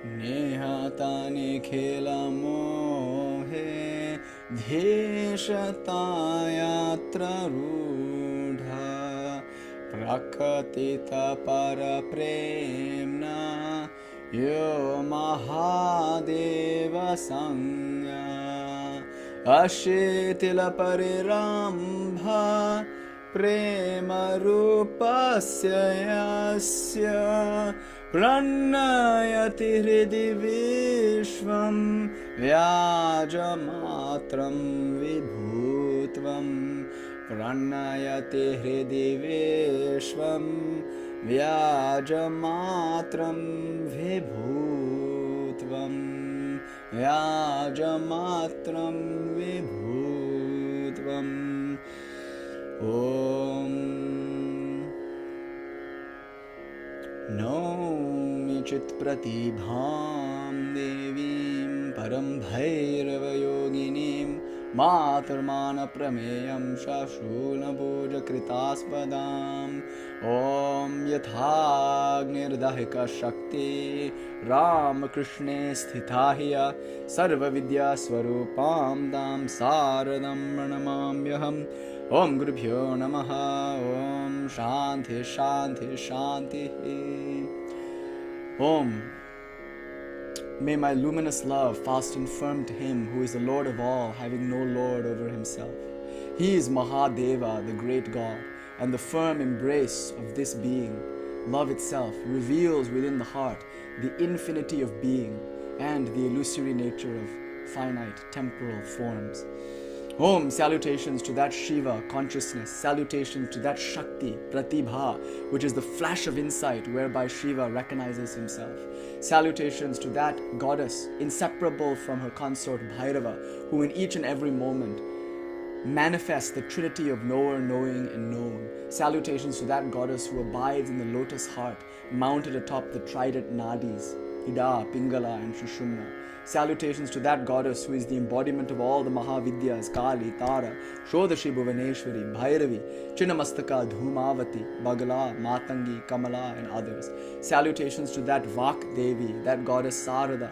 Nihatani khela mohe dhishatayatra rudha prakatita para premna yo mahadeva sanya ashitila parirambha prema rupasya yasya pranayati hridi vishvam vyajamatram vibhutvam pranayati hridi vishvam vyajamatram vibhutvam vyajamatram vibhutvam. Om Naumi Chit Pratibham Devim Param Bhairava Yoginim Matarmana Prameyam Shashula Boja Kritaspadam Om Yathagnir Shakti Rama Krishne Sthitahiya Sarva Vidya Swarupam Dam Saradam Pranamamyaham. Om Gurubhyo Namaha. Om Shanti Shanti Shanti. Om. May my luminous love fast and firm to him who is the Lord of all, having no Lord over himself. He is Mahadeva, the great God, and the firm embrace of this being, love itself, reveals within the heart the infinity of being and the illusory nature of finite temporal forms. Om, salutations to that Shiva, consciousness, salutations to that Shakti, Pratibha, which is the flash of insight whereby Shiva recognizes himself. Salutations to that goddess, inseparable from her consort Bhairava, who in each and every moment manifests the trinity of knower, knowing, and known. Salutations to that goddess who abides in the lotus heart, mounted atop the trident nadis, Ida, Pingala, and Shushumna. Salutations to that goddess who is the embodiment of all the Mahavidyas, Kali, Tara, Shodashi Bhuvaneshwari, Bhairavi, Chinnamastaka, Dhumavati, Bagala, Matangi, Kamala, and others. Salutations to that Vak Devi, that goddess Sarada,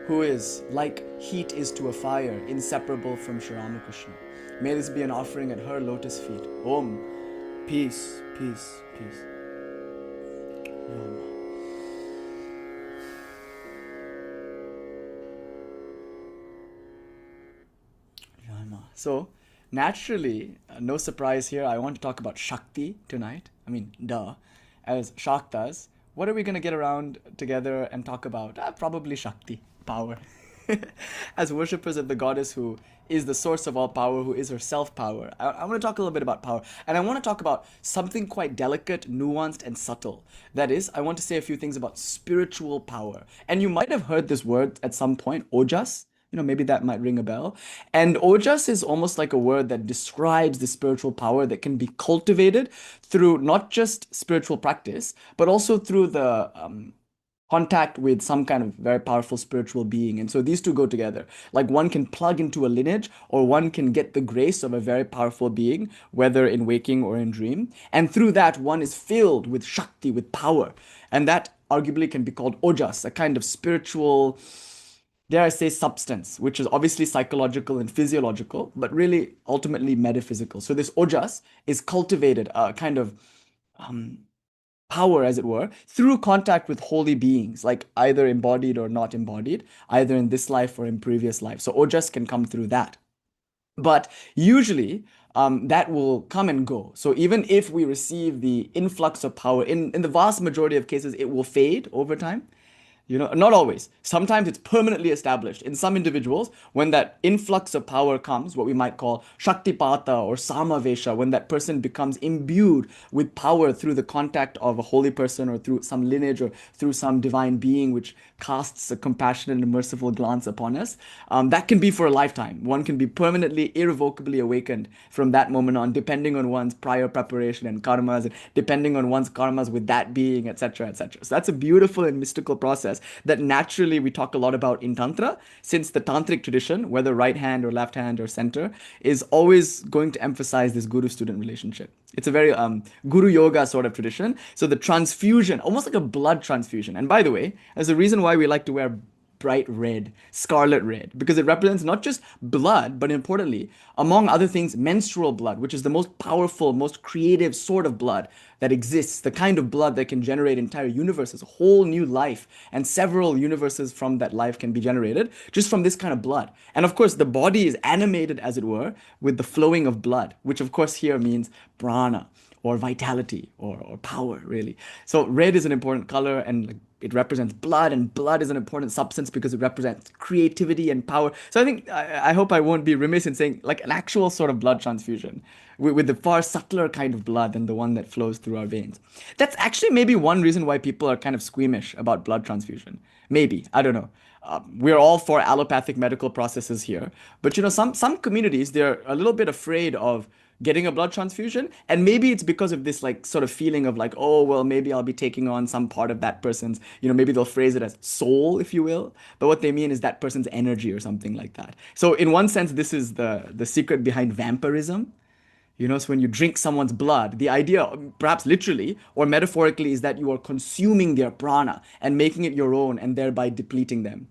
who is like heat is to a fire, inseparable from Sri Ramakrishna. May this be an offering at her lotus feet. Om. Peace, peace, peace. Om. So, naturally, no surprise here, I want to talk about Shakti tonight. I mean, duh. As Shaktas, what are we going to get around together and talk about? Probably Shakti, power. As worshippers of the goddess who is the source of all power, who is herself power, I want to talk a little bit about power. And I want to talk about something quite delicate, nuanced, and subtle. That is, I want to say a few things about spiritual power. And you might have heard this word at some point, ojas. Maybe that might ring a bell. And ojas is almost like a word that describes the spiritual power that can be cultivated through not just spiritual practice, but also through the contact with some kind of very powerful spiritual being. And so these two go together. Like one can plug into a lineage, or one can get the grace of a very powerful being, whether in waking or in dream. And through that, one is filled with Shakti, with power. And that arguably can be called ojas, a kind of spiritual, dare I say, substance, which is obviously psychological and physiological, but really ultimately metaphysical. So this ojas is cultivated, a kind of power, as it were, through contact with holy beings, like either embodied or not embodied, either in this life or in previous life. So ojas can come through that. But usually, that will come and go. So even if we receive the influx of power, in the vast majority of cases, it will fade over time. Not always. Sometimes it's permanently established. In some individuals, when that influx of power comes, what we might call Shaktipata or Samavesha, when that person becomes imbued with power through the contact of a holy person or through some lineage or through some divine being which casts a compassionate and merciful glance upon us, that can be for a lifetime. One can be permanently, irrevocably awakened from that moment on, depending on one's prior preparation and karmas, and depending on one's karmas with that being, etc., etc. So that's a beautiful and mystical process chakras that naturally we talk a lot about in Tantra, since the Tantric tradition, whether right hand or left hand or center, is always going to emphasize this guru-student relationship. It's a very guru yoga sort of tradition. So the transfusion, almost like a blood transfusion. And by the way, there's a reason why we like to wear bright red, scarlet red, because it represents not just blood, but importantly, among other things, menstrual blood, which is the most powerful, most creative sort of blood that exists, the kind of blood that can generate entire universes, a whole new life, and several universes from that life can be generated just from this kind of blood. And of course, the body is animated, as it were, with the flowing of blood, which of course here means prana, or vitality, or power, really. So red is an important color, and like, it represents blood, and blood is an important substance because it represents creativity and power. So I think, I hope I won't be remiss in saying like an actual sort of blood transfusion with the far subtler kind of blood than the one that flows through our veins. That's actually maybe one reason why people are kind of squeamish about blood transfusion. Maybe, I don't know. We're all for allopathic medical processes here, but some communities, they're a little bit afraid of getting a blood transfusion, and maybe it's because of this like sort of feeling of like, oh well, maybe I'll be taking on some part of that person's, maybe they'll phrase it as soul, if you will, but what they mean is that person's energy or something like that. So in one sense, this is the secret behind vampirism. So when you drink someone's blood, the idea, perhaps literally or metaphorically, is that you are consuming their prana and making it your own and thereby depleting them.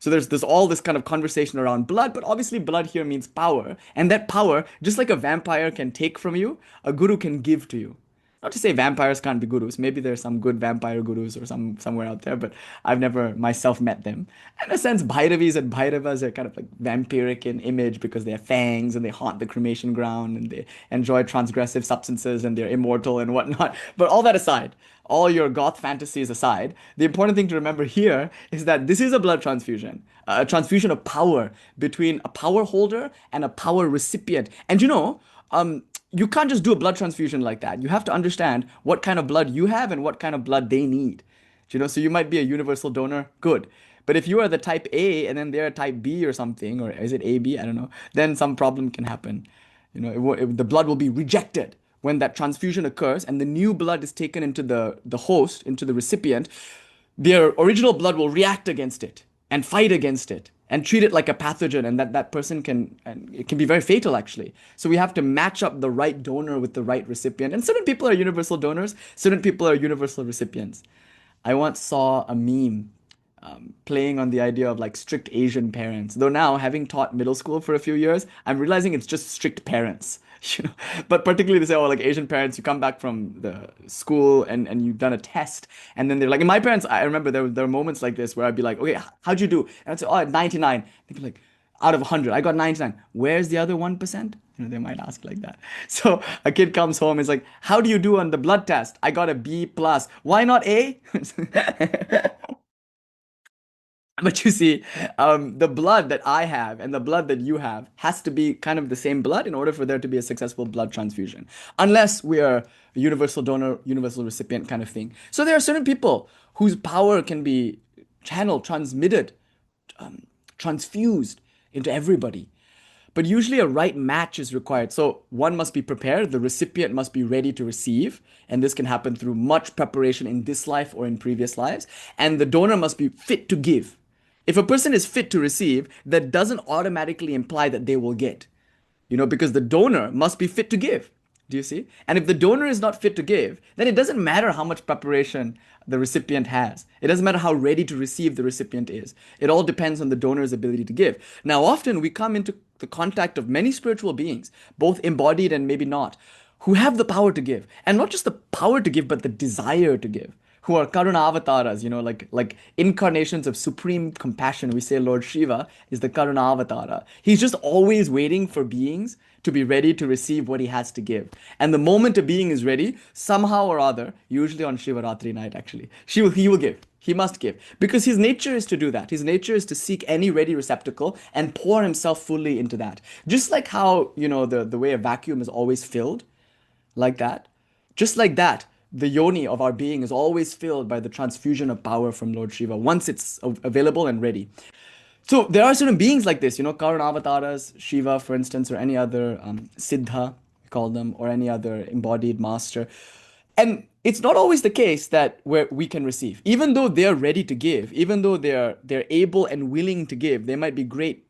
So there's all this kind of conversation around blood, but obviously blood here means power. And that power, just like a vampire can take from you, a guru can give to you. Not to say vampires can't be gurus. Maybe there's some good vampire gurus or somewhere out there, but I've never myself met them. In a sense, Bhairavis and Bhairavas are kind of like vampiric in image because they have fangs and they haunt the cremation ground and they enjoy transgressive substances and they're immortal and whatnot. But all that aside, all your goth fantasies aside, the important thing to remember here is that this is a blood transfusion, a transfusion of power between a power holder and a power recipient. And you can't just do a blood transfusion like that. You have to understand what kind of blood you have and what kind of blood they need. So you might be a universal donor, good. But if you are the type A and then they're a type B or something, or is it AB? I don't know. Then some problem can happen. The blood will be rejected when that transfusion occurs and the new blood is taken into the host, into the recipient. Their original blood will react against it and fight against it and treat it like a pathogen, and that person and it can be very fatal actually. So we have to match up the right donor with the right recipient. And certain people are universal donors, certain people are universal recipients. I once saw a meme playing on the idea of like strict Asian parents. Though now, having taught middle school for a few years, I'm realizing it's just strict parents. But particularly they say, oh, like Asian parents, you come back from the school and you've done a test, and then they're like, and my parents, I remember there were moments like this where I'd be like, okay, how'd you do? And I'd say, oh, 99. They'd be like, out of 100, I got 99. Where's the other 1%? They might ask like that. So a kid comes home, is like, how do you do on the blood test? I got a B plus. Why not A? But you see, the blood that I have and the blood that you have has to be kind of the same blood in order for there to be a successful blood transfusion. Unless we are a universal donor, universal recipient kind of thing. So there are certain people whose power can be channeled, transmitted, transfused into everybody. But usually a right match is required. So one must be prepared, the recipient must be ready to receive, and this can happen through much preparation in this life or in previous lives. And the donor must be fit to give. If a person is fit to receive, that doesn't automatically imply that they will get, because the donor must be fit to give. Do you see? And if the donor is not fit to give, then it doesn't matter how much preparation the recipient has. It doesn't matter how ready to receive the recipient is. It all depends on the donor's ability to give. Now, often we come into the contact of many spiritual beings, both embodied and maybe not, who have the power to give. And not just the power to give, but the desire to give. Who are Karuna avatars, like incarnations of supreme compassion. We say Lord Shiva is the Karuna avatara. He's just always waiting for beings to be ready to receive what he has to give. And the moment a being is ready, somehow or other, usually on Shivaratri night actually, he will give. He must give. Because his nature is to do that. His nature is to seek any ready receptacle and pour himself fully into that. Just like how, the way a vacuum is always filled, like that. Just like that, the yoni of our being is always filled by the transfusion of power from Lord Shiva once it's available and ready. So there are certain beings like this, Karuna avatars, Shiva, for instance, or any other Siddha, we call them, or any other embodied master. And it's not always the case that we can receive. Even though they're ready to give, even though they're able and willing to give, they might be great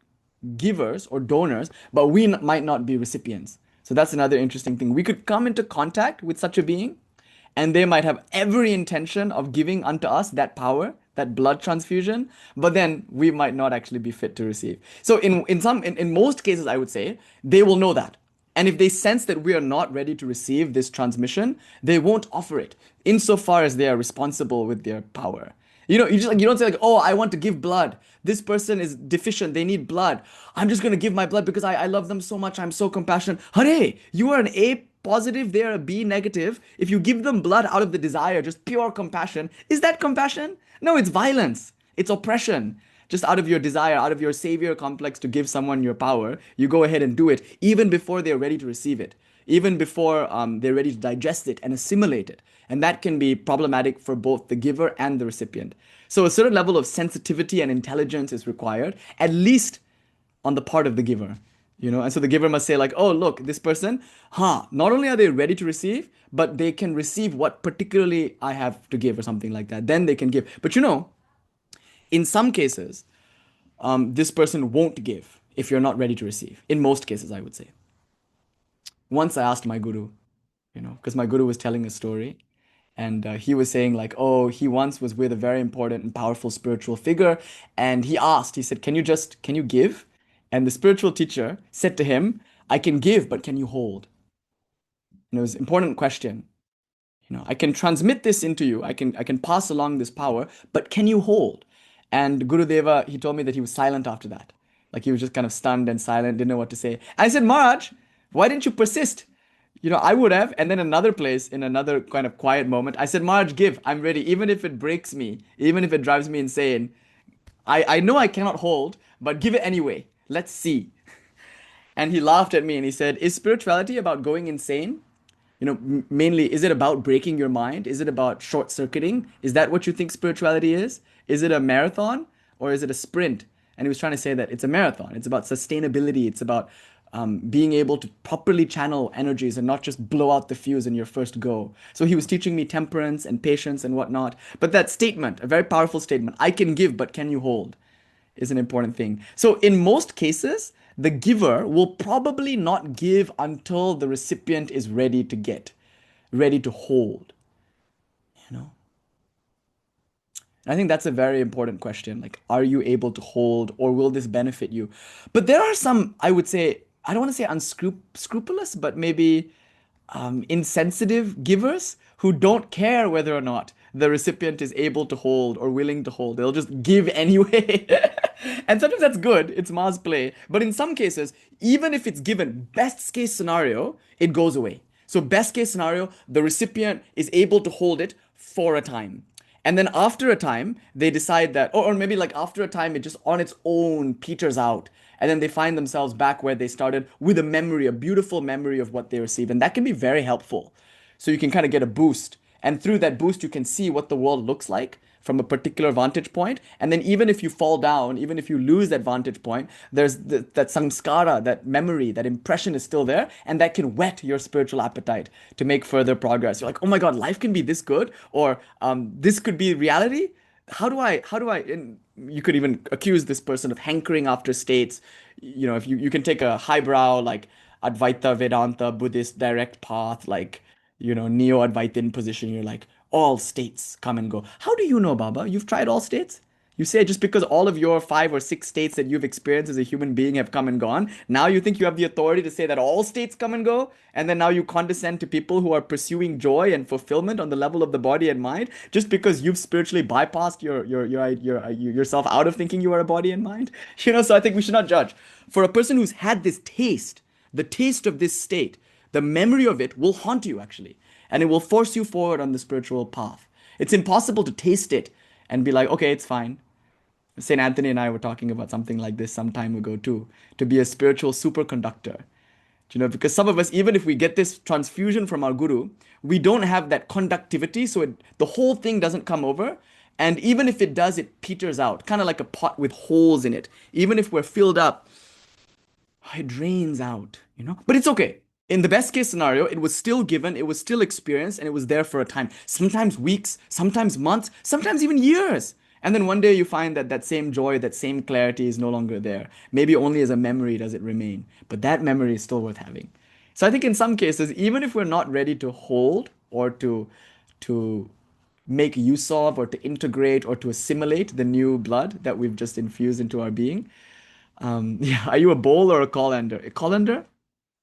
givers or donors, but we might not be recipients. So that's another interesting thing. We could come into contact with such a being, and they might have every intention of giving unto us that power, that blood transfusion, but then we might not actually be fit to receive. So in most cases, I would say they will know that. And if they sense that we are not ready to receive this transmission, they won't offer it, insofar as they are responsible with their power. You don't say like, oh, I want to give blood. This person is deficient. They need blood. I'm just gonna give my blood because I love them so much. I'm so compassionate. Hooray! You are an A positive. They are a B negative. If you give them blood out of the desire, just pure compassion, is that compassion? No, it's violence. It's oppression. Just out of your desire, out of your savior complex to give someone your power, you go ahead and do it even before they're ready to receive it, even before they're ready to digest it and assimilate it. And that can be problematic for both the giver and the recipient. So a certain level of sensitivity and intelligence is required, at least on the part of the giver. And so the giver must say like, oh, look, this person, not only are they ready to receive, but they can receive what particularly I have to give or something like that. Then they can give. But in some cases, this person won't give if you're not ready to receive. In most cases, I would say. Once I asked my guru, because my guru was telling a story, and he was saying like, oh, he once was with a very important and powerful spiritual figure, and he said, can you give? And the spiritual teacher said to him, I can give, but can you hold? And it was an important question. I can transmit this into you. I can pass along this power, but can you hold? And Gurudeva, he told me that he was silent after that. Like he was just kind of stunned and silent, didn't know what to say. I said, Maharaj, why didn't you persist? I would have. And then another place, in another kind of quiet moment, I said, Maharaj, give. I'm ready. Even if it breaks me, even if it drives me insane, I know I cannot hold, but give it anyway. Let's see. And he laughed at me and he said, is spirituality about going insane? Mainly, is it about breaking your mind? Is it about short circuiting? Is that what you think spirituality is? Is it a marathon or is it a sprint? And he was trying to say that it's a marathon. It's about sustainability. It's about being able to properly channel energies and not just blow out the fuse in your first go. So he was teaching me temperance and patience and whatnot. But that statement, a very powerful statement, I can give, but can you hold, is an important thing. So in most cases, the giver will probably not give until the recipient is ready to hold, you know? I think that's a very important question. Like, are you able to hold or will this benefit you? But there are some, I would say, I don't want to say unscrupulous, but maybe insensitive givers who don't care whether or not the recipient is able to hold or willing to hold. They'll just give anyway. And sometimes that's good. It's Ma's play. But in some cases, even if it's given, best case scenario, it goes away. So best case scenario, the recipient is able to hold it for a time. And then after a time, they decide that, or maybe like after a time, it just on its own peters out. And then they find themselves back where they started with a memory, a beautiful memory of what they received. And that can be very helpful. So you can kind of get a boost. And through that boost, you can see what the world looks like from a particular vantage point. And then even if you fall down, even if you lose that vantage point, there's that samskara, that memory, that impression is still there. And that can whet your spiritual appetite to make further progress. You're like, oh my God, life can be this good, or this could be reality. And you could even accuse this person of hankering after states. If you can take a highbrow, like Advaita, Vedanta, Buddhist direct path, like, neo-Advaitin position, you're like, all states come and go. How do you know, Baba? You've tried all states? You say just because all of your 5 or 6 states that you've experienced as a human being have come and gone, now you think you have the authority to say that all states come and go? And then now you condescend to people who are pursuing joy and fulfillment on the level of the body and mind, just because you've spiritually bypassed yourself out of thinking you are a body and mind? So I think we should not judge. For a person who's had this taste, the taste of this state, the memory of it will haunt you actually, and it will force you forward on the spiritual path. It's impossible to taste it and be like, okay, it's fine. St. Anthony and I were talking about something like this some time ago too, to be a spiritual superconductor. Because some of us, even if we get this transfusion from our guru, we don't have that conductivity, so the whole thing doesn't come over. And even if it does, it peters out, kind of like a pot with holes in it. Even if we're filled up, it drains out, But it's okay. In the best case scenario, it was still given, it was still experienced, and it was there for a time. Sometimes weeks, sometimes months, sometimes even years. And then one day you find that that same joy, that same clarity is no longer there. Maybe only as a memory does it remain. But that memory is still worth having. So I think in some cases, even if we're not ready to hold or to make use of or to integrate or to assimilate the new blood that we've just infused into our being, yeah, are you a bowl or a colander? A colander?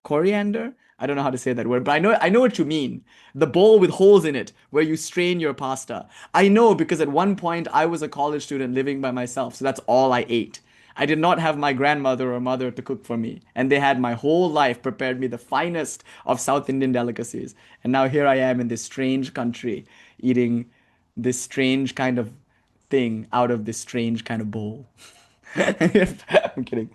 Coriander? I don't know how to say that word, but I know what you mean. The bowl with holes in it where you strain your pasta. I know because at one point I was a college student living by myself, so that's all I ate. I did not have my grandmother or mother to cook for me, and they had my whole life prepared me the finest of South Indian delicacies. And now here I am in this strange country eating this strange kind of thing out of this strange kind of bowl. I'm kidding.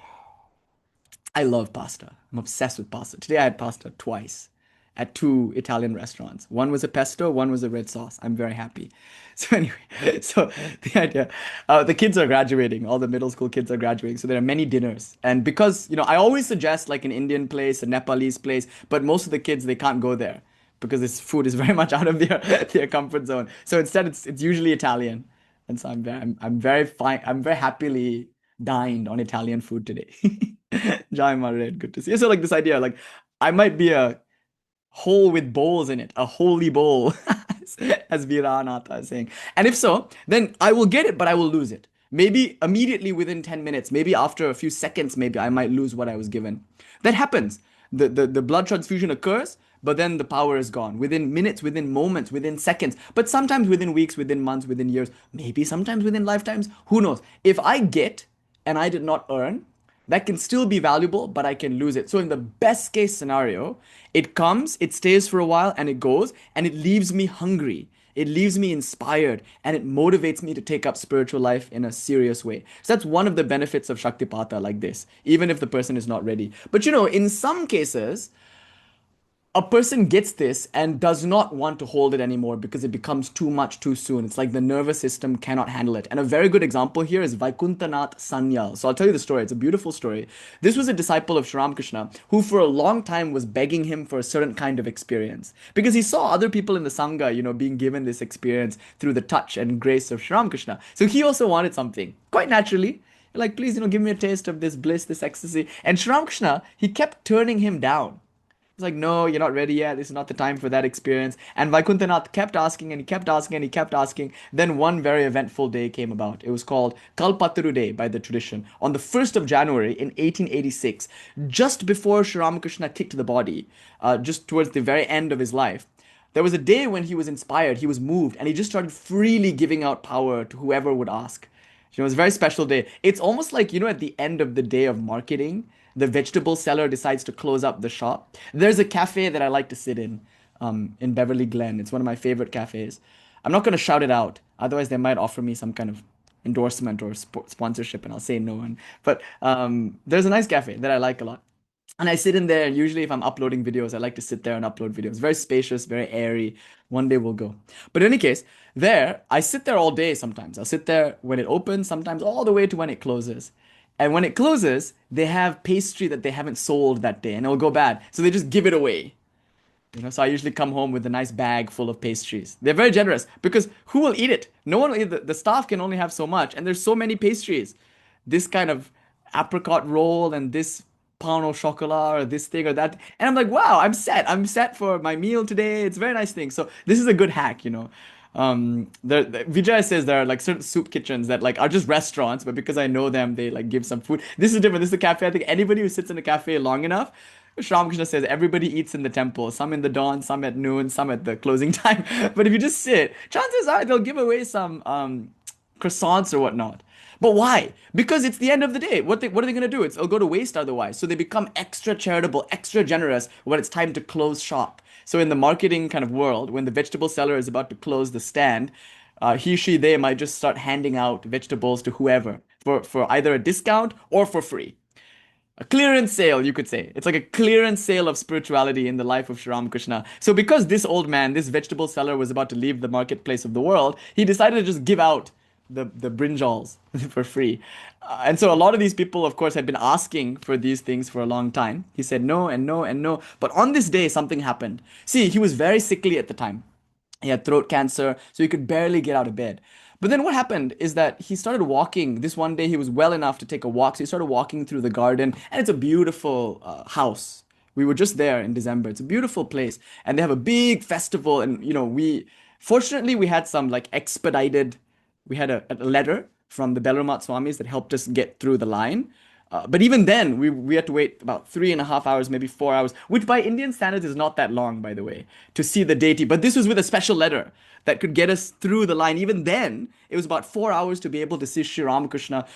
I love pasta. I'm obsessed with pasta. Today I had pasta twice at two Italian restaurants. One was a pesto, one was a red sauce. I'm very happy. So anyway, so the idea, the kids are graduating. All the middle school kids are graduating. So there are many dinners. And because, I always suggest like an Indian place, a Nepalese place, but most of the kids, they can't go there because this food is very much out of their comfort zone. So instead, it's usually Italian. And so I'm very fine. I'm very happily dined on Italian food today. Jai Marid, good to see you. So like this idea, like I might be a hole with bowls in it, a holy bowl, as Viranatha is saying. And if so, then I will get it, but I will lose it. Maybe immediately within 10 minutes, maybe after a few seconds, maybe I might lose what I was given. That happens. The blood transfusion occurs, but then the power is gone within minutes, within moments, within seconds, but sometimes within weeks, within months, within years, maybe sometimes within lifetimes. Who knows? If I get and I did not earn, that can still be valuable, but I can lose it. So in the best case scenario, it comes, it stays for a while, and it goes, and it leaves me hungry. It leaves me inspired, and it motivates me to take up spiritual life in a serious way. So that's one of the benefits of Shaktipata like this, even if the person is not ready. But in some cases, a person gets this and does not want to hold it anymore because it becomes too much too soon. It's like the nervous system cannot handle it. And a very good example here is Vaikuntanath Sanyal. So I'll tell you the story. It's a beautiful story. This was a disciple of Sri Ramakrishna who for a long time was begging him for a certain kind of experience because he saw other people in the Sangha, being given this experience through the touch and grace of Sri Ramakrishna. So he also wanted something quite naturally. Like, please, give me a taste of this bliss, this ecstasy. And Sri Ramakrishna, he kept turning him down. He's like, no, you're not ready yet. This is not the time for that experience. And Vaikuntanath kept asking and he kept asking and he kept asking. Then one very eventful day came about. It was called Kalpataru Day by the tradition. On the 1st of January in 1886, just before Sri Ramakrishna kicked the body, just towards the very end of his life, there was a day when he was inspired, he was moved, and he just started freely giving out power to whoever would ask. It was a very special day. It's almost like, at the end of the day of marketing, the vegetable seller decides to close up the shop. There's a cafe that I like to sit in Beverly Glen. It's one of my favorite cafes. I'm not going to shout it out. Otherwise, they might offer me some kind of endorsement or sponsorship, and I'll say no. But there's a nice cafe that I like a lot. And I sit in there, and usually if I'm uploading videos, I like to sit there and upload videos. Very spacious, very airy. One day we'll go. But in any case, I sit there all day sometimes. I'll sit there when it opens, sometimes all the way to when it closes. And when it closes, they have pastry that they haven't sold that day, and it'll go bad. So they just give it away. So I usually come home with a nice bag full of pastries. They're very generous because who will eat it? No one will eat it. The staff can only have so much, and there's so many pastries. This kind of apricot roll and this pain au chocolat or this thing or that. And I'm like, wow, I'm set. I'm set for my meal today. It's a very nice thing. So this is a good hack. Vijay says there are like certain soup kitchens that like are just restaurants, but because I know them, they like give some food. This is different. This is a cafe. I think anybody who sits in a cafe long enough, Sri Ramakrishna says everybody eats in the temple. Some in the dawn, some at noon, some at the closing time. But if you just sit, chances are they'll give away some croissants or whatnot. But why? Because it's the end of the day. What are they going to do? It'll go to waste otherwise. So they become extra charitable, extra generous when it's time to close shop. So in the marketing kind of world, when the vegetable seller is about to close the stand, they might just start handing out vegetables to whoever for either a discount or for free. A clearance sale, you could say. It's like a clearance sale of spirituality in the life of Sri Ramakrishna. So because this old man, this vegetable seller was about to leave the marketplace of the world, he decided to just give out the brinjals for free. And so a lot of these people, of course, had been asking for these things for a long time. He said no and no and no. But on this day, something happened. See, he was very sickly at the time. He had throat cancer, so he could barely get out of bed. But then what happened is that he started walking. This one day, he was well enough to take a walk. So he started walking through the garden, and it's a beautiful house. We were just there in December. It's a beautiful place, and they have a big festival. And fortunately, we had some like expedited. We had a letter from the Belrumat Swamis that helped us get through the line. But even then, we had to wait about 3.5 hours, maybe 4 hours, which by Indian standards is not that long, by the way, to see the deity. But this was with a special letter that could get us through the line. Even then, it was about 4 hours to be able to see Sri Ramakrishna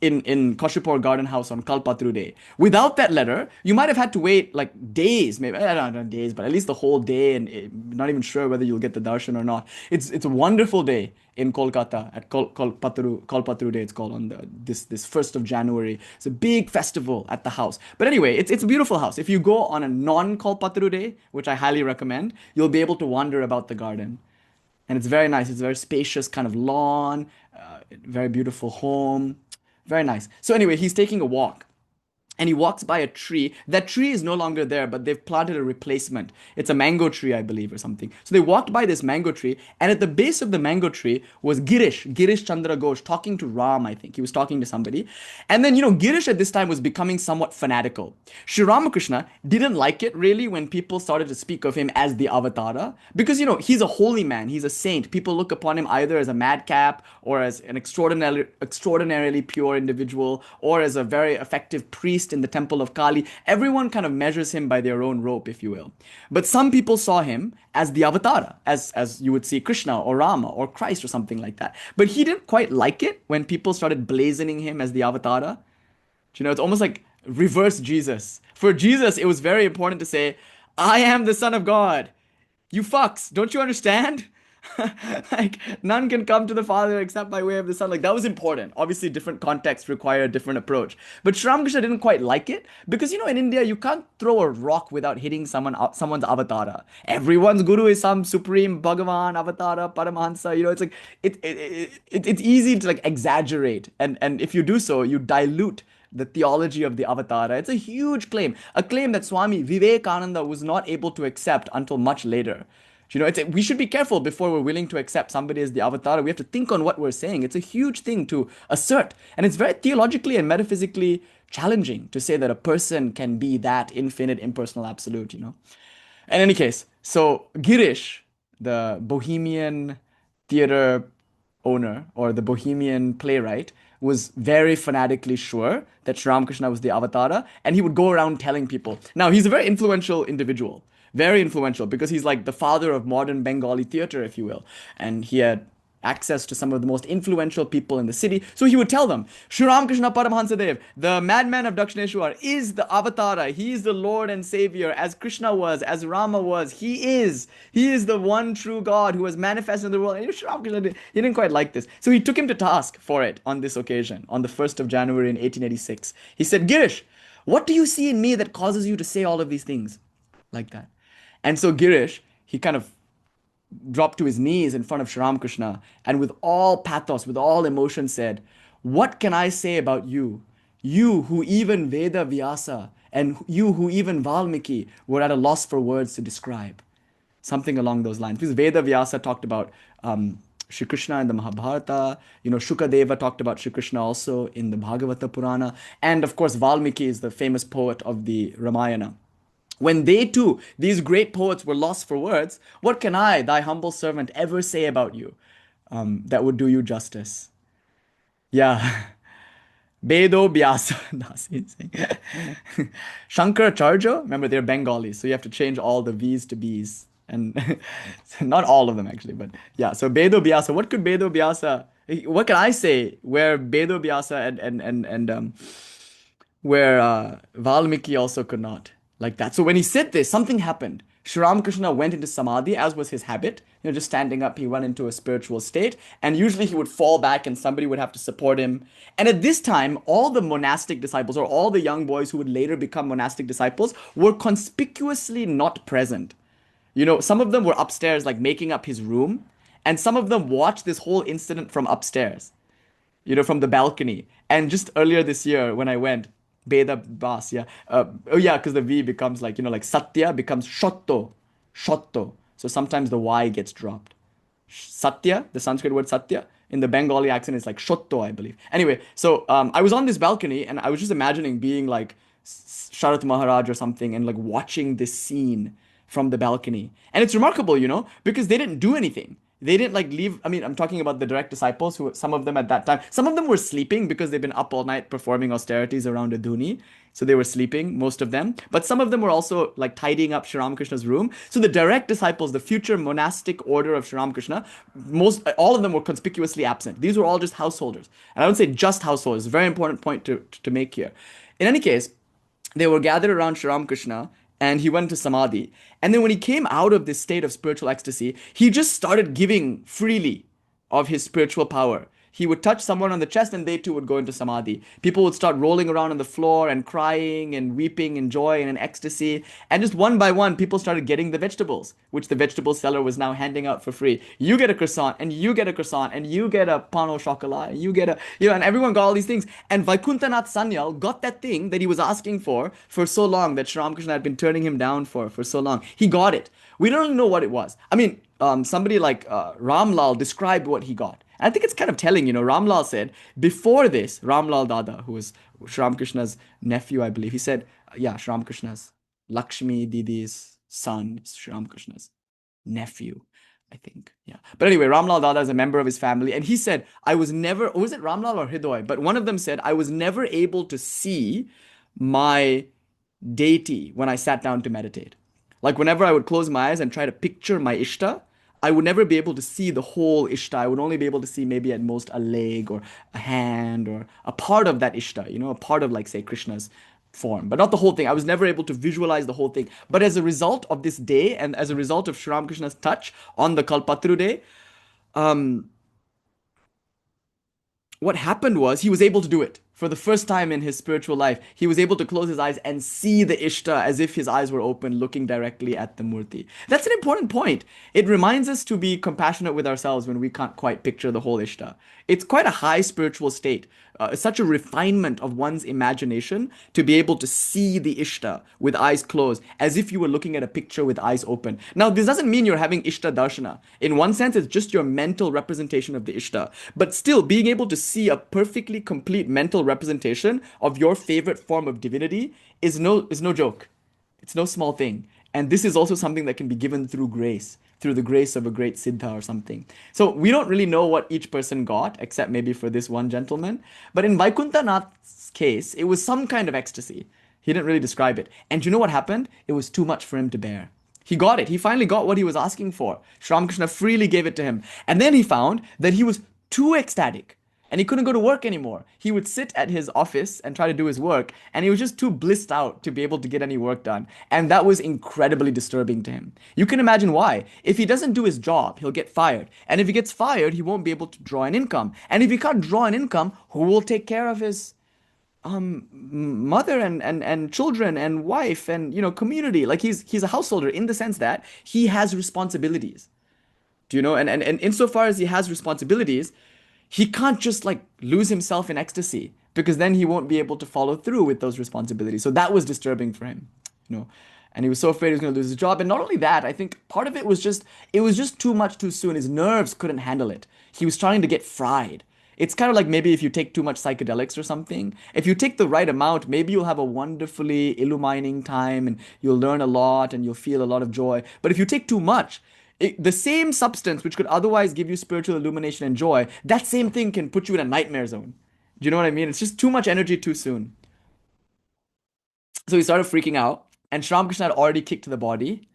in Kashipur Garden House on Kalpatru Day. Without that letter, you might have had to wait like days, maybe I don't know days, but at least the whole day, and not even sure whether you'll get the darshan or not. It's a wonderful day in Kolkata at Kalpatru Day. It's called on this 1st of January. It's a big festival at the house. But anyway, it's a beautiful house. If you go on a non-Kalpatru Day, which I highly recommend, you'll be able to wander about the garden. And it's very nice. It's a very spacious kind of lawn, very beautiful home. Very nice. So anyway, he's taking a walk. And he walks by a tree. That tree is no longer there, but they've planted a replacement. It's a mango tree, I believe, or something. So they walked by this mango tree, and at the base of the mango tree was Girish Chandra Ghosh, talking to Ram, I think. He was talking to somebody. And then, Girish at this time was becoming somewhat fanatical. Sri Ramakrishna didn't like it really when people started to speak of him as the avatara, because, he's a holy man, he's a saint. People look upon him either as a madcap, or as an extraordinarily pure individual, or as a very effective priest in the temple of Kali. Everyone kind of measures him by their own rope, if you will. But some people saw him as the avatara, as you would see Krishna or Rama or Christ or something like that. But he didn't quite like it when people started blazoning him as the avatara. It's almost like reverse Jesus. For Jesus, it was very important to say, I am the Son of God. You fucks, don't you understand? Like, none can come to the Father except by way of the Son. Like, that was important. Obviously, different contexts require a different approach. But Sri Ramakrishna didn't quite like it because, in India, you can't throw a rock without hitting someone's avatara. Everyone's guru is some supreme Bhagavan, avatara, Paramahansa. It's like, it's easy to, like, exaggerate. And if you do so, you dilute the theology of the avatara. It's a huge claim. A claim that Swami Vivekananda was not able to accept until much later. We should be careful before we're willing to accept somebody as the avatar. We have to think on what we're saying. It's a huge thing to assert. And it's very theologically and metaphysically challenging to say that a person can be that infinite, impersonal absolute, In any case, so Girish, the Bohemian theater owner or the Bohemian playwright, was very fanatically sure that Sri Ramakrishna was the avatara, and he would go around telling people. Now, he's a very influential individual. Very influential, because he's like the father of modern Bengali theater, if you will. And he had access to some of the most influential people in the city. So he would tell them, Sri Ramakrishna Paramhansadev, the madman of Dakshineshwar, is the avatara. He is the Lord and Savior, as Krishna was, as Rama was. He is the one true God who has manifested in the world. And Sri Ramakrishna, he didn't quite like this. So he took him to task for it on this occasion, on the 1st of January in 1886. He said, Girish, what do you see in me that causes you to say all of these things? Like that. And so Girish, he kind of dropped to his knees in front of Sri Ramakrishna and with all pathos, with all emotion said, what can I say about you? You who even Veda Vyasa and you who even Valmiki were at a loss for words to describe. Something along those lines. Because Veda Vyasa talked about Shri Krishna in the Mahabharata. Shukadeva talked about Shri Krishna also in the Bhagavata Purana. And of course, Valmiki is the famous poet of the Ramayana. When they too, these great poets, were lost for words, what can I, thy humble servant, ever say about you that would do you justice? Yeah. Bedo Vyasa. Shankaracharya, remember they're Bengali, so you have to change all the V's to B's. And not all of them actually, but yeah. So Bedo Vyasa, what could Bedo Vyasa, what can I say where Bedo Vyasa and where Valmiki also could not? Like that. So when he said this, something happened. Sri Ramakrishna went into samadhi, as was his habit. Just standing up, he went into a spiritual state. And usually he would fall back and somebody would have to support him. And at this time, all the monastic disciples, or all the young boys who would later become monastic disciples, were conspicuously not present. Some of them were upstairs, like making up his room. And some of them watched this whole incident from upstairs. from the balcony. And just earlier this year when I went, Beda Bas, yeah. Oh yeah, because the V becomes like, like Satya becomes Shotto. Shotto. So sometimes the Y gets dropped. Satya, the Sanskrit word Satya, in the Bengali accent is like Shotto, I believe. Anyway, so I was on this balcony and I was just imagining being like Sharat Maharaj or something and like watching this scene from the balcony. And it's remarkable, because they didn't do anything. They didn't like leave. I mean, I'm talking about the direct disciples who, some of them at that time, some of them were sleeping because they've been up all night performing austerities around a dhuni. So they were sleeping, most of them. But some of them were also like tidying up Sri Ramakrishna's room. So the direct disciples, the future monastic order of Sri Ramakrishna, all of them were conspicuously absent. These were all just householders. And I would say just householders. Very important point to make here. In any case, they were gathered around Sri Ramakrishna and he went to Samadhi. And then when he came out of this state of spiritual ecstasy, he just started giving freely of his spiritual power. He would touch someone on the chest and they too would go into samadhi. People would start rolling around on the floor and crying and weeping in joy and in ecstasy. And just one by one, people started getting the vegetables, which the vegetable seller was now handing out for free. You get a croissant and you get a croissant and you get a pan au chocolat and you get and everyone got all these things. And Vaikuntanath Sanyal got that thing that he was asking for so long, that Sri Ramakrishna had been turning him down for so long. He got it. We don't really know what it was. I mean, somebody like Ramlal described what he got. And I think it's kind of telling, Ramlal said, before this, Ramlal Dada, who was Sri Ramakrishna's nephew, I believe, he said, yeah, Sri Ramakrishna's, Lakshmi Didi's son, Sri Ramakrishna's nephew, I think. Yeah. But anyway, Ramlal Dada is a member of his family. And he said, I was never, was it Ramlal or Hridoy? But one of them said, I was never able to see my deity when I sat down to meditate. Like whenever I would close my eyes and try to picture my Ishta, I would never be able to see the whole Ishta. I would only be able to see maybe at most a leg or a hand or a part of that Ishta, a part of like say Krishna's form, but not the whole thing. I was never able to visualize the whole thing. But as a result of this day and as a result of Sri Ramakrishna's touch on the Kalpatru day, um, what happened was he was able to do it for the first time in his spiritual life. He was able to close his eyes and see the Ishta as if his eyes were open, looking directly at the Murti. That's an important point. It reminds us to be compassionate with ourselves when we can't quite picture the whole Ishta. It's quite a high spiritual state. It's such a refinement of one's imagination to be able to see the Ishta with eyes closed, as if you were looking at a picture with eyes open. Now, this doesn't mean you're having Ishta Darshana. In one sense, it's just your mental representation of the Ishta. But still, being able to see a perfectly complete mental representation of your favorite form of divinity is no joke. It's no small thing. And this is also something that can be given through grace, through the grace of a great siddha or something. So we don't really know what each person got, except maybe for this one gentleman. But in Vaikuntanath's case, it was some kind of ecstasy. He didn't really describe it. And you know what happened? It was too much for him to bear. He got it. He finally got what he was asking for. Sri Ramakrishna freely gave it to him. And then he found that he was too ecstatic and he couldn't go to work anymore. He would sit at his office and try to do his work, and he was just too blissed out to be able to get any work done. And that was incredibly disturbing to him. You can imagine why. If he doesn't do his job, he'll get fired. And if he gets fired, he won't be able to draw an income. And if he can't draw an income, who will take care of his mother and children and wife and community? Like he's a householder in the sense that he has responsibilities. Do you know? And insofar as he has responsibilities, he can't just like lose himself in ecstasy, because then he won't be able to follow through with those responsibilities. So that was disturbing for him, you know. And he was so afraid he was going to lose his job. And not only that, I think part of it was just too much too soon. His nerves couldn't handle it. He was starting to get fried. It's kind of like maybe if you take too much psychedelics or something. If you take the right amount, maybe you'll have a wonderfully illumining time and you'll learn a lot and you'll feel a lot of joy. But if you take too much, the same substance which could otherwise give you spiritual illumination and joy, that same thing can put you in a nightmare zone. Do you know what I mean? It's just too much energy too soon. So he started freaking out, and Sri Ramakrishna had already kicked the body.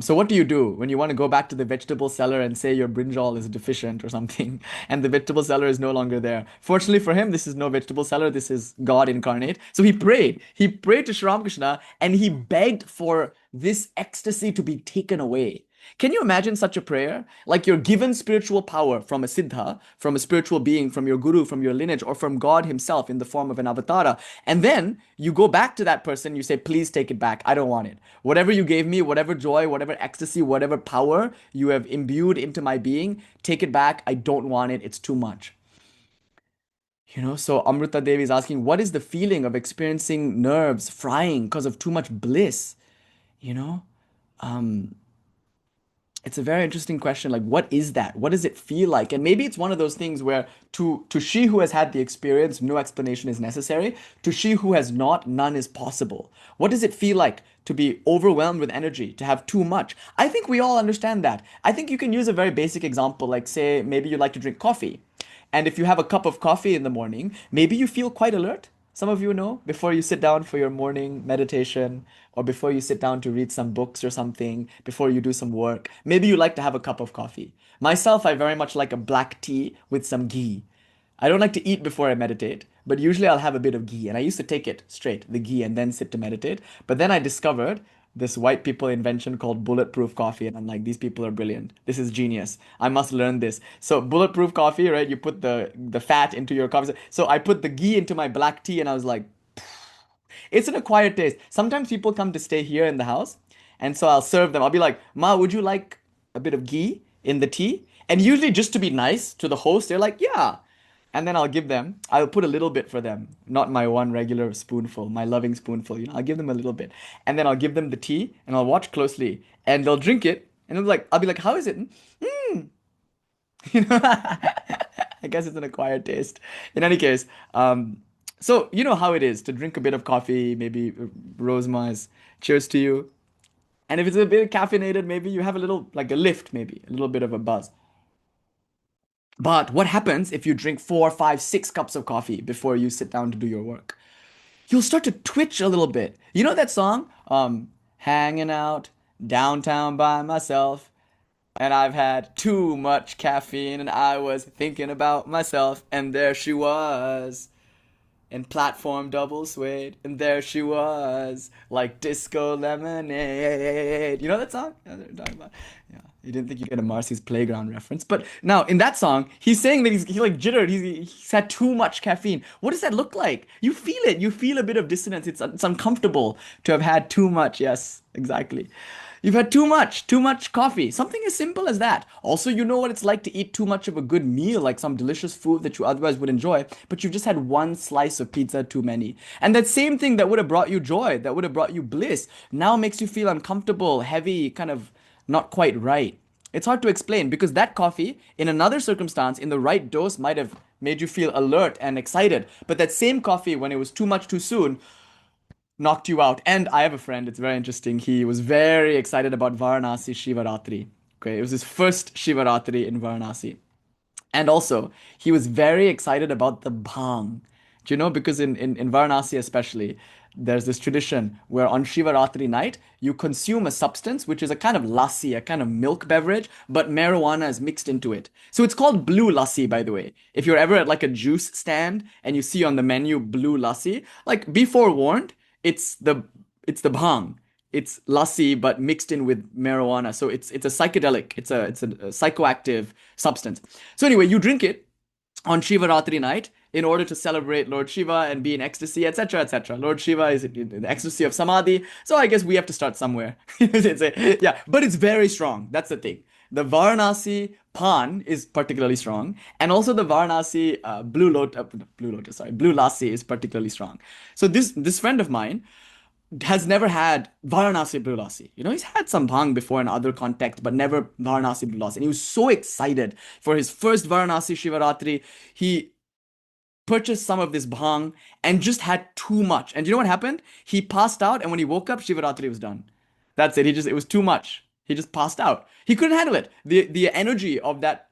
So what do you do when you want to go back to the vegetable seller and say your brinjal is deficient or something, and the vegetable seller is no longer there? Fortunately for him, this is no vegetable seller. This is God incarnate. So he prayed. He prayed to Sri Ramakrishna, and he begged for this ecstasy to be taken away. Can you imagine such a prayer? Like you're given spiritual power from a siddha, from a spiritual being, from your guru, from your lineage, or from God himself in the form of an avatara. And then you go back to that person, you say, please take it back. I don't want it. Whatever you gave me, whatever joy, whatever ecstasy, whatever power you have imbued into my being, take it back. I don't want it. It's too much. So Amrita Devi is asking, what is the feeling of experiencing nerves frying because of too much bliss? You know? Um, it's a very interesting question. Like, what is that? What does it feel like? And maybe it's one of those things where to she who has had the experience, no explanation is necessary. To she who has not, none is possible. What does it feel like to be overwhelmed with energy, to have too much? I think we all understand that. I think you can use a very basic example, like say maybe you like to drink coffee. And if you have a cup of coffee in the morning, maybe you feel quite alert. Some of you know, before you sit down for your morning meditation, or before you sit down to read some books or something, before you do some work, maybe you like to have a cup of coffee. Myself, I very much like a black tea with some ghee. I don't like to eat before I meditate, but usually I'll have a bit of ghee. And I used to take it straight, the ghee, and then sit to meditate. But then I discovered this white people invention called bulletproof coffee. And I'm like, these people are brilliant. This is genius. I must learn this. So bulletproof coffee, right? You put the fat into your coffee. So I put the ghee into my black tea and I was like, it's an acquired taste. Sometimes people come to stay here in the house, and so I'll serve them. I'll be like, Ma, would you like a bit of ghee in the tea? And usually, just to be nice to the host, they're like, yeah. And then I'll put a little bit for them, not my one regular spoonful, my loving spoonful. I'll give them a little bit. And then I'll give them the tea and I'll watch closely and they'll drink it. And I'll be like, how is it? Mm. You know, I guess it's an acquired taste. In any case, so you know how it is to drink a bit of coffee, maybe Rosemars, cheers to you. And if it's a bit caffeinated, maybe you have a little, like a lift, maybe a little bit of a buzz. But what happens if you drink 4, 5, 6 cups of coffee before you sit down to do your work? You'll start to twitch a little bit. You know that song? Hanging out downtown by myself. And I've had too much caffeine, and I was thinking about myself, and there she was, in platform double suede, and there she was, like disco lemonade. You know that song? Yeah, they're talking about. Yeah, you didn't think you'd get a Marcy's Playground reference, but now in that song, he's saying that he like jittered. He's had too much caffeine. What does that look like? You feel it. You feel a bit of dissonance. It's uncomfortable to have had too much. Yes, exactly. You've had too much coffee. Something as simple as that. Also, you know what it's like to eat too much of a good meal, like some delicious food that you otherwise would enjoy, but you've just had one slice of pizza too many. And that same thing that would have brought you joy, that would have brought you bliss, now makes you feel uncomfortable, heavy, kind of not quite right. It's hard to explain because that coffee, in another circumstance, in the right dose, might have made you feel alert and excited. But that same coffee, when it was too much too soon, knocked you out. And I have a friend, it's very interesting. He was very excited about Varanasi Shivaratri. Okay, it was his first Shivaratri in Varanasi. And also, he was very excited about the bhang. Do you know? Because in Varanasi, especially, there's this tradition where on Shivaratri night, you consume a substance which is a kind of lassi, a kind of milk beverage, but marijuana is mixed into it. So it's called blue lassi, by the way. If you're ever at like a juice stand and you see on the menu blue lassi, like be forewarned, it's the it's the bhang. It's lassi but mixed in with marijuana. So it's a psychedelic. It's a psychoactive substance. So anyway, you drink it on Shivaratri night in order to celebrate Lord Shiva and be in ecstasy, etc., etc. Lord Shiva is in the ecstasy of samadhi. So I guess we have to start somewhere. Yeah, but it's very strong. That's the thing. The Varanasi Pan is particularly strong, and also the Varanasi blue lassi is particularly strong. So this friend of mine has never had Varanasi Blue Lassi. He's had some bhang before in other contexts, but never Varanasi Blue Lassi. And he was so excited for his first Varanasi Shivaratri. He purchased some of this bhang and just had too much. And you know what happened? He passed out, and when he woke up, Shivaratri was done. That's it. It was too much. He just passed out. He couldn't handle it. The energy of that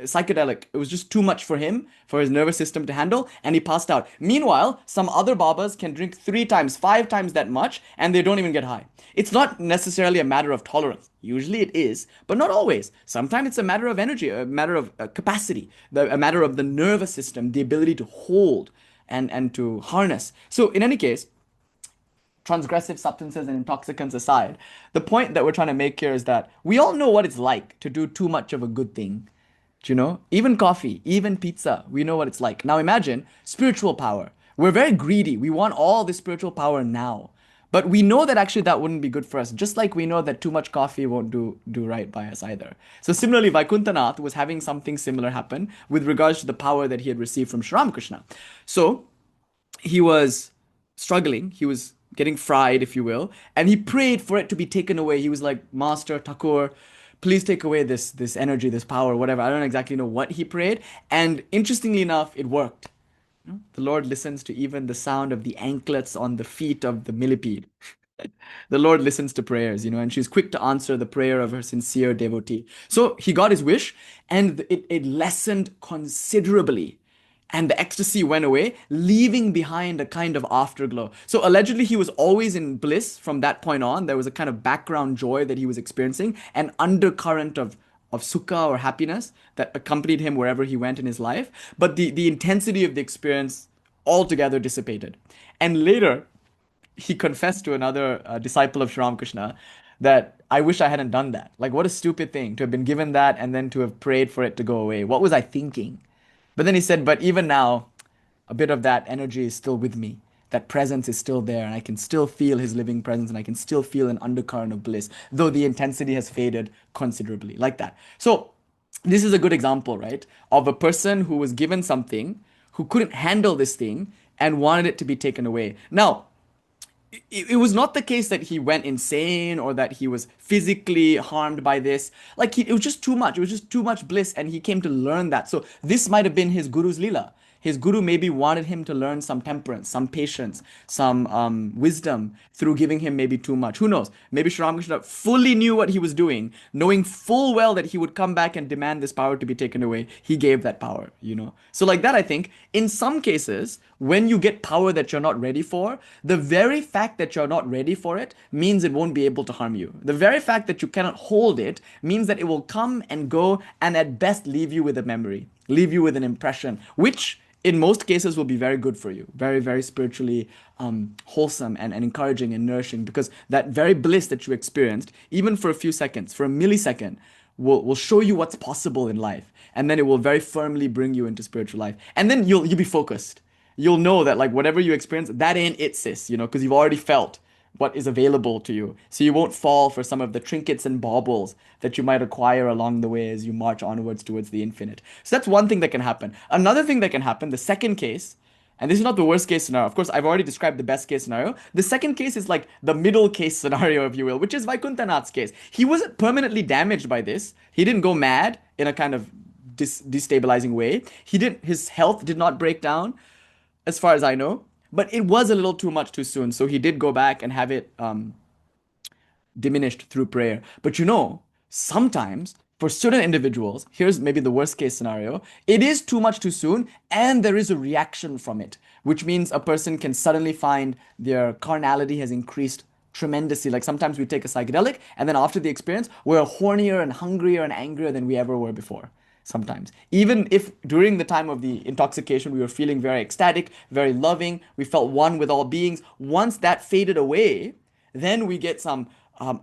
psychedelic, it was just too much for him, for his nervous system to handle, and he passed out. Meanwhile, some other babas can drink 3 times, 5 times that much, and they don't even get high. It's not necessarily a matter of tolerance. Usually it is, but not always. Sometimes it's a matter of energy, a matter of capacity, a matter of the nervous system, the ability to hold and to harness. So in any case, transgressive substances and intoxicants aside, the point that we're trying to make here is that we all know what it's like to do too much of a good thing. Do you know? Even coffee, even pizza, we know what it's like. Now imagine spiritual power. We're very greedy. We want all this spiritual power now. But we know that actually that wouldn't be good for us, just like we know that too much coffee won't do right by us either. So similarly, Vaikuntanath was having something similar happen with regards to the power that he had received from Sri Ramakrishna. So he was struggling, he was getting fried, if you will, and he prayed for it to be taken away. He was like, Master Thakur, please take away this energy, this power, whatever. I don't exactly know what he prayed. And interestingly enough, it worked. The Lord listens to even the sound of the anklets on the feet of the millipede. The Lord listens to prayers, and she's quick to answer the prayer of her sincere devotee. So he got his wish, and it lessened considerably. And the ecstasy went away, leaving behind a kind of afterglow. So allegedly, he was always in bliss from that point on. There was a kind of background joy that he was experiencing, an undercurrent of sukha or happiness that accompanied him wherever he went in his life. But the intensity of the experience altogether dissipated. And later, he confessed to another disciple of Sri Ramakrishna that I wish I hadn't done that. Like, what a stupid thing to have been given that and then to have prayed for it to go away. What was I thinking? But then he said, but even now, a bit of that energy is still with me. That presence is still there, and I can still feel his living presence, and I can still feel an undercurrent of bliss, though the intensity has faded considerably, like that. So, this is a good example, right, of a person who was given something, who couldn't handle this thing, and wanted it to be taken away. Now, it was not the case that he went insane or that he was physically harmed by this. Like, it was just too much. It was just too much bliss, and he came to learn that. So this might have been his guru's lila. His guru maybe wanted him to learn some temperance, some patience, some wisdom through giving him maybe too much. Who knows? Maybe Sri Ramakrishna fully knew what he was doing, knowing full well that he would come back and demand this power to be taken away. He gave that power. So like that, I think, in some cases, when you get power that you're not ready for, the very fact that you're not ready for it means it won't be able to harm you. The very fact that you cannot hold it means that it will come and go and at best leave you with a memory, leave you with an impression, which in most cases will be very good for you, very, very spiritually wholesome and encouraging and nourishing, because that very bliss that you experienced, even for a few seconds, for a millisecond, will show you what's possible in life. And then it will very firmly bring you into spiritual life. And then you'll be focused. You'll know that like whatever you experience, that ain't it, sis, because you've already felt what is available to you. So you won't fall for some of the trinkets and baubles that you might acquire along the way as you march onwards towards the infinite. So that's one thing that can happen. Another thing that can happen, the second case, and this is not the worst case scenario. Of course, I've already described the best case scenario. The second case is like the middle case scenario, if you will, which is Vaikuntanath's case. He wasn't permanently damaged by this. He didn't go mad in a kind of destabilizing way. His health did not break down, as far as I know. But it was a little too much too soon. So he did go back and have it diminished through prayer. But sometimes for certain individuals, here's maybe the worst case scenario, it is too much too soon and there is a reaction from it, which means a person can suddenly find their carnality has increased tremendously. Like sometimes we take a psychedelic and then after the experience, we're hornier and hungrier and angrier than we ever were before. Sometimes, even if during the time of the intoxication we were feeling very ecstatic, very loving, we felt one with all beings, once that faded away, then we get some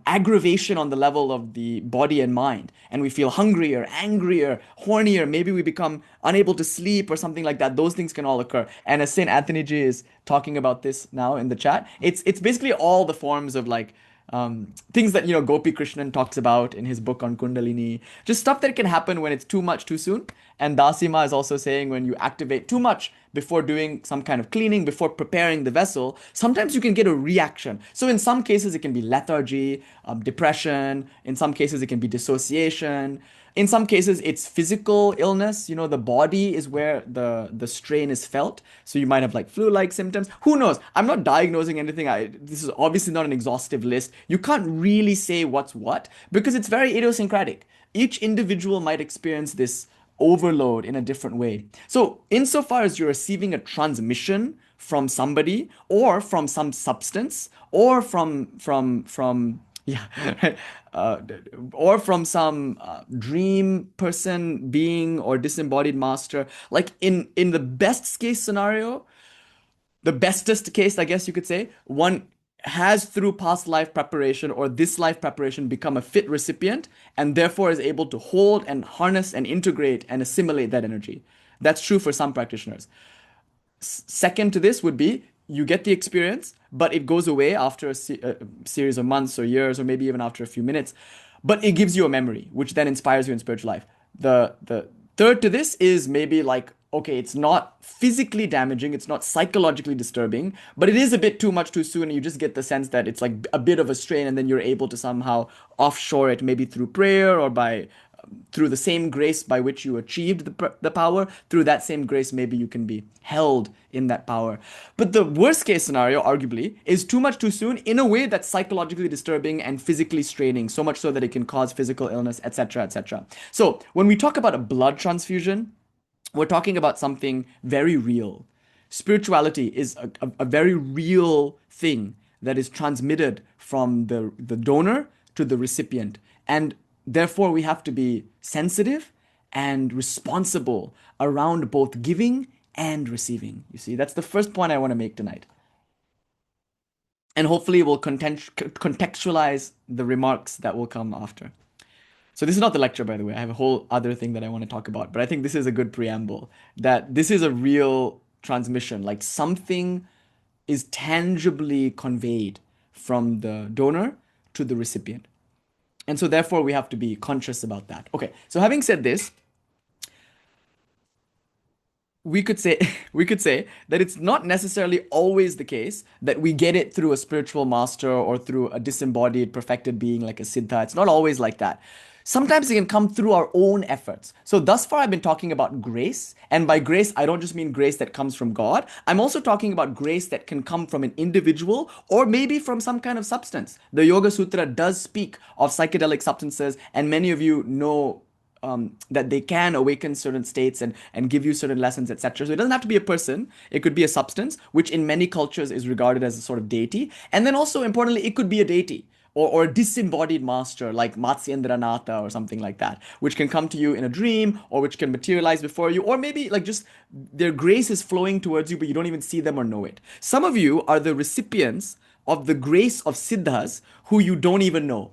aggravation on the level of the body and mind, and we feel hungrier, angrier, hornier. Maybe we become unable to sleep or something like that. Those things can all occur. And as Saint Anthony G is talking about this now in the chat, it's basically all the forms of like things that Gopi Krishnan talks about in his book on Kundalini, just stuff that can happen when it's too much too soon. And Dasima is also saying when you activate too much before doing some kind of cleaning, before preparing the vessel, sometimes you can get a reaction. So in some cases it can be lethargy, depression. In some cases it can be dissociation. In some cases, it's physical illness. The body is where the strain is felt. So you might have like flu-like symptoms. Who knows? I'm not diagnosing anything. This is obviously not an exhaustive list. You can't really say what's what because it's very idiosyncratic. Each individual might experience this overload in a different way. So insofar as you're receiving a transmission from somebody or from some substance or from yeah, right. Or from some dream person, being, or disembodied master. Like in the best case scenario, the bestest case, I guess you could say, one has through past life preparation or this life preparation become a fit recipient and therefore is able to hold and harness and integrate and assimilate that energy. That's true for some practitioners. Second to this would be you get the experience, but it goes away after a series of months or years, or maybe even after a few minutes. But it gives you a memory, which then inspires you in spiritual life. The third to this is maybe like, okay, it's not physically damaging, it's not psychologically disturbing, but it is a bit too much too soon. And you just get the sense that it's like a bit of a strain, and then you're able to somehow offshore it, maybe through prayer or by through the same grace by which you achieved the power. Through that same grace, maybe you can be held in that power. But the worst case scenario, arguably, is too much too soon in a way that's psychologically disturbing and physically straining, so much so that it can cause physical illness, etc., etc. So when we talk about a blood transfusion, we're talking about something very real. Spirituality is a very real thing that is transmitted from the donor to the recipient. And therefore, we have to be sensitive and responsible around both giving and receiving. You see, that's the first point I want to make tonight. And hopefully, we'll contextualize the remarks that will come after. So this is not the lecture, by the way. I have a whole other thing that I want to talk about, but I think this is a good preamble, that this is a real transmission, like something is tangibly conveyed from the donor to the recipient. And so therefore we have to be conscious about that. Okay, so having said this, we could say we could say that it's not necessarily always the case that we get it through a spiritual master or through a disembodied perfected being like a siddha. It's not always like that. Sometimes it can come through our own efforts. So thus far I've been talking about grace, and by grace I don't just mean grace that comes from God. I'm also talking about grace that can come from an individual or maybe from some kind of substance. The Yoga Sutra does speak of psychedelic substances, and many of you know that they can awaken certain states and give you certain lessons, etc. So it doesn't have to be a person. It could be a substance, which in many cultures is regarded as a sort of deity. And then also, importantly, it could be a deity or a disembodied master like Matsyendranatha or something like that, which can come to you in a dream or which can materialize before you, or maybe like just their grace is flowing towards you, but you don't even see them or know it. Some of you are the recipients of the grace of siddhas who you don't even know,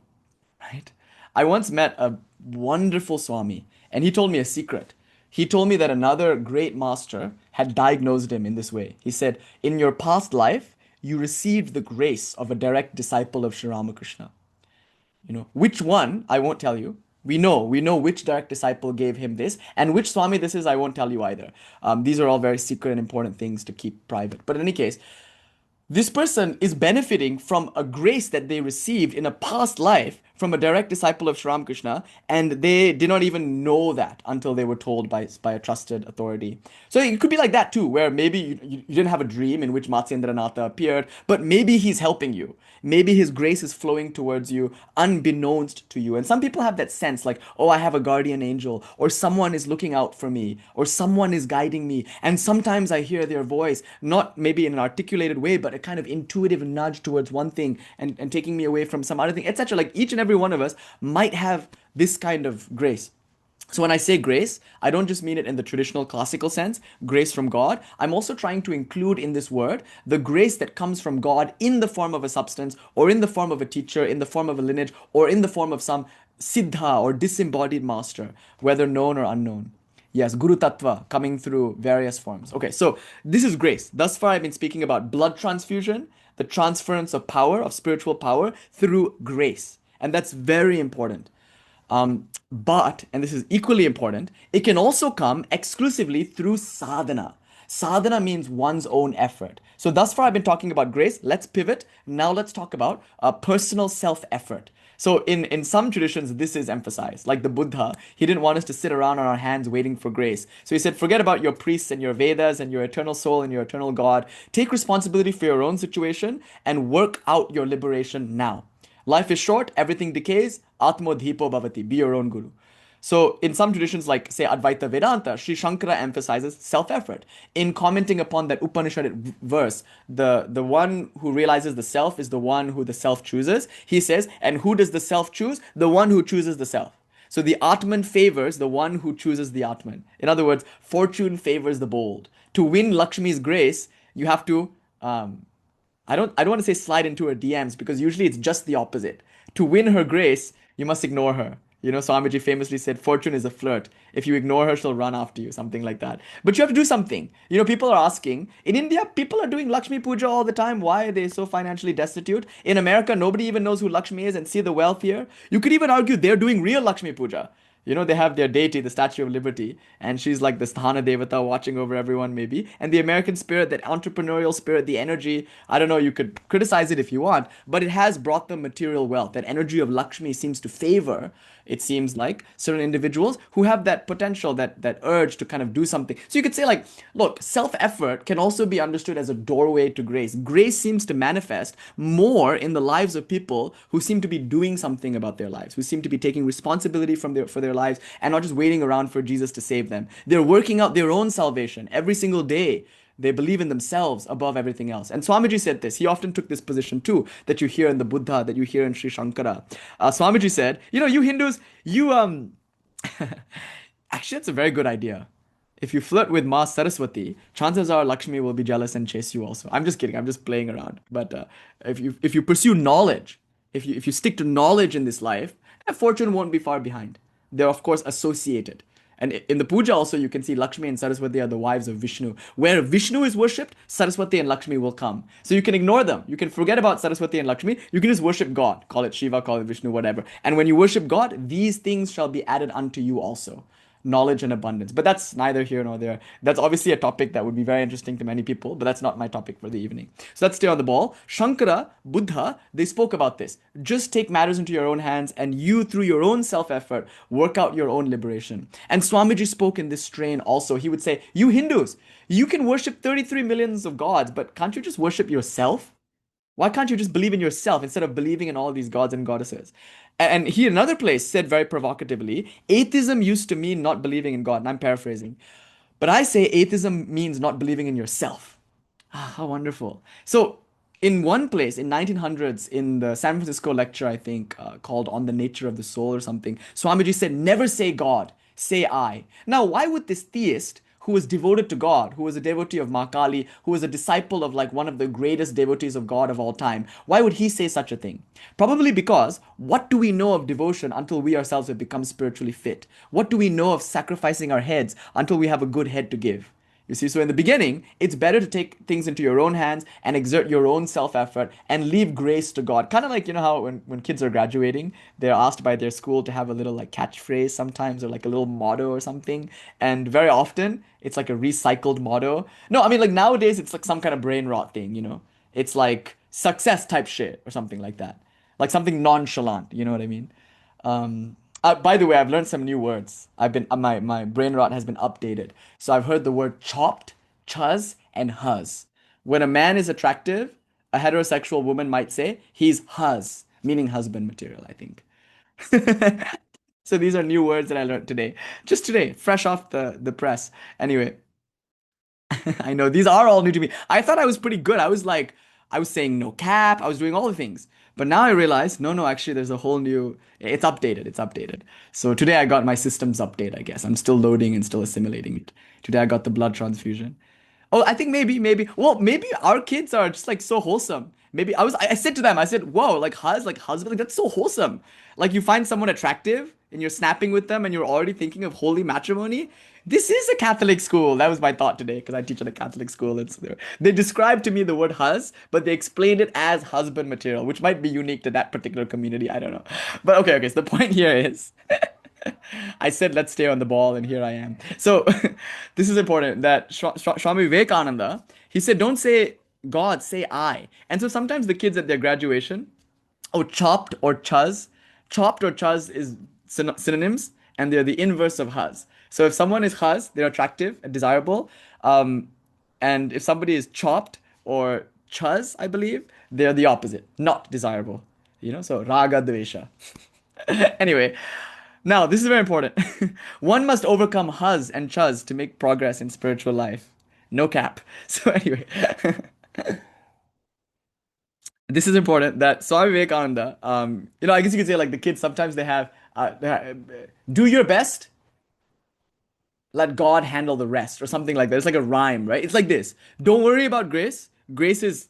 right? I once met a wonderful Swami, and he told me a secret. He told me that another great master had diagnosed him in this way. He said, in your past life, you received the grace of a direct disciple of Sri Ramakrishna. You know, which one, I won't tell you. We know which direct disciple gave him this, and which Swami this is, I won't tell you either. These are all very secret and important things to keep private. But in any case, this person is benefiting from a grace that they received in a past life from a direct disciple of Sri Ramakrishna, and they did not even know that until they were told by a trusted authority. So it could be like that too, where maybe you didn't have a dream in which Matsyendranatha appeared, but maybe he's helping you. Maybe his grace is flowing towards you unbeknownst to you. And some people have that sense like, oh, I have a guardian angel, or someone is looking out for me, or someone is guiding me. And sometimes I hear their voice, not maybe in an articulated way, but a kind of intuitive nudge towards one thing and taking me away from some other thing, etc. Like each and every one of us might have this kind of grace. So when I say grace, I don't just mean it in the traditional classical sense, grace from God. I'm also trying to include in this word the grace that comes from God in the form of a substance, or in the form of a teacher, in the form of a lineage, or in the form of some siddha or disembodied master, whether known or unknown. Yes, Guru Tattva coming through various forms. Okay, so this is grace. Thus far, I've been speaking about blood transfusion, the transference of power, of spiritual power through grace. And that's very important. But, and this is equally important, it can also come exclusively through sadhana. Sadhana means one's own effort. So thus far I've been talking about grace. Let's pivot. Now let's talk about personal self-effort. So in some traditions, this is emphasized. Like the Buddha, he didn't want us to sit around on our hands waiting for grace. So he said, forget about your priests and your Vedas and your eternal soul and your eternal God. Take responsibility for your own situation and work out your liberation now. Life is short, everything decays, atmodhipo bhavati, be your own guru. So in some traditions like say Advaita Vedanta, Sri Shankara emphasizes self-effort. In commenting upon that Upanishadic verse, the one who realizes the self is the one who the self chooses. He says, and who does the self choose? The one who chooses the self. So the Atman favors the one who chooses the Atman. In other words, fortune favors the bold. To win Lakshmi's grace, you have to I don't want to say slide into her DMs, because usually it's just the opposite. To win her grace, you must ignore her. Swamiji famously said, fortune is a flirt. If you ignore her, she'll run after you, something like that. But you have to do something. People are asking. In India, people are doing Lakshmi Puja all the time. Why are they so financially destitute? In America, nobody even knows who Lakshmi is and see the wealth here. You could even argue they're doing real Lakshmi Puja. They have their deity, the Statue of Liberty, and she's like the Sthana Devata watching over everyone, maybe. And the American spirit, that entrepreneurial spirit, the energy, I don't know, you could criticize it if you want, but it has brought them material wealth. That energy of Lakshmi seems to favor, it seems like, certain individuals who have that potential, that urge to kind of do something. So you could say, like, look, self-effort can also be understood as a doorway to grace. Grace seems to manifest more in the lives of people who seem to be doing something about their lives, who seem to be taking responsibility for their lives and not just waiting around for Jesus to save them. They're working out their own salvation every single day. They believe in themselves above everything else. And Swamiji said this. He often took this position too, that you hear in the Buddha, that you hear in Sri Shankara. Swamiji said, you Hindus, actually, that's a very good idea. If you flirt with Ma Saraswati, chances are Lakshmi will be jealous and chase you also. I'm just kidding. I'm just playing around. But if you pursue knowledge, if you stick to knowledge in this life, fortune won't be far behind. They're of course associated. And in the puja also, you can see Lakshmi and Saraswati are the wives of Vishnu. Where Vishnu is worshipped, Saraswati and Lakshmi will come. So you can ignore them. You can forget about Saraswati and Lakshmi. You can just worship God. Call it Shiva, call it Vishnu, whatever. And when you worship God, these things shall be added unto you also. Knowledge and abundance. But that's neither here nor there. That's obviously a topic that would be very interesting to many people, but that's not my topic for the evening. So let's stay on the ball. Shankara, Buddha, they spoke about this. Just take matters into your own hands and you, through your own self-effort, work out your own liberation. And Swamiji spoke in this strain also. He would say, you Hindus, you can worship 33 millions of gods, but can't you just worship yourself? Why can't you just believe in yourself instead of believing in all these gods and goddesses? And he, in another place, said very provocatively, atheism used to mean not believing in God. And I'm paraphrasing. But I say atheism means not believing in yourself. Ah, how wonderful. So, in one place, in 1900s, in the San Francisco lecture, I think, called On the Nature of the Soul or something, Swamiji said, never say God, say I. Now, why would this theist who was devoted to God, who was a devotee of Ma Kali, who was a disciple of like one of the greatest devotees of God of all time, why would he say such a thing? Probably because what do we know of devotion until we ourselves have become spiritually fit? What do we know of sacrificing our heads until we have a good head to give? You see, so in the beginning, it's better to take things into your own hands and exert your own self-effort and leave grace to God. Kind of like, how when kids are graduating, they're asked by their school to have a little like catchphrase sometimes or like a little motto or something. And very often, it's like a recycled motto. No, I mean, like nowadays, it's like some kind of brain rot thing. It's like success type shit or something like that. Like something nonchalant, you know what I mean? By the way, I've learned some new words. I've been my brain rot has been updated. So I've heard the word chopped, chuz, and huz. When a man is attractive, a heterosexual woman might say he's huz, meaning husband material, I think. So these are new words that I learned today. Just today, fresh off the press. Anyway, I know these are all new to me. I thought I was pretty good. I was saying no cap. I was doing all the things. But now I realize, no, actually, there's a whole new. It's updated. It's updated. So today I got my systems update. I guess I'm still loading and still assimilating it. Today I got the blood transfusion. Oh, I think maybe. Well, maybe our kids are just like so wholesome. Maybe I said to them, I said, whoa, like husband, like that's so wholesome. Like you find someone attractive and you're snapping with them and you're already thinking of holy matrimony. This is a Catholic school. That was my thought today because I teach at a Catholic school. They described to me the word hus, but they explained it as husband material, which might be unique to that particular community. I don't know. But okay. So the point here is I said, let's stay on the ball, and here I am. So this is important that Swami Vivekananda, he said, don't say God, say I. And so sometimes the kids at their graduation, oh, chopped or chuz is synonyms, and they're the inverse of huz. So if someone is huz, they're attractive and desirable. And if somebody is chopped or chuz, I believe, they're the opposite, not desirable. So raga dvesha. Anyway, now this is very important. One must overcome huz and chuz to make progress in spiritual life. No cap. So anyway, this is important that Swami Vivekananda, I guess you could say like the kids, sometimes do your best, let God handle the rest, or something like that. It's like a rhyme, right? It's like this. Don't worry about grace. Grace is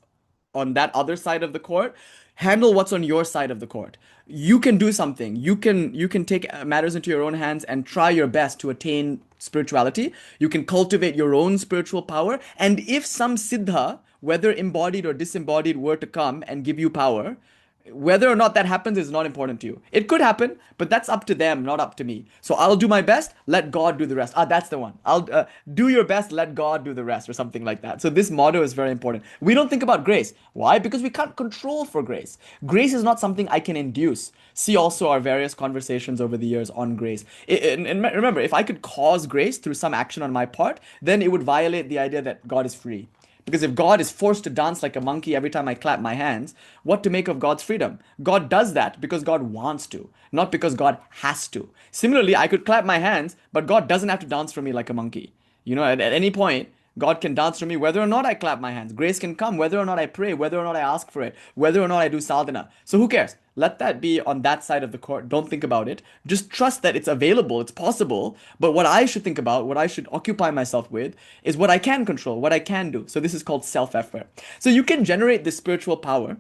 on that other side of the court. Handle what's on your side of the court. You can do something. You can take matters into your own hands and try your best to attain spirituality. You can cultivate your own spiritual power. And if some siddha, whether embodied or disembodied, were to come and give you power, whether or not that happens is not important to you. It could happen, but that's up to them, not up to me. So I'll do my best, let God do the rest. Ah, that's the one. I'll do your best, let God do the rest, or something like that. So this motto is very important. We don't think about grace. Why? Because we can't control for grace. Grace is not something I can induce. See also our various conversations over the years on grace. And remember, if I could cause grace through some action on my part, then it would violate the idea that God is free. Because if God is forced to dance like a monkey every time I clap my hands, what to make of God's freedom? God does that because God wants to, not because God has to. Similarly, I could clap my hands, but God doesn't have to dance for me like a monkey. At any point, God can dance for me whether or not I clap my hands. Grace can come whether or not I pray, whether or not I ask for it, whether or not I do sadhana. So who cares? Let that be on that side of the court. Don't think about it. Just trust that it's available, it's possible. But what I should think about, what I should occupy myself with, is what I can control, what I can do. So this is called self-effort. So you can generate this spiritual power,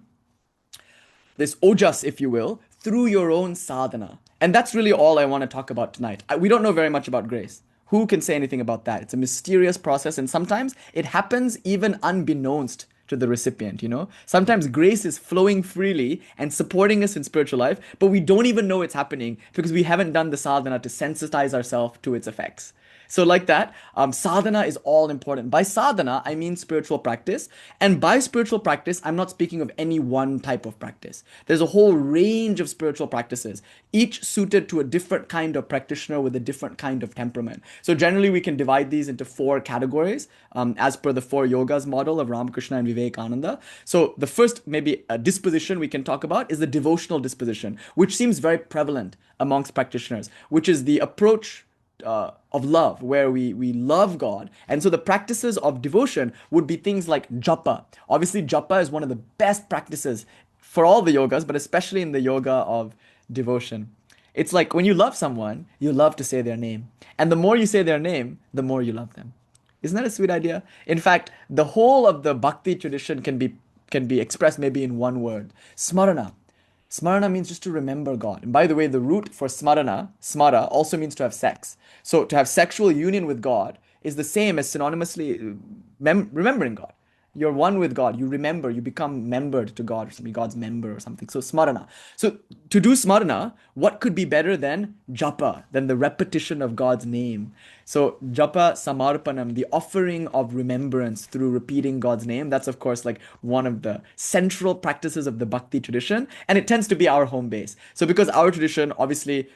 this ojas, if you will, through your own sadhana. And that's really all I want to talk about tonight. We don't know very much about grace. Who can say anything about that? It's a mysterious process, and sometimes it happens even unbeknownst to the recipient, Sometimes grace is flowing freely and supporting us in spiritual life, but we don't even know it's happening because we haven't done the sadhana to sensitize ourselves to its effects. So like that, sadhana is all important. By sadhana, I mean spiritual practice. And by spiritual practice, I'm not speaking of any one type of practice. There's a whole range of spiritual practices, each suited to a different kind of practitioner with a different kind of temperament. So generally, we can divide these into 4 categories, as per the 4 yogas model of Ramakrishna and Vivekananda. So the first, maybe a disposition we can talk about is the devotional disposition, which seems very prevalent amongst practitioners, which is the approach of love, where we love God. And so the practices of devotion would be things like japa. Obviously, japa is one of the best practices for all the yogas, but especially in the yoga of devotion. It's like when you love someone, you love to say their name. And the more you say their name, the more you love them. Isn't that a sweet idea? In fact, the whole of the bhakti tradition can be expressed maybe in one word: smarana. Smarana means just to remember God. And by the way, the root for smarana, smara, also means to have sex. So to have sexual union with God is the same as synonymously remembering God. You're one with God. You remember. You become membered to God or something. God's member or something. So smarana. So to do smarana, what could be better than japa, than the repetition of God's name? So japa samarpanam, the offering of remembrance through repeating God's name. That's of course like one of the central practices of the bhakti tradition, and it tends to be our home base. So because our tradition obviously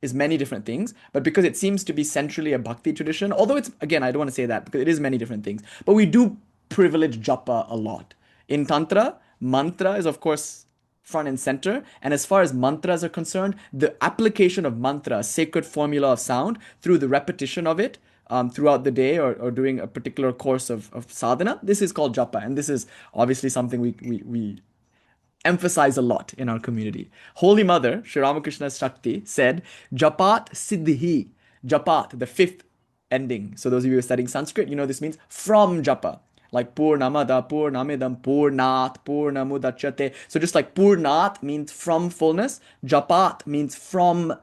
is many different things, but because it seems to be centrally a bhakti tradition, although it's, again, I don't want to say that because it is many different things, but we do privilege japa a lot. In Tantra, mantra is of course front and center. And as far as mantras are concerned, the application of mantra, sacred formula of sound, through the repetition of it throughout the day or during a particular course of sadhana, this is called japa. And this is obviously something we emphasize a lot in our community. Holy Mother, Sri Ramakrishna Shakti, said, Japat Siddhi. Japat, the 5th ending. So those of you who are studying Sanskrit, this means from japa. Like Purnamada, Purnamidam, Purnat, Purnamudachyate. So just like Purnat means from fullness, Japat means from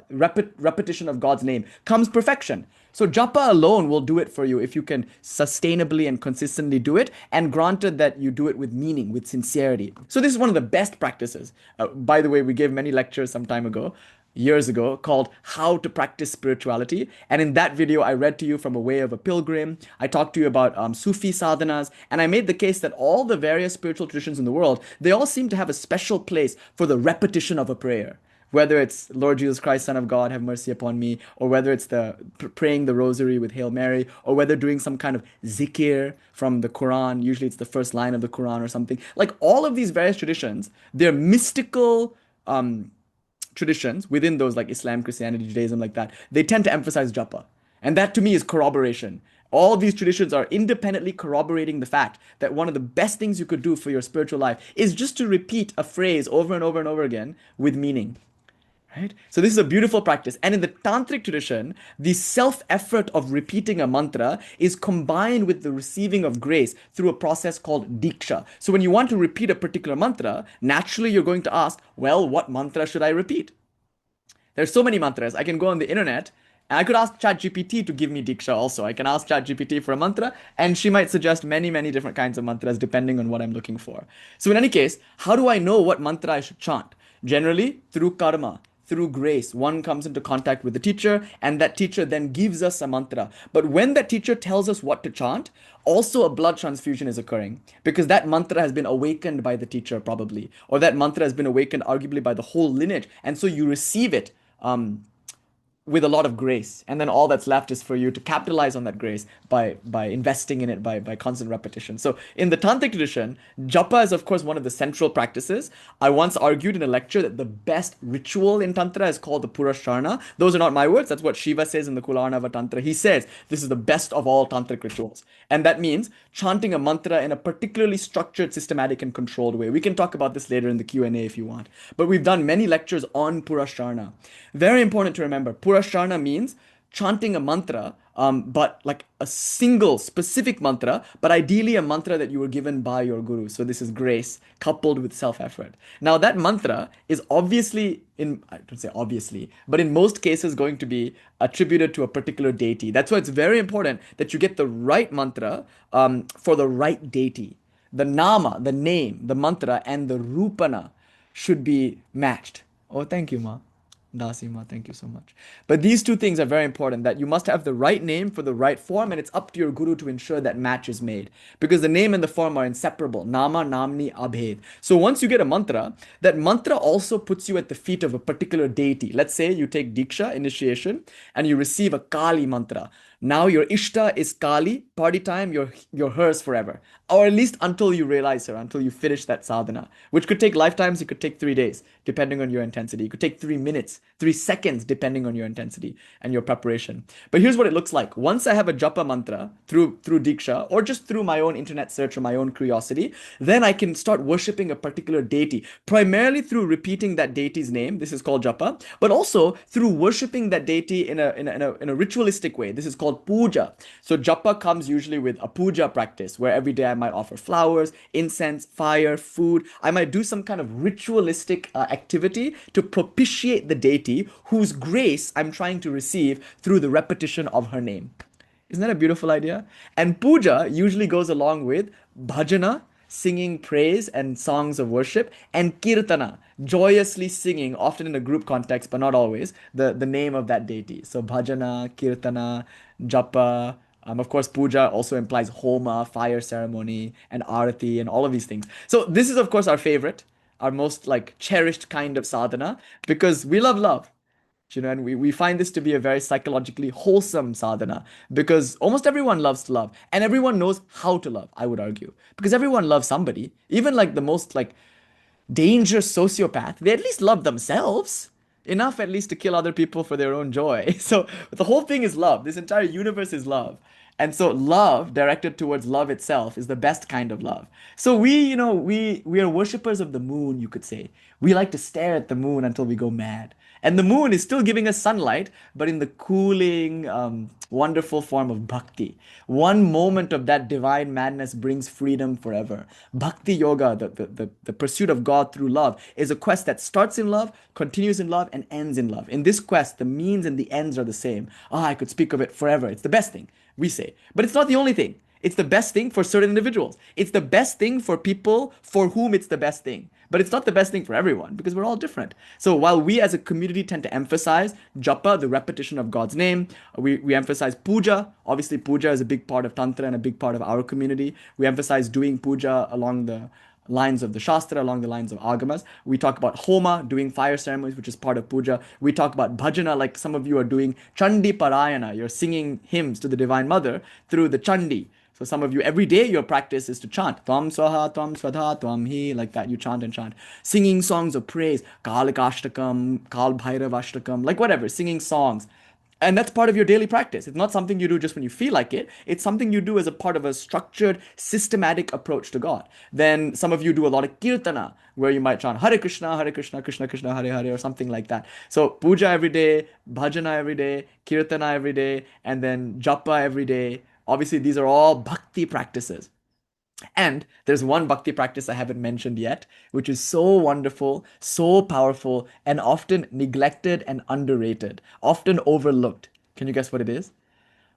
repetition of God's name comes perfection. So japa alone will do it for you if you can sustainably and consistently do it, and granted that you do it with meaning, with sincerity. So this is one of the best practices. By the way, we gave many lectures some time ago, years ago, called How to Practice Spirituality. And in that video, I read to you from A Way of a Pilgrim. I talked to you about Sufi sadhanas. And I made the case that all the various spiritual traditions in the world, they all seem to have a special place for the repetition of a prayer. Whether it's Lord Jesus Christ, Son of God, have mercy upon me, or whether it's the praying the rosary with Hail Mary, or whether doing some kind of zikir from the Quran. Usually it's the first line of the Quran or something. Like all of these various traditions, they're mystical traditions within those, like Islam, Christianity, Judaism, like that. They tend to emphasize japa. And that to me is corroboration. All these traditions are independently corroborating the fact that one of the best things you could do for your spiritual life is just to repeat a phrase over and over and over again with meaning. Right? So this is a beautiful practice. And in the tantric tradition, the self-effort of repeating a mantra is combined with the receiving of grace through a process called dīkshā. So when you want to repeat a particular mantra, naturally you're going to ask, well, what mantra should I repeat? There's so many mantras. I can go on the internet and I could ask ChatGPT to give me dīkshā also. I can ask ChatGPT for a mantra and she might suggest many, many different kinds of mantras depending on what I'm looking for. So in any case, how do I know what mantra I should chant? Generally, through karma, through grace. One comes into contact with the teacher, and that teacher then gives us a mantra. But when that teacher tells us what to chant, also a blood transfusion is occurring because that mantra has been awakened by the teacher, probably, or that mantra has been awakened arguably by the whole lineage. And so you receive it with a lot of grace, and then all that's left is for you to capitalize on that grace by investing in it by constant repetition. So in the tantric tradition, japa is of course one of the central practices. I once argued in a lecture that the best ritual in tantra is called the purasharana. Those are not my words, that's what Shiva says in the Kularnava Tantra. He says this is the best of all tantric rituals, and that means chanting a mantra in a particularly structured, systematic and controlled way. We can talk about this later in the Q&A if you want, but we've done many lectures on purasharana. Very important to remember, purasharana means chanting a mantra, but like a single specific mantra, but ideally a mantra that you were given by your guru. So this is grace coupled with self-effort. Now that mantra is obviously, I don't say obviously, but in most cases going to be attributed to a particular deity. That's why it's very important that you get the right mantra for the right deity. The nama, the name, the mantra, and the rupana should be matched. Oh, thank you, Ma. Dasima, thank you so much. But these two things are very important, that you must have the right name for the right form, and it's up to your guru to ensure that match is made. Because the name and the form are inseparable. Nama, namni, abhed. So once you get a mantra, that mantra also puts you at the feet of a particular deity. Let's say you take dīkshā, initiation, and you receive a Kali mantra. Now your Ishta is Kali, party time, you're hers forever. Or at least until you realize her, until you finish that sadhana. Which could take lifetimes, it could take 3 days, depending on your intensity. It could take 3 minutes, 3 seconds, depending on your intensity and your preparation. But here's what it looks like. Once I have a japa mantra through dīkshā, or just through my own internet search or my own curiosity, then I can start worshipping a particular deity, primarily through repeating that deity's name. This is called japa, but also through worshipping that deity in a ritualistic way. This is called puja. So japa comes usually with a puja practice, where every day I might offer flowers, incense, fire, food. I might do some kind of ritualistic activity to propitiate the deity whose grace I'm trying to receive through the repetition of her name. Isn't that a beautiful idea? And puja usually goes along with bhajana, singing praise and songs of worship, and kirtana, joyously singing, often in a group context, but not always, the name of that deity. So bhajana, kirtana, japa, of course, puja also implies homa, fire ceremony, and arati, and all of these things. So this is, of course, our favorite, our most like cherished kind of sadhana, because we love love. And we find this to be a very psychologically wholesome sadhana, because almost everyone loves to love, and everyone knows how to love, I would argue, because everyone loves somebody. Even like the most like dangerous sociopath, they at least love themselves enough, at least to kill other people for their own joy. So the whole thing is love. This entire universe is love. And so love directed towards love itself is the best kind of love. So we are worshippers of the moon, you could say. We like to stare at the moon until we go mad. And the moon is still giving us sunlight, but in the cooling, wonderful form of bhakti. One moment of that divine madness brings freedom forever. Bhakti yoga, the pursuit of God through love, is a quest that starts in love, continues in love, and ends in love. In this quest, the means and the ends are the same. I could speak of it forever. It's the best thing, we say. But it's not the only thing. It's the best thing for certain individuals. It's the best thing for people for whom it's the best thing. But it's not the best thing for everyone, because we're all different. So while we as a community tend to emphasize japa, the repetition of God's name, we emphasize puja. Obviously, puja is a big part of Tantra and a big part of our community. We emphasize doing puja along the lines of the Shastra, along the lines of Agamas. We talk about Homa, doing fire ceremonies, which is part of puja. We talk about bhajana, like some of you are doing Chandi Parayana. You're singing hymns to the Divine Mother through the Chandi. So some of you, every day your practice is to chant Tvam Swaha, Tvam Swadha, Tvam Hi, like that. You chant and chant. Singing songs of praise, Kalikashtakam, Kal Bhairavashtakam, like whatever, singing songs. And that's part of your daily practice. It's not something you do just when you feel like it. It's something you do as a part of a structured, systematic approach to God. Then some of you do a lot of kirtana, where you might chant Hare Krishna, Krishna Krishna, Hare Hare, or something like that. So puja every day, bhajana every day, kirtana every day, and then japa every day. Obviously, these are all bhakti practices. And there's one bhakti practice I haven't mentioned yet, which is so wonderful, so powerful, and often neglected and underrated, often overlooked. Can you guess what it is?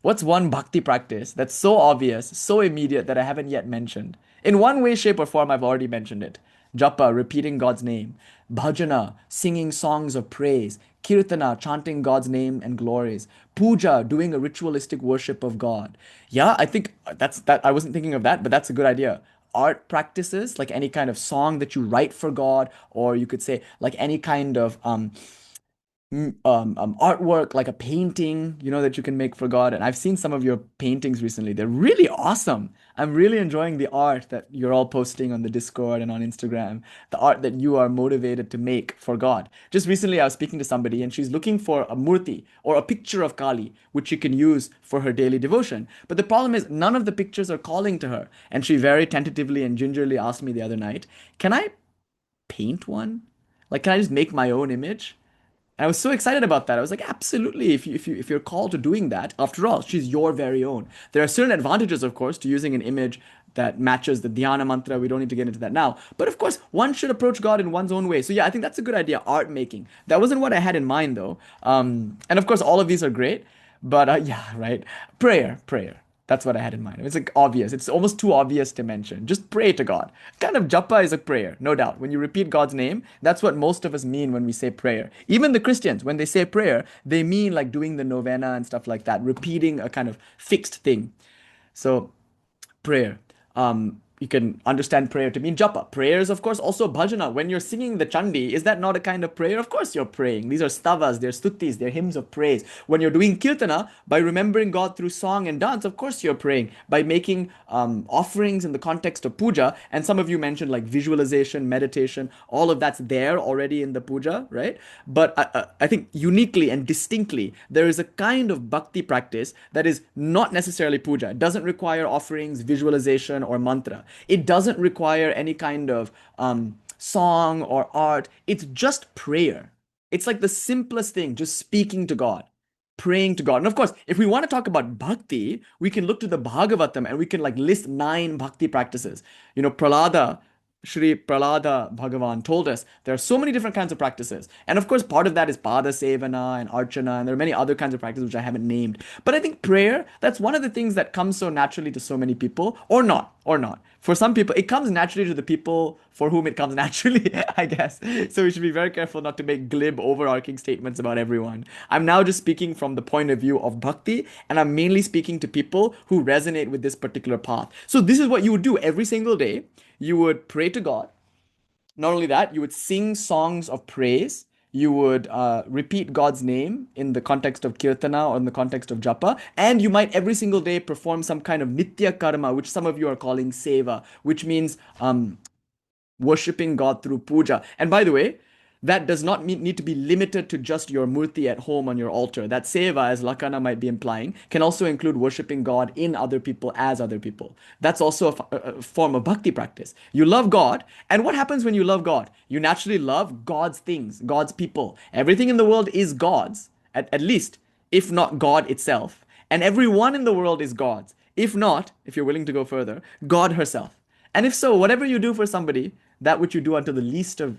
What's one bhakti practice that's so obvious, so immediate that I haven't yet mentioned? In one way, shape, or form, I've already mentioned it. Japa, repeating God's name. Bhajana, singing songs of praise. Kirtana, chanting God's name and glories. Puja, doing a ritualistic worship of God. Yeah, I think that's that. I wasn't thinking of that, but that's a good idea. Art practices, like any kind of song that you write for God, or you could say like any kind of artwork, like a painting, that you can make for God. And I've seen some of your paintings recently. They're really awesome. I'm really enjoying the art that you're all posting on the Discord and on Instagram, the art that you are motivated to make for God. Just recently, I was speaking to somebody and she's looking for a murti or a picture of Kali, which she can use for her daily devotion. But the problem is, none of the pictures are calling to her. And she very tentatively and gingerly asked me the other night, can I paint one? Like, can I just make my own image? And I was so excited about that. I was like, absolutely. If you're called to doing that, after all, she's your very own. There are certain advantages, of course, to using an image that matches the dhyana mantra. We don't need to get into that now. But of course, one should approach God in one's own way. So yeah, I think that's a good idea. Art making. That wasn't what I had in mind though. And of course, all of these are great. But yeah, right. Prayer. That's what I had in mind. It's like obvious. It's almost too obvious to mention. Just pray to God. Kind of japa is a prayer, no doubt. When you repeat God's name, that's what most of us mean when we say prayer. Even the Christians, when they say prayer, they mean like doing the novena and stuff like that, repeating a kind of fixed thing. So prayer. You can understand prayer to mean japa. Prayer is, of course, also bhajana. When you're singing the chandi, is that not a kind of prayer? Of course you're praying. These are stavas, they're stutis, they're hymns of praise. When you're doing kirtana, by remembering God through song and dance, of course you're praying. By making offerings in the context of puja, and some of you mentioned like visualization, meditation, all of that's there already in the puja, right? But I think uniquely and distinctly, there is a kind of bhakti practice that is not necessarily puja. It doesn't require offerings, visualization, or mantra. It doesn't require any kind of song or art. It's just prayer. It's like the simplest thing, just speaking to God, praying to God. And of course, if we want to talk about bhakti, we can look to the Bhagavatam and we can like list 9 bhakti practices. Shri Prahlada Bhagavan told us there are so many different kinds of practices. And of course, part of that is Pada Sevana and Archana, and there are many other kinds of practices which I haven't named. But I think prayer, that's one of the things that comes so naturally to so many people, or not. For some people, it comes naturally to the people for whom it comes naturally, I guess. So we should be very careful not to make glib, overarching statements about everyone. I'm now just speaking from the point of view of bhakti, and I'm mainly speaking to people who resonate with this particular path. So this is what you would do every single day. You would pray to God. Not only that, you would sing songs of praise. You would repeat God's name in the context of kirtana or in the context of japa. And you might every single day perform some kind of nitya karma, which some of you are calling seva, which means worshipping God through puja. And by the way, that does not need to be limited to just your murti at home on your altar. That seva, as Lakana might be implying, can also include worshipping God in other people as other people. That's also a form of bhakti practice. You love God, and what happens when you love God? You naturally love God's things, God's people. Everything in the world is God's, at least, if not God itself. And everyone in the world is God's. If not, if you're willing to go further, God herself. And if so, whatever you do for somebody, that which you do unto the least of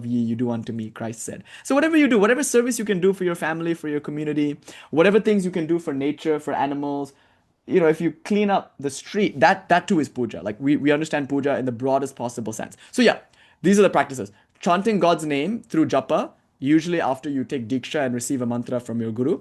ye, you do unto me, Christ said. So whatever you do, whatever service you can do for your family, for your community, whatever things you can do for nature, for animals, if you clean up the street, that too is puja. Like we understand puja in the broadest possible sense. So yeah, these are the practices. Chanting God's name through japa, usually after you take dīkshā and receive a mantra from your guru.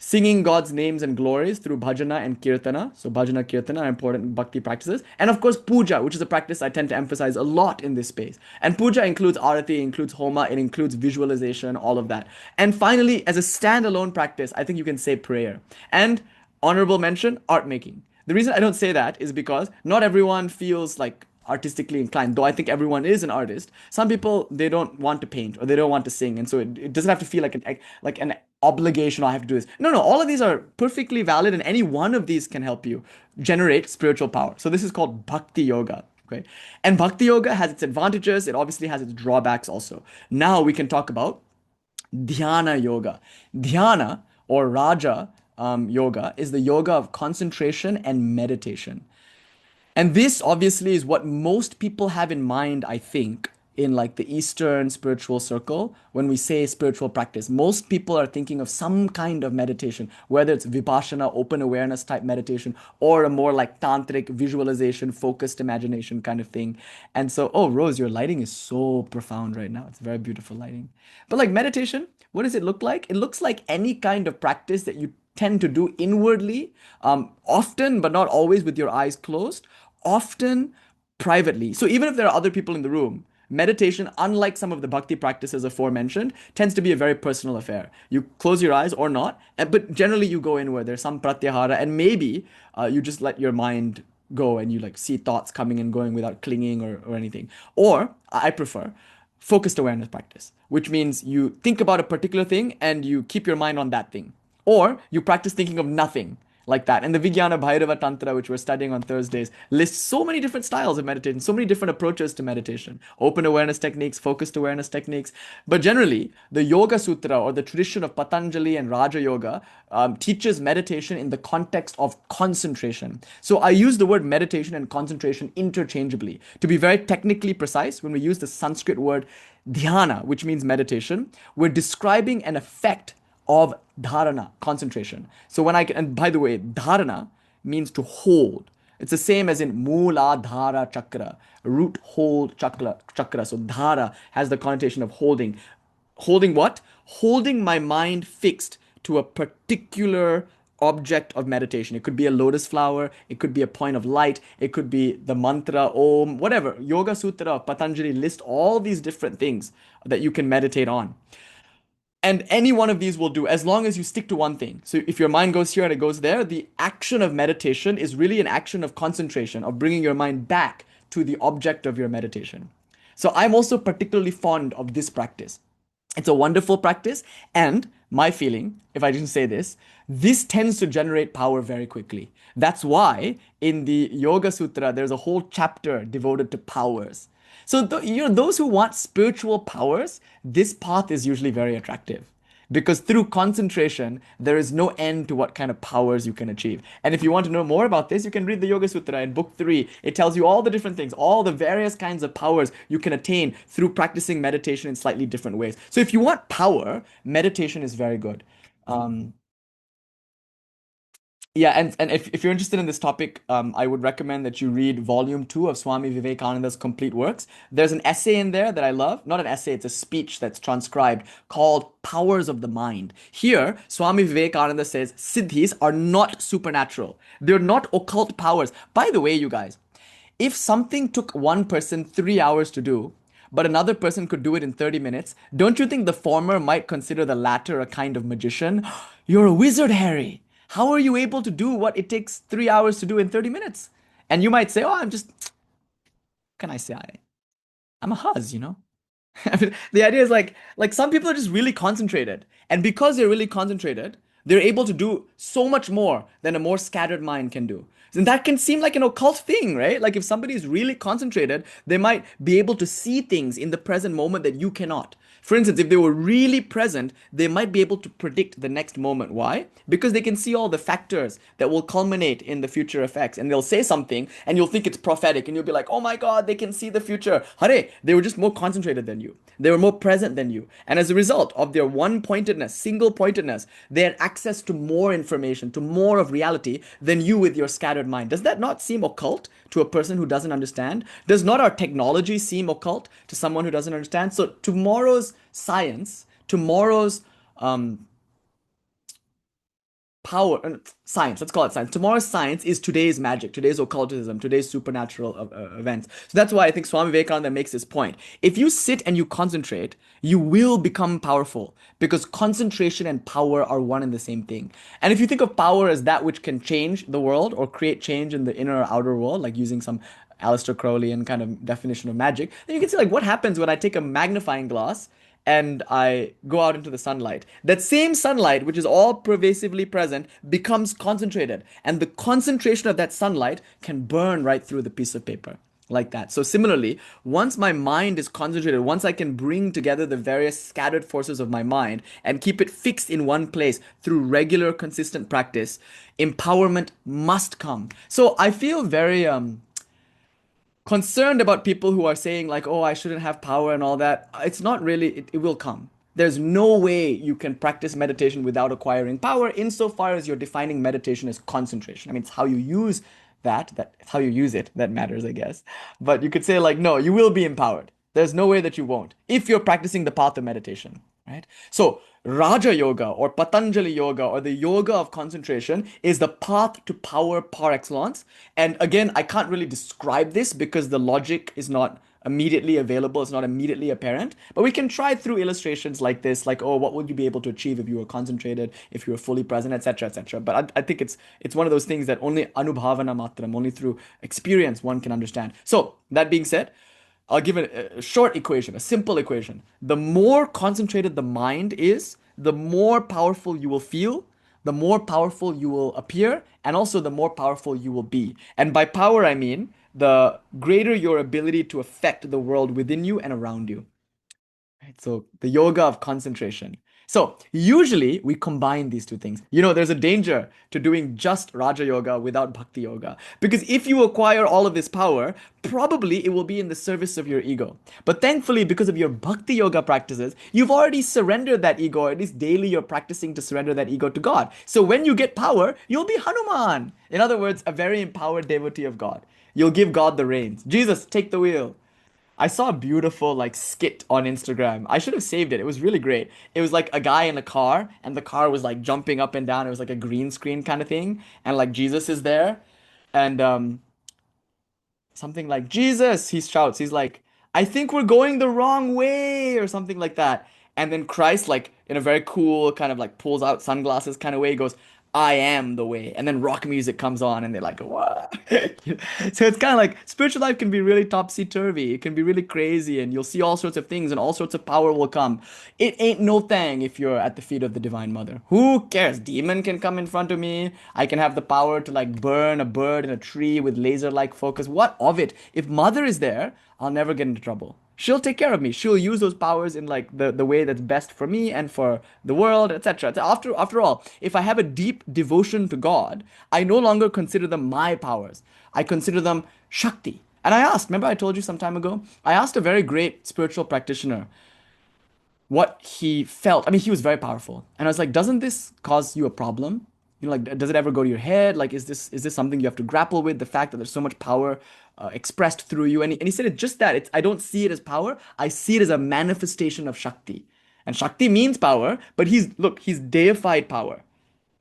Singing God's names and glories through bhajana and kirtana. So bhajana, kirtana are important bhakti practices. And of course, puja, which is a practice I tend to emphasize a lot in this space. And puja includes arati, includes homa, it includes visualization, all of that. And finally, as a standalone practice, I think you can say prayer. And honorable mention, art making. The reason I don't say that is because not everyone feels like artistically inclined, though I think everyone is an artist. Some people, they don't want to paint or they don't want to sing, and so it doesn't have to feel like an obligation, I have to do this. No, no, all of these are perfectly valid, and any one of these can help you generate spiritual power. So this is called bhakti yoga. Okay. And bhakti yoga has its advantages, it obviously has its drawbacks also. Now we can talk about dhyana yoga. Dhyana or Raja yoga is the yoga of concentration and meditation. And this obviously is what most people have in mind, I think, in like the Eastern spiritual circle. When we say spiritual practice, most people are thinking of some kind of meditation, whether it's Vipassana, open awareness type meditation, or a more like tantric visualization, focused imagination kind of thing. And so, oh, Rose, your lighting is so profound right now. It's very beautiful lighting. But like meditation, what does it look like? It looks like any kind of practice that you tend to do inwardly, often, but not always with your eyes closed, often privately. So even if there are other people in the room, meditation, unlike some of the bhakti practices aforementioned, tends to be a very personal affair. You close your eyes or not, but generally you go inward. There's some pratyahara, and maybe you just let your mind go and you like see thoughts coming and going without clinging or anything. Or I prefer focused awareness practice, which means you think about a particular thing and you keep your mind on that thing. Or you practice thinking of nothing like that. And the Vijnana Bhairava Tantra, which we're studying on Thursdays, lists so many different styles of meditation, so many different approaches to meditation, open awareness techniques, focused awareness techniques. But generally, the Yoga Sutra or the tradition of Patanjali and Raja Yoga teaches meditation in the context of concentration. So I use the word meditation and concentration interchangeably. To be very technically precise, when we use the Sanskrit word dhyana, which means meditation, we're describing an effect of dharana, concentration. So when and by the way, dharana means to hold. It's the same as in Mooladhara chakra, root hold chakra. So dhara has the connotation of holding. Holding what? Holding my mind fixed to a particular object of meditation. It could be a lotus flower, it could be a point of light, it could be the mantra, om, whatever. Yoga Sutra of Patanjali list all these different things that you can meditate on. And any one of these will do as long as you stick to one thing. So if your mind goes here and it goes there, the action of meditation is really an action of concentration, of bringing your mind back to the object of your meditation. So I'm also particularly fond of this practice. It's a wonderful practice. And my feeling, if I didn't say this tends to generate power very quickly. That's why in the Yoga Sutra, there's a whole chapter devoted to powers. So those who want spiritual powers, this path is usually very attractive because through concentration, there is no end to what kind of powers you can achieve. And if you want to know more about this, you can read the Yoga Sutra in book 3. It tells you all the different things, all the various kinds of powers you can attain through practicing meditation in slightly different ways. So if you want power, meditation is very good. Yeah, and if you're interested in this topic, I would recommend that you read volume 2 of Swami Vivekananda's complete works. There's an essay in there that I love. Not an essay, it's a speech that's transcribed called Powers of the Mind. Here, Swami Vivekananda says siddhis are not supernatural. They're not occult powers. By the way, you guys, if something took one person 3 hours to do, but another person could do it in 30 minutes, don't you think the former might consider the latter a kind of magician? You're a wizard, Harry. How are you able to do what it takes 3 hours to do in 30 minutes? And you might say, oh, I'm just, can I say, I'm a huzz, you know? I mean, the idea is like some people are just really concentrated. And because they're really concentrated, they're able to do so much more than a more scattered mind can do. And that can seem like an occult thing, right? Like if somebody is really concentrated, they might be able to see things in the present moment that you cannot. For instance, if they were really present, they might be able to predict the next moment. Why? Because they can see all the factors that will culminate in the future effects. And they'll say something and you'll think it's prophetic and you'll be like, oh my God, they can see the future. Hare, they were just more concentrated than you. They were more present than you. And as a result of their one-pointedness, single-pointedness, they had access to more information, to more of reality than you with your scattered mind. Does that not seem occult to a person who doesn't understand? Does not our technology seem occult to someone who doesn't understand? So tomorrow's science, tomorrow's science, let's call it science. Tomorrow's science is today's magic, today's occultism, today's supernatural events. So that's why I think Swami Vivekananda makes this point. If you sit and you concentrate, you will become powerful because concentration and power are one and the same thing. And if you think of power as that which can change the world or create change in the inner or outer world, like using some Aleister Crowleyan kind of definition of magic, then you can see like what happens when I take a magnifying glass and I go out into the sunlight, that same sunlight, which is all pervasively present, becomes concentrated. And the concentration of that sunlight can burn right through the piece of paper. Like that. So, similarly, once my mind is concentrated, once I can bring together the various scattered forces of my mind and keep it fixed in one place through regular, consistent practice, empowerment must come. So, I feel very concerned about people who are saying like, oh, I shouldn't have power and all that. It's not really, it will come. There's no way you can practice meditation without acquiring power, insofar as you're defining meditation as concentration. I mean, it's how you use that how you use it that matters, I guess. But you could say like, no, you will be empowered. There's no way that you won't if you're practicing the path of meditation, right? So Raja Yoga or Patanjali Yoga or the yoga of concentration is the path to power par excellence. And again, I can't really describe this because the logic is not immediately available, it's not immediately apparent. But we can try through illustrations like this, like, oh, what would you be able to achieve if you were concentrated, if you were fully present, etc., etc. But I think it's one of those things that only anubhavana matram, only through experience one can understand. So that being said, I'll give a short equation, a simple equation. The more concentrated the mind is, the more powerful you will feel, the more powerful you will appear, and also the more powerful you will be. And by power, I mean the greater your ability to affect the world within you and around you. Right? So the yoga of concentration. So usually we combine these two things. You know, there's a danger to doing just Raja Yoga without Bhakti Yoga. Because if you acquire all of this power, probably it will be in the service of your ego. But thankfully, because of your Bhakti Yoga practices, you've already surrendered that ego, or at least daily you're practicing to surrender that ego to God. So when you get power, you'll be Hanuman. In other words, a very empowered devotee of God. You'll give God the reins. Jesus, take the wheel. I saw a beautiful like skit on Instagram. I should have saved it. It was really great. It was like a guy in a car and the car was like jumping up and down. It was like a green screen kind of thing. And like Jesus is there and something like Jesus, he shouts. He's like, I think we're going the wrong way or something like that. And then Christ like in a very cool kind of like pulls out sunglasses kind of way goes, I am the way. And then rock music comes on and they're like, what? So it's kind of like spiritual life can be really topsy-turvy. It can be really crazy and you'll see all sorts of things and all sorts of power will come. It ain't no thing if you're at the feet of the Divine Mother. Who cares? Demon can come in front of me. I can have the power to like burn a bird in a tree with laser-like focus. What of it? If Mother is there, I'll never get into trouble. She'll take care of me. She'll use those powers in like the way that's best for me and for the world, etc. After all, if I have a deep devotion to God, I no longer consider them my powers. I consider them Shakti. And I asked, remember I told you some time ago? I asked a very great spiritual practitioner what he felt. I mean, he was very powerful. And I was like, doesn't this cause you a problem? You know, like, does it ever go to your head? Like, is this something you have to grapple with? The fact that there's so much power expressed through you. And he said it's just that. I don't see it as power. I see it as a manifestation of Shakti. And Shakti means power, but he's deified power.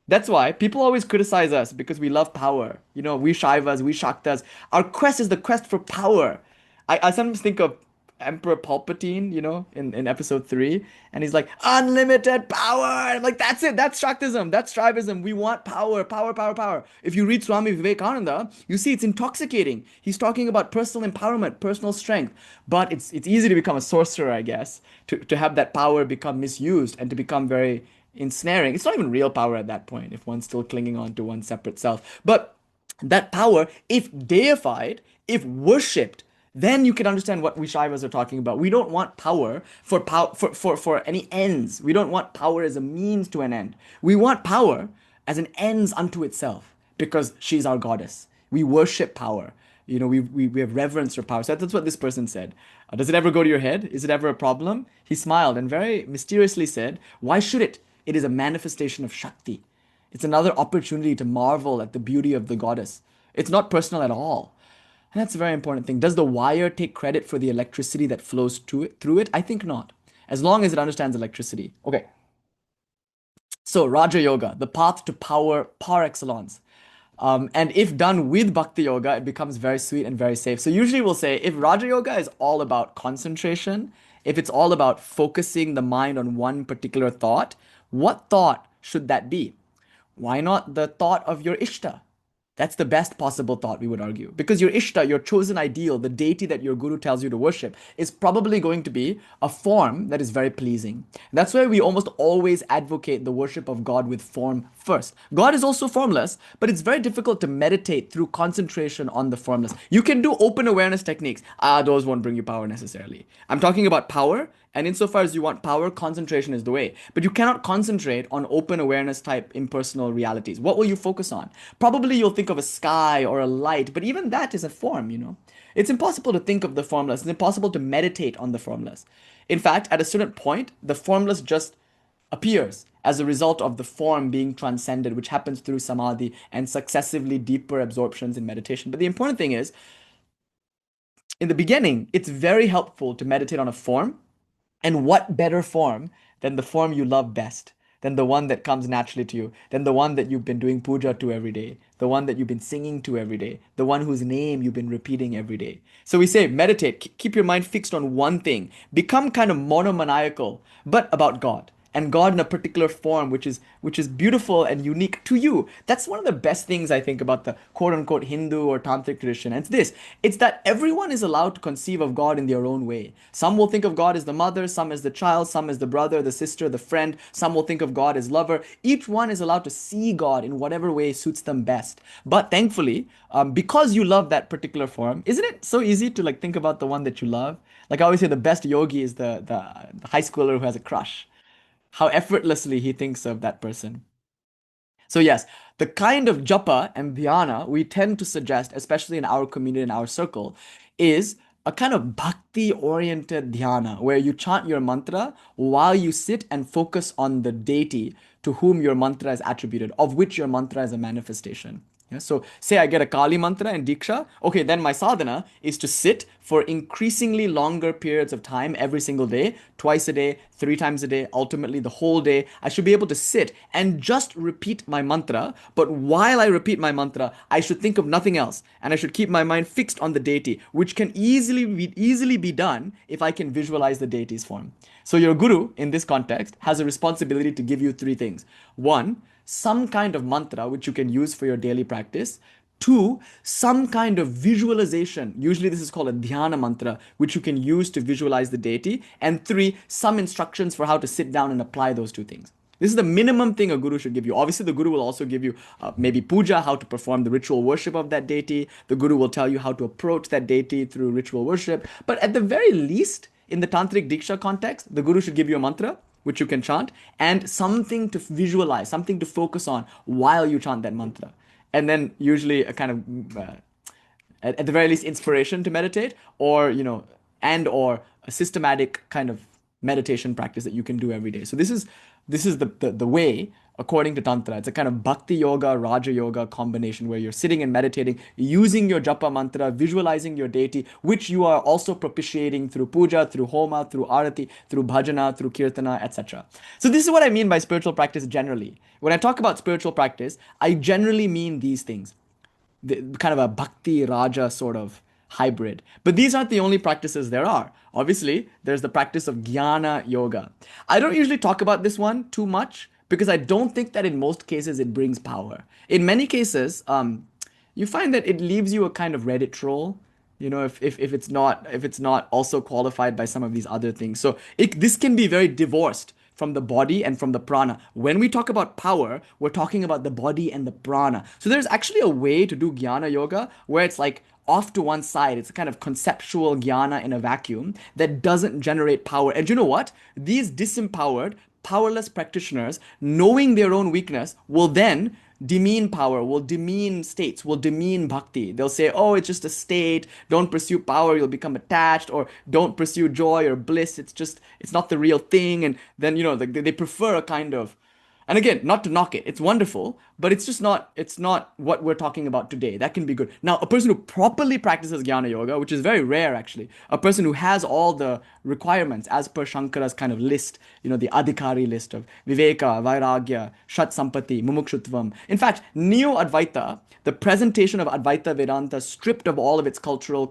That's why people always criticize us because we love power. You know, we Shaivas, we Shaktas. Our quest is the quest for power. I sometimes think of Emperor Palpatine, you know, in episode 3, and he's like, unlimited power. I'm like, that's it. That's Shaktism. That's Shaivism. We want power, power, power, power. If you read Swami Vivekananda, you see it's intoxicating. He's talking about personal empowerment, personal strength. But it's easy to become a sorcerer, I guess, to have that power become misused and to become very ensnaring. It's not even real power at that point if one's still clinging on to one's separate self. But that power, if deified, if worshipped, then you can understand what we Shaivas are talking about. We don't want power for any ends. We don't want power as a means to an end. We want power as an ends unto itself because she's our goddess. We worship power. You know, we have reverence for power. So that's what this person said. Does it ever go to your head? Is it ever a problem? He smiled and very mysteriously said, why should it? It is a manifestation of Shakti. It's another opportunity to marvel at the beauty of the goddess. It's not personal at all. And that's a very important thing. Does the wire take credit for the electricity that flows through it? I think not. As long as it understands electricity. Okay. So Raja Yoga, the path to power par excellence. And if done with Bhakti Yoga, it becomes very sweet and very safe. So usually we'll say if Raja Yoga is all about concentration, if it's all about focusing the mind on one particular thought, what thought should that be? Why not the thought of your Ishta? That's the best possible thought, we would argue. Because your Ishta, your chosen ideal, the deity that your guru tells you to worship, is probably going to be a form that is very pleasing. That's why we almost always advocate the worship of God with form first. God is also formless, but it's very difficult to meditate through concentration on the formless. You can do open awareness techniques. Those won't bring you power necessarily. I'm talking about power, and insofar as you want power, concentration is the way. But you cannot concentrate on open awareness type impersonal realities. What will you focus on? Probably you'll think of a sky or a light, but even that is a form, you know. It's impossible to think of the formless. It's impossible to meditate on the formless. In fact, at a certain point, the formless just appears as a result of the form being transcended, which happens through samadhi and successively deeper absorptions in meditation. But the important thing is, in the beginning, it's very helpful to meditate on a form. And what better form than the form you love best, than the one that comes naturally to you, than the one that you've been doing puja to every day, the one that you've been singing to every day, the one whose name you've been repeating every day. So we say, meditate, keep your mind fixed on one thing, become kind of monomaniacal, but about God. And God in a particular form, which is beautiful and unique to you. That's one of the best things I think about the quote unquote Hindu or tantric tradition. And it's this: it's that everyone is allowed to conceive of God in their own way. Some will think of God as the mother, some as the child, some as the brother, the sister, the friend. Some will think of God as lover. Each one is allowed to see God in whatever way suits them best. But thankfully, because you love that particular form, isn't it so easy to like think about the one that you love? Like I always say, the best yogi is the high schooler who has a crush, how effortlessly he thinks of that person. So yes, the kind of japa and dhyana we tend to suggest, especially in our community, in our circle, is a kind of bhakti oriented dhyana where you chant your mantra while you sit and focus on the deity to whom your mantra is attributed, of which your mantra is a manifestation. Yeah, so say I get a Kali mantra and dīkshā. Okay, then my sadhana is to sit for increasingly longer periods of time every single day, twice a day, three times a day, ultimately the whole day. I should be able to sit and just repeat my mantra. But while I repeat my mantra, I should think of nothing else. And I should keep my mind fixed on the deity, which can easily be done if I can visualize the deity's form. So your guru, in this context, has a responsibility to give you three things. One, some kind of mantra which you can use for your daily practice. Two, some kind of visualization. Usually this is called a dhyana mantra, which you can use to visualize the deity. And three, some instructions for how to sit down and apply those two things. This is the minimum thing a guru should give you. Obviously, the guru will also give you maybe puja, how to perform the ritual worship of that deity. The guru will tell you how to approach that deity through ritual worship. But at the very least, in the tantric dīkshā context, the guru should give you a mantra, which you can chant, and something to visualize, something to focus on while you chant that mantra. And then usually a kind of, at the very least, inspiration to meditate, or, or a systematic kind of meditation practice that you can do every day. So this is the way, according to Tantra. It's a kind of bhakti yoga, raja yoga combination where you're sitting and meditating, using your japa mantra, visualizing your deity, which you are also propitiating through puja, through homa, through arati, through bhajana, through kirtana, etc. So this is what I mean by spiritual practice generally. When I talk about spiritual practice, I generally mean these things. Kind of a bhakti raja sort of hybrid. But these aren't the only practices there are. Obviously, there's the practice of jnana yoga. I don't usually talk about this one too much because I don't think that in most cases it brings power. In many cases, you find that it leaves you a kind of Reddit troll. If it's not also qualified by some of these other things. So this can be very divorced from the body and from the prana. When we talk about power, we're talking about the body and the prana. So there's actually a way to do jnana yoga where it's like off to one side. It's a kind of conceptual jnana in a vacuum that doesn't generate power. And you know what? These disempowered, powerless practitioners, knowing their own weakness, will then demean power, will demean states, will demean bhakti. They'll say, oh, it's just a state. Don't pursue power, you'll become attached, or don't pursue joy or bliss. It's not the real thing. And then, they prefer a kind of, and again, not to knock it, it's wonderful, but it's not what we're talking about today. That can be good. Now, a person who properly practices jnana yoga, which is very rare actually, a person who has all the requirements as per Shankara's kind of list, the adhikari list of viveka, vairagya, shat sampati, mumukshutvam. In fact, Neo-Advaita, the presentation of Advaita Vedanta stripped of all of its cultural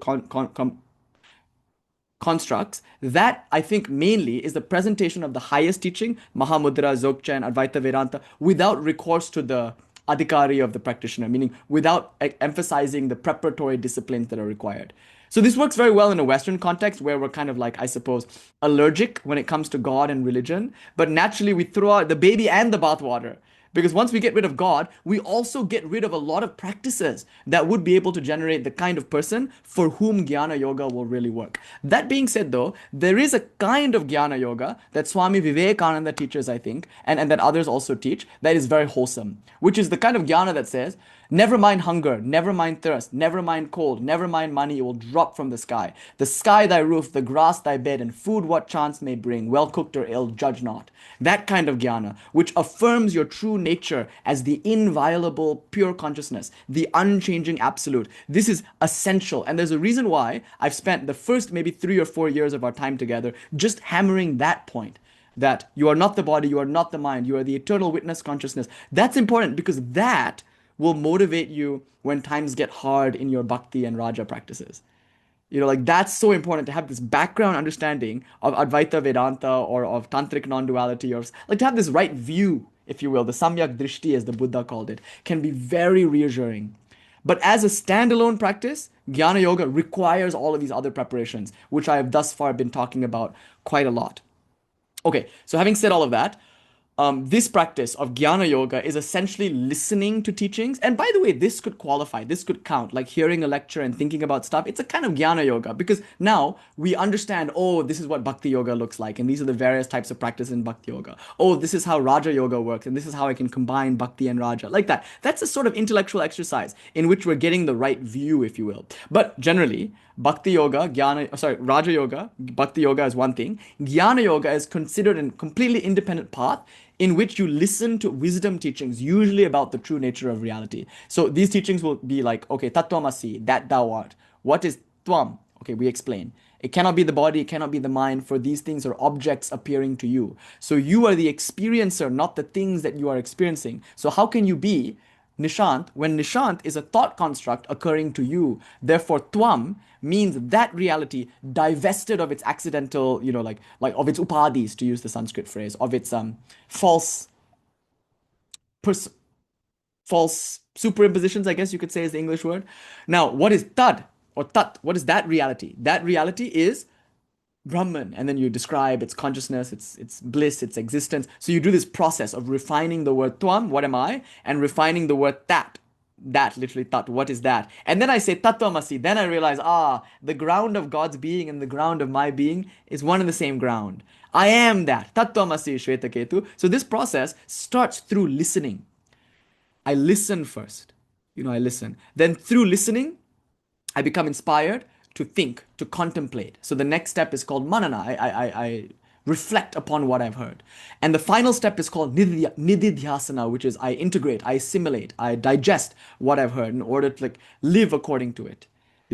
constructs, that I think mainly is the presentation of the highest teaching, Mahamudra, Dzogchen, Advaita Vedanta, without recourse to the adhikari of the practitioner, meaning without emphasizing the preparatory disciplines that are required. So this works very well in a Western context where we're kind of like, I suppose, allergic when it comes to God and religion, but naturally we throw out the baby and the bathwater. Because once we get rid of God, we also get rid of a lot of practices that would be able to generate the kind of person for whom Jnana Yoga will really work. That being said, though, there is a kind of Jnana Yoga that Swami Vivekananda teaches, I think, and that others also teach, that is very wholesome, which is the kind of Jnana that says, never mind hunger, never mind thirst, never mind cold, never mind money, it will drop from the sky. The sky thy roof, the grass thy bed, and food what chance may bring, well cooked or ill, judge not. That kind of jnana, which affirms your true nature as the inviolable, pure consciousness, the unchanging absolute. This is essential. And there's a reason why I've spent the first maybe 3 or 4 years of our time together just hammering that point. That you are not the body, you are not the mind, you are the eternal witness consciousness. That's important because that will motivate you when times get hard in your bhakti and raja practices. Like that's so important to have this background understanding of Advaita Vedanta or of Tantric non-duality, or like to have this right view, if you will, the Samyak Drishti as the Buddha called it, can be very reassuring. But as a standalone practice, Jnana Yoga requires all of these other preparations, which I have thus far been talking about quite a lot. Okay, so having said all of that, this practice of Jnana Yoga is essentially listening to teachings. And by the way, this could qualify, this could count, like hearing a lecture and thinking about stuff. It's a kind of Jnana Yoga because now we understand, oh, this is what Bhakti Yoga looks like. And these are the various types of practice in Bhakti Yoga. Oh, this is how Raja Yoga works. And this is how I can combine Bhakti and Raja, like that. That's a sort of intellectual exercise in which we're getting the right view, if you will. But generally, Bhakti Yoga, Raja Yoga, Bhakti Yoga is one thing. Jnana Yoga is considered a completely independent path in which you listen to wisdom teachings, usually about the true nature of reality. So these teachings will be like, okay, tattvamasi, that thou art. What is tvam? Okay, we explain. It cannot be the body, it cannot be the mind, for these things are objects appearing to you. So you are the experiencer, not the things that you are experiencing. So how can you be Nishant when Nishant is a thought construct occurring to you? Therefore, tvam means that reality divested of its accidental, like of its upadhis, to use the Sanskrit phrase, of its false superimpositions, I guess you could say is the English word. Now, what is tad or tat? What is that reality? That reality is Brahman, and then you describe its consciousness, its bliss, its existence. So you do this process of refining the word tvam, what am I, and refining the word tat, literally tat, what is that? And then I say tattvamasi, then I realize, the ground of God's being and the ground of my being is one and the same ground. I am that, tattvamasi Shvetaketu. So this process starts through listening. I listen first, I listen. Then through listening, I become inspired to think, to contemplate. So the next step is called manana. I reflect upon what I've heard. And the final step is called nididhyasana, which is I integrate, I assimilate, I digest what I've heard in order to live according to it.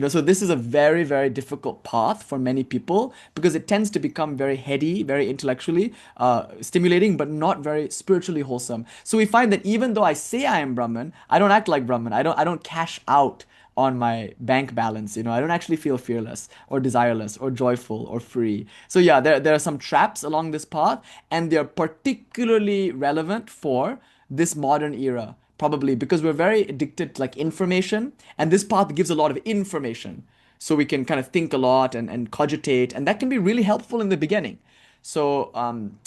So this is a very, very difficult path for many people because it tends to become very heady, very intellectually stimulating, but not very spiritually wholesome. So we find that even though I say I am Brahman, I don't act like Brahman. I don't cash out on my bank balance. I don't actually feel fearless or desireless or joyful or free. So yeah, there are some traps along this path, and they're particularly relevant for this modern era, probably because we're very addicted to information, and this path gives a lot of information. So we can kind of think a lot and cogitate, and that can be really helpful in the beginning. So,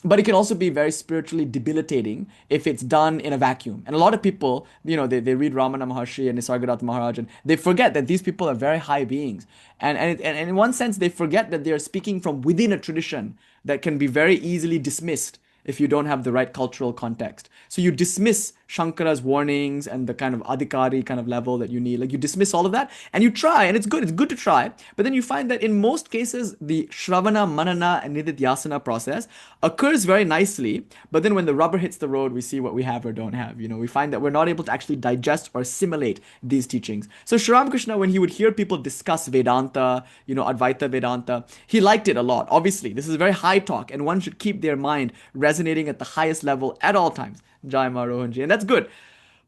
but it can also be very spiritually debilitating if it's done in a vacuum. And a lot of people, they read Ramana Maharshi and Nisargadatta Maharaj, and they forget that these people are very high beings. And in one sense, they forget that they are speaking from within a tradition that can be very easily dismissed if you don't have the right cultural context. So you dismiss Shankara's warnings and the kind of adhikari kind of level that you need. You dismiss all of that and you try, and it's good to try. But then you find that in most cases, the Shravana, Manana, and Nididhyasana process occurs very nicely. But then when the rubber hits the road, we see what we have or don't have. We find that we're not able to actually digest or assimilate these teachings. So Sri Ramakrishna, when he would hear people discuss Vedanta, Advaita Vedanta, he liked it a lot. Obviously, this is very high talk, and one should keep their mind resonating at the highest level at all times. Jai Ma Rohanji, and that's good.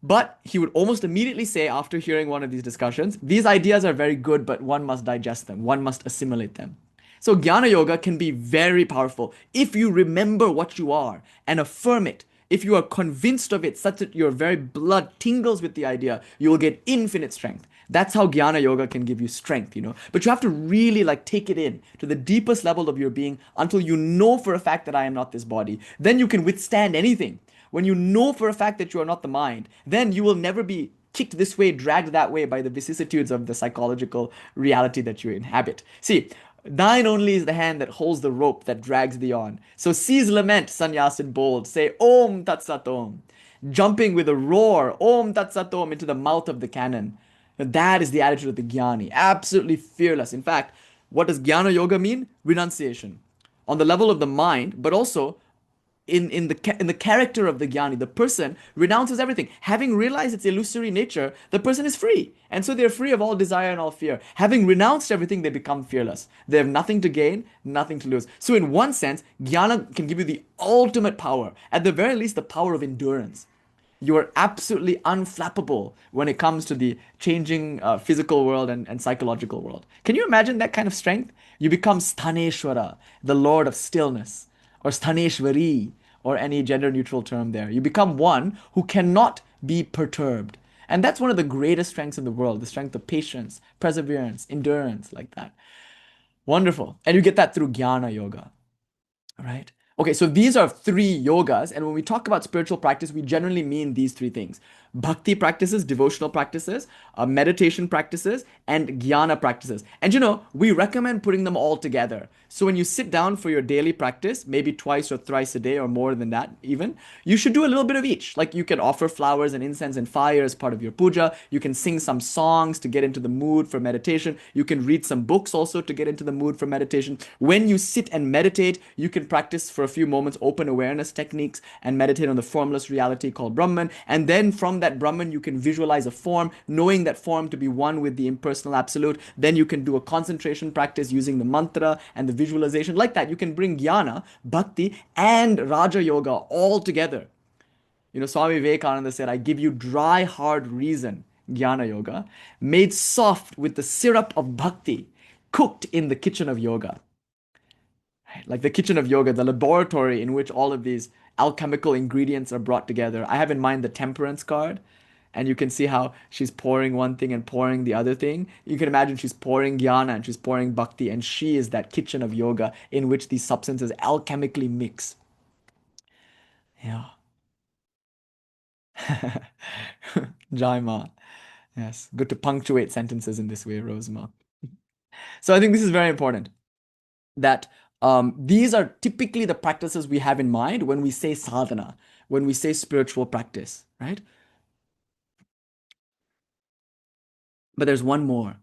But he would almost immediately say, after hearing one of these discussions, these ideas are very good, but one must digest them, one must assimilate them. So Jnana Yoga can be very powerful if you remember what you are and affirm it if you are convinced of it such that your very blood tingles with the idea, you will get infinite strength. That's how Jnana Yoga can give you strength, you know. But you have to really like take it in to the deepest level of your being until you know for a fact that I am not this body. Then you can withstand anything. When you know for a fact that you are not the mind, then you will never be kicked this way, dragged that way by the vicissitudes of the psychological reality that you inhabit. See, thine only is the hand that holds the rope that drags thee on. So seize lament, sannyasin bold. Say Om Tat Sat Om. Jumping with a roar, Om Tat Sat Om, into the mouth of the cannon. That is the attitude of the Jnani. Absolutely fearless. In fact, what does Jnana Yoga mean? Renunciation. On the level of the mind, but also in the character of the Jnani, the person renounces everything. Having realized its illusory nature, the person is free. And so they're free of all desire and all fear. Having renounced everything, they become fearless. They have nothing to gain, nothing to lose. So in one sense, Jnana can give you the ultimate power. At the very least, the power of endurance. You are absolutely unflappable when it comes to the changing physical world and psychological world. Can you imagine that kind of strength? You become Sthaneshwara, the Lord of stillness, or Sthaneshwari, or any gender neutral term there. You become one who cannot be perturbed. And that's one of the greatest strengths in the world, the strength of patience, perseverance, endurance, like that. Wonderful. And you get that through Jnana Yoga, right? Okay, so these are three yogas, and when we talk about spiritual practice, we generally mean these three things: bhakti practices, devotional practices, meditation practices, and jnana practices. And you know, we recommend putting them all together. So when you sit down for your daily practice, maybe twice or thrice a day or more than that even, you should do a little bit of each. Like you can offer flowers and incense and fire as part of your puja. You can sing some songs to get into the mood for meditation. You can read some books also to get into the mood for meditation. When you sit and meditate, you can practice for a few moments open awareness techniques and meditate on the formless reality called Brahman. And then from that Brahman, you can visualize a form, knowing that form to be one with the impersonal absolute. Then you can do a concentration practice using the mantra and the visualization. Like that, you can bring jnana, bhakti, and raja yoga all together. You know, Swami Vivekananda said, I give you dry, hard reason, jnana yoga, made soft with the syrup of bhakti, cooked in the kitchen of yoga. Like the kitchen of yoga, the laboratory in which all of these alchemical ingredients are brought together. I have in mind the temperance card, and you can see how she's pouring one thing and pouring the other thing. You can imagine she's pouring jnana and she's pouring bhakti, and she is that kitchen of yoga in which these substances alchemically mix. Yeah. Jai Ma. Yes. Good to punctuate sentences in this way, Rosema. So I think this is very important, that these are typically the practices we have in mind when we say sadhana, when we say spiritual practice, right? But there's one more.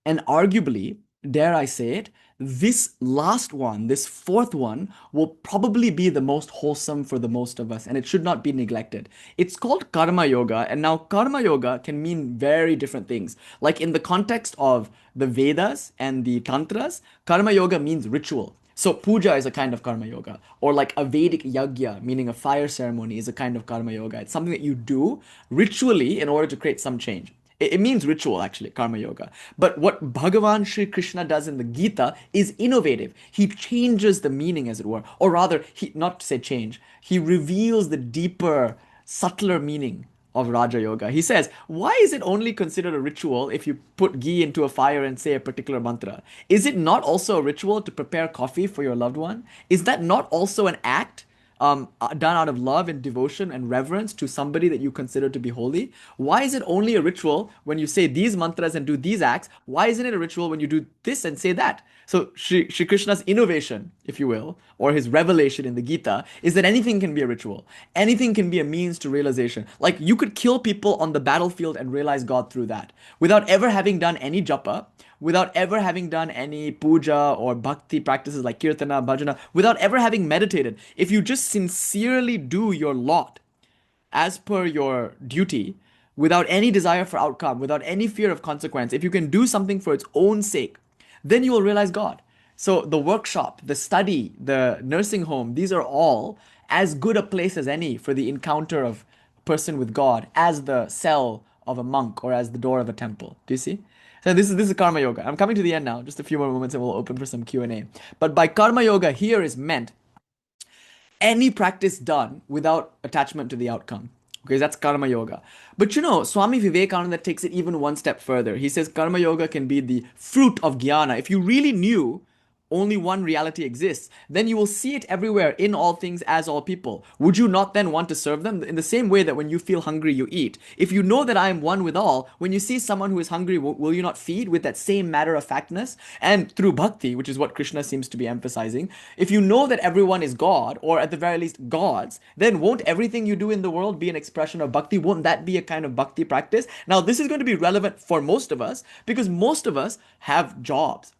And arguably, dare I say it, this last one, this fourth one, will probably be the most wholesome for the most of us, and it should not be neglected. It's called karma yoga, and now karma yoga can mean very different things. Like in the context of the Vedas and the Tantras, karma yoga means ritual. So puja is a kind of karma yoga, or like a Vedic yagya, meaning a fire ceremony, is a kind of karma yoga. It's something that you do ritually in order to create some change. It means ritual, actually, karma yoga. But what Bhagavan Sri Krishna does in the Gita is innovative. He changes the meaning, as it were. Or rather, he, not to say change, he reveals the deeper, subtler meaning of Raja Yoga. He says, why is it only considered a ritual if you put ghee into a fire and say a particular mantra? Is it not also a ritual to prepare coffee for your loved one? Is that not also an act done out of love and devotion and reverence to somebody that you consider to be holy? Why is it only a ritual when you say these mantras and do these acts? Why isn't it a ritual when you do this and say that? So Shri Krishna's innovation, if you will, or his revelation in the Gita, is that anything can be a ritual. Anything can be a means to realization. Like you could kill people on the battlefield and realize God through that, without ever having done any japa, without ever having done any puja or bhakti practices like kirtana, bhajana, without ever having meditated. If you just sincerely do your lot as per your duty, without any desire for outcome, without any fear of consequence, if you can do something for its own sake, then you will realize God. So the workshop, the study, the nursing home, these are all as good a place as any for the encounter of a person with God as the cell of a monk or as the door of a temple. Do you see? So this is karma yoga. I'm coming to the end now. Just a few more moments and we'll open for some Q&A. But by karma yoga here is meant any practice done without attachment to the outcome. Okay, that's karma yoga. But Swami Vivekananda takes it even one step further. He says karma yoga can be the fruit of jnana. If you really knew only one reality exists, then you will see it everywhere in all things as all people. Would you not then want to serve them? In the same way that when you feel hungry, you eat. If you know that I am one with all, when you see someone who is hungry, will you not feed with that same matter of factness? And through bhakti, which is what Krishna seems to be emphasizing, if you know that everyone is God, or at the very least gods, then won't everything you do in the world be an expression of bhakti? Won't that be a kind of bhakti practice? Now, this is going to be relevant for most of us because most of us have jobs.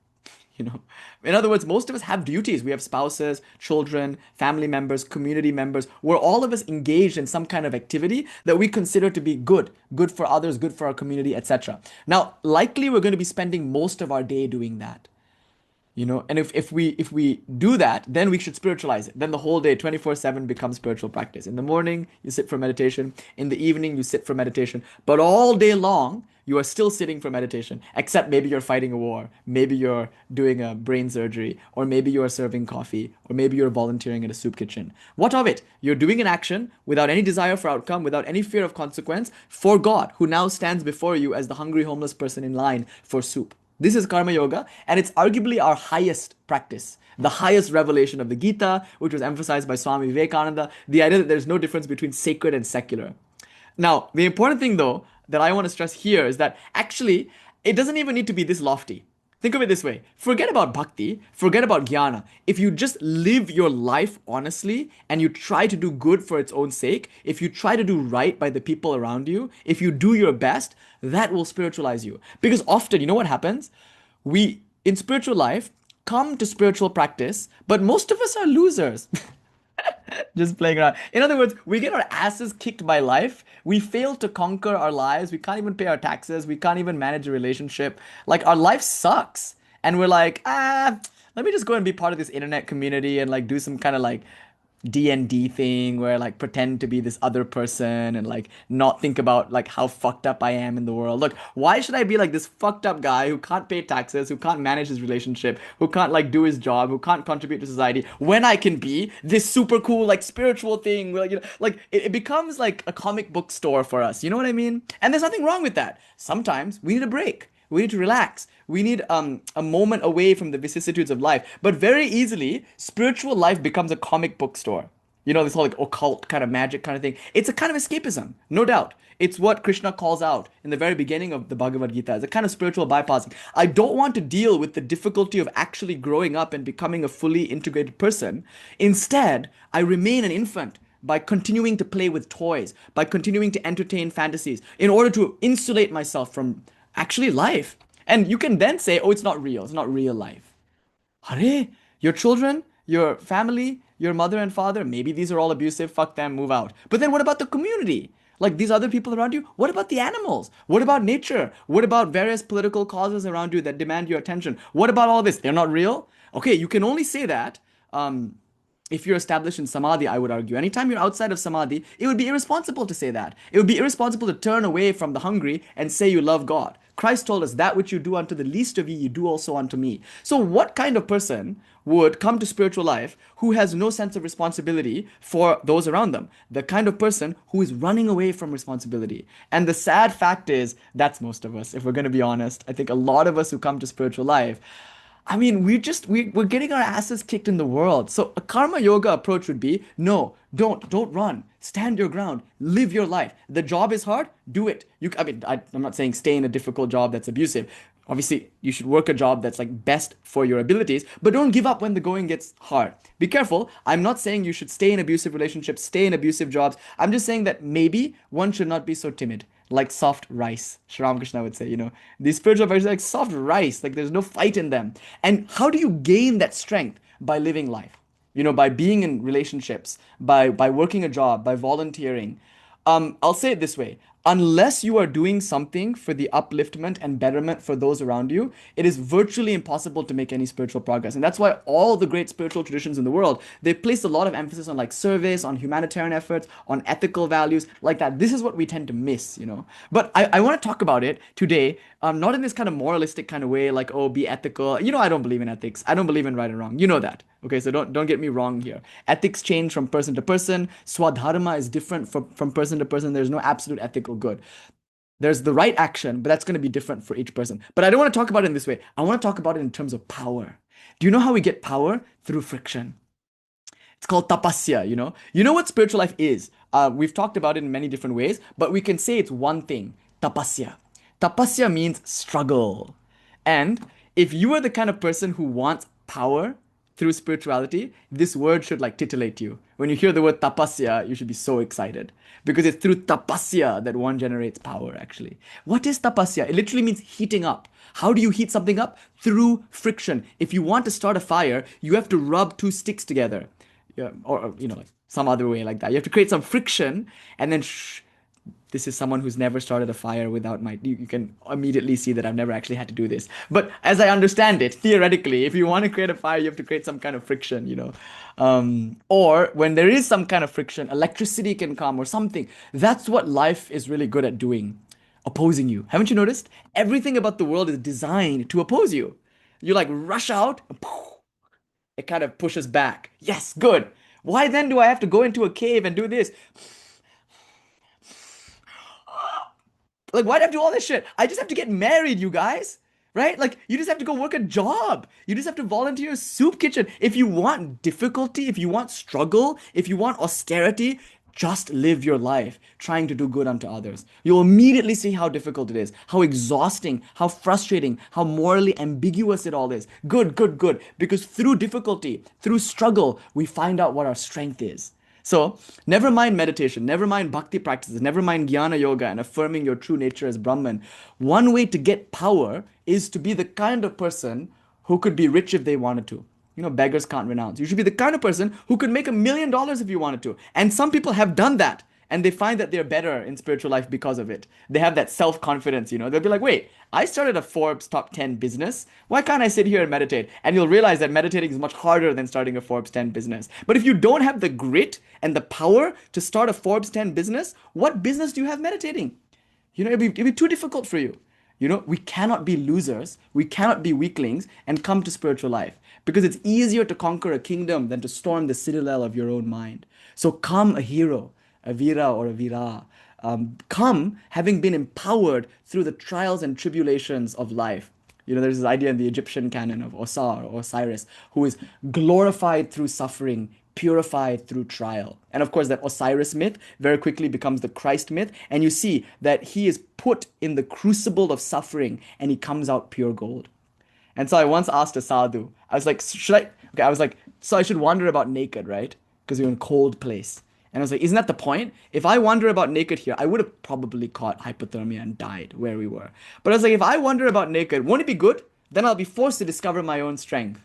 In other words, most of us have duties. We have spouses, children, family members, community members. We're all of us engaged in some kind of activity that we consider to be good for others, good for our community, etc. Now, likely we're going to be spending most of our day doing that. And if we do that, then we should spiritualize it. Then the whole day 24/7 becomes spiritual practice. In the morning you sit for meditation, in the evening you sit for meditation, but all day long you are still sitting for meditation, except maybe you're fighting a war, maybe you're doing a brain surgery, or maybe you're serving coffee, or maybe you're volunteering at a soup kitchen. What of it? You're doing an action without any desire for outcome, without any fear of consequence, for God, who now stands before you as the hungry homeless person in line for soup. This is karma yoga, and it's arguably our highest practice, the highest revelation of the Gita, which was emphasized by Swami Vivekananda, the idea that there's no difference between sacred and secular. Now, the important thing, though, that I want to stress here is that actually, it doesn't even need to be this lofty. Think of it this way. Forget about bhakti, forget about jnana. If you just live your life honestly and you try to do good for its own sake, if you try to do right by the people around you, if you do your best, that will spiritualize you. Because often, you know what happens? We, in spiritual life, come to spiritual practice, but most of us are losers. Just playing around. In other words, we get our asses kicked by life. We fail to conquer our lives. We can't even pay our taxes. We can't even manage a relationship. Like, our life sucks. And we're like, let me just go and be part of this internet community and like do some kind of like D&D thing where like pretend to be this other person and like not think about like how fucked up I am in the world. Look, why should I be like this fucked up guy who can't pay taxes, who can't manage his relationship, who can't like do his job, who can't contribute to society, when I can be this super cool like spiritual thing where, like it becomes like a comic book store for us. You know what I mean? And there's nothing wrong with that. Sometimes we need a break. We need to relax. We need a moment away from the vicissitudes of life. But very easily, spiritual life becomes a comic book store. This whole like occult kind of magic kind of thing. It's a kind of escapism, no doubt. It's what Krishna calls out in the very beginning of the Bhagavad Gita as a kind of spiritual bypassing. I don't want to deal with the difficulty of actually growing up and becoming a fully integrated person. Instead, I remain an infant by continuing to play with toys, by continuing to entertain fantasies, in order to insulate myself from actually life. And you can then say, oh, it's not real. It's not real life. Hare, your children, your family, your mother and father, maybe these are all abusive. Fuck them, move out. But then what about the community? Like these other people around you? What about the animals? What about nature? What about various political causes around you that demand your attention? What about all this? They're not real? Okay, you can only say that if you're established in samadhi, I would argue. Anytime you're outside of samadhi, it would be irresponsible to say that. It would be irresponsible to turn away from the hungry and say you love God. Christ told us, that which you do unto the least of ye, you do also unto me. So what kind of person would come to spiritual life who has no sense of responsibility for those around them? The kind of person who is running away from responsibility. And the sad fact is, that's most of us, if we're going to be honest. I think a lot of us who come to spiritual life, I mean, we're getting our asses kicked in the world. So a karma yoga approach would be, no, don't run. Stand your ground. Live your life. The job is hard. Do it. I'm not saying stay in a difficult job that's abusive. Obviously, you should work a job that's like best for your abilities, but don't give up when the going gets hard. Be careful. I'm not saying you should stay in abusive relationships, stay in abusive jobs. I'm just saying that maybe one should not be so timid. Like soft rice, Sri Ramakrishna would say, these spiritual practices are like soft rice, like there's no fight in them. And how do you gain that strength? By living life, by being in relationships, by working a job, by volunteering. I'll say it this way. unless you are doing something for the upliftment and betterment for those around you, it is virtually impossible to make any spiritual progress. And that's why all the great spiritual traditions in the world, they place a lot of emphasis on like service, on humanitarian efforts, on ethical values like that. This is what we tend to miss, you know. But I want to talk about it today, not in this kind of moralistic kind of way, like, oh, be ethical. You know, I don't believe in ethics. I don't believe in right and wrong. You know that. Okay, so don't get me wrong here. Ethics change from person to person. Swadharma is different from person to person. There's no absolute ethical good. There's the right action, but that's going to be different for each person. But I don't want to talk about it in this way. I want to talk about it in terms of power. Do you know how we get power? Through friction. It's called tapasya, you know? You know what spiritual life is? We've talked about it in many different ways, but we can say it's one thing, tapasya. Tapasya means struggle. And if you are the kind of person who wants power through spirituality, this word should like titillate you. When you hear the word tapasya, you should be so excited because it's through tapasya that one generates power, actually. What is tapasya? It literally means heating up. How do you heat something up? Through friction. If you want to start a fire, you have to rub two sticks together. Yeah, or you know, like some other way like that. You have to create some friction, and then this is someone who's never started a fire without my. You can immediately see that I've never actually had to do this. But as I understand it, theoretically, if you want to create a fire, you have to create some kind of friction, you know. Or when there is some kind of friction, electricity can come or something. That's what life is really good at doing, opposing you. Haven't you noticed? Everything about the world is designed to oppose you. You like rush out, it kind of pushes back. Yes, good. Why then do I have to go into a cave and do this? Like, why do I have to do all this shit? I just have to get married, you guys. Right? Like, you just have to go work a job. You just have to volunteer a soup kitchen. If you want difficulty, if you want struggle, if you want austerity, just live your life trying to do good unto others. You'll immediately see how difficult it is, how exhausting, how frustrating, how morally ambiguous it all is. Good, good, good. Because through difficulty, through struggle, we find out what our strength is. So, never mind meditation, never mind bhakti practices, never mind jnana yoga and affirming your true nature as Brahman. One way to get power is to be the kind of person who could be rich if they wanted to. You know, beggars can't renounce. You should be the kind of person who could make $1 million if you wanted to. And some people have done that. And they find that they're better in spiritual life because of it. They have that self-confidence, you know. They'll be like, wait, I started a Forbes top 10 business. Why can't I sit here and meditate? And you'll realize that meditating is much harder than starting a Forbes 10 business. But if you don't have the grit and the power to start a Forbes 10 business, what business do you have meditating? You know, it'd be too difficult for you. You know, we cannot be losers, we cannot be weaklings and come to spiritual life because it's easier to conquer a kingdom than to storm the citadel of your own mind. So come a hero, a vira or a vira. Come having been empowered through the trials and tribulations of life. You know, there's this idea in the Egyptian canon of Osar or Osiris, who is glorified through suffering, purified through trial. And of course, that Osiris myth very quickly becomes the Christ myth. And you see that he is put in the crucible of suffering and he comes out pure gold. And so I once asked a sadhu, I was like, should I? Okay, I was like, so I should wander about naked, right? Because you're in a cold place. And I was like, isn't that the point? If I wander about naked here, I would have probably caught hypothermia and died where we were. But I was like, if I wander about naked, won't it be good? Then I'll be forced to discover my own strength.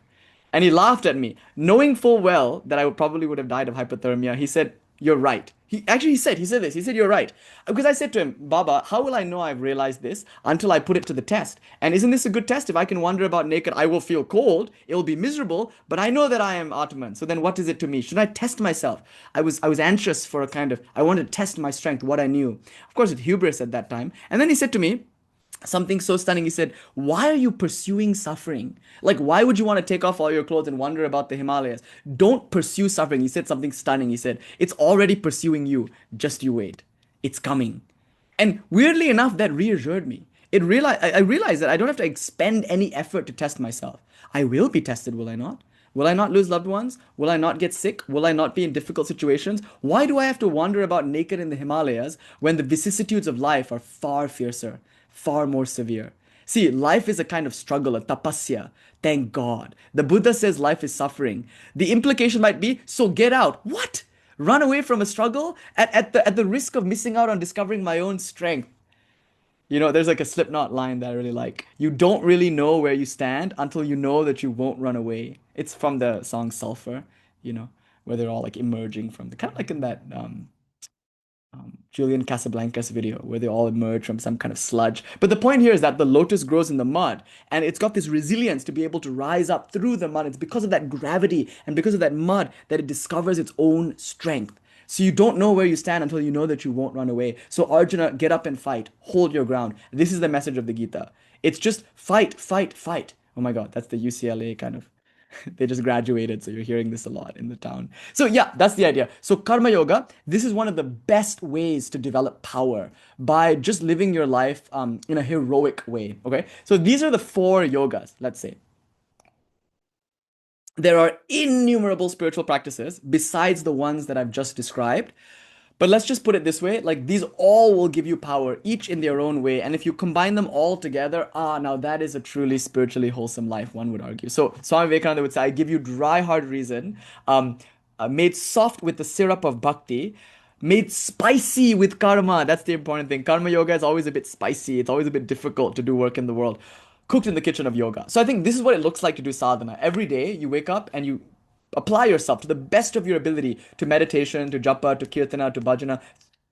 And he laughed at me, knowing full well that I probably would have died of hypothermia. He said, "You're right." He said this. He said, "You're right." Because I said to him, "Baba, how will I know I've realized this until I put it to the test? And isn't this a good test? If I can wander about naked, I will feel cold. It will be miserable, but I know that I am Atman. So then what is it to me? Should I test myself?" I was anxious for a kind of, I wanted to test my strength, what I knew. Of course, with hubris at that time. And then he said to me, something so stunning. He said, why are you pursuing suffering? Like, why would you want to take off all your clothes and wander about the Himalayas? Don't pursue suffering. He said something stunning. He said, it's already pursuing you. Just you wait. It's coming. And weirdly enough, that reassured me. I realized that I don't have to expend any effort to test myself. I will be tested, will I not? Will I not lose loved ones? Will I not get sick? Will I not be in difficult situations? Why do I have to wander about naked in the Himalayas when the vicissitudes of life are far fiercer, far more severe? See, life is a kind of struggle, a tapasya. Thank God. The Buddha says life is suffering. The implication might be, so get out. What? Run away from a struggle at the risk of missing out on discovering my own strength. You know, there's like a Slipknot line that I really like. You don't really know where you stand until you know that you won't run away. It's from the song Sulphur, you know, where they're all like emerging from the kind of like in that Julian Casablancas video where they all emerge from some kind of sludge. But the point here is that the lotus grows in the mud and it's got this resilience to be able to rise up through the mud. It's because of that gravity and because of that mud that it discovers its own strength. So you don't know where you stand until you know that you won't run away. So Arjuna, get up and fight. Hold your ground. This is the message of the Gita. It's just fight, fight, fight. Oh my God, that's the UCLA kind of. They just graduated, so you're hearing this a lot in the town. So yeah, that's the idea. So karma yoga, this is one of the best ways to develop power by just living your life in a heroic way. Okay, so these are the four yogas. Let's say there are innumerable spiritual practices besides the ones that I've just described. But let's just put it this way, like these all will give you power, each in their own way. And if you combine them all together, now that is a truly spiritually wholesome life, one would argue. So Swami Vivekananda would say, I give you dry, hard reason, made soft with the syrup of bhakti, made spicy with karma. That's the important thing. Karma yoga is always a bit spicy. It's always a bit difficult to do work in the world. Cooked in the kitchen of yoga. So I think this is what it looks like to do sadhana. Every day you wake up and you apply yourself to the best of your ability to meditation, to japa, to kirtana, to bhajana,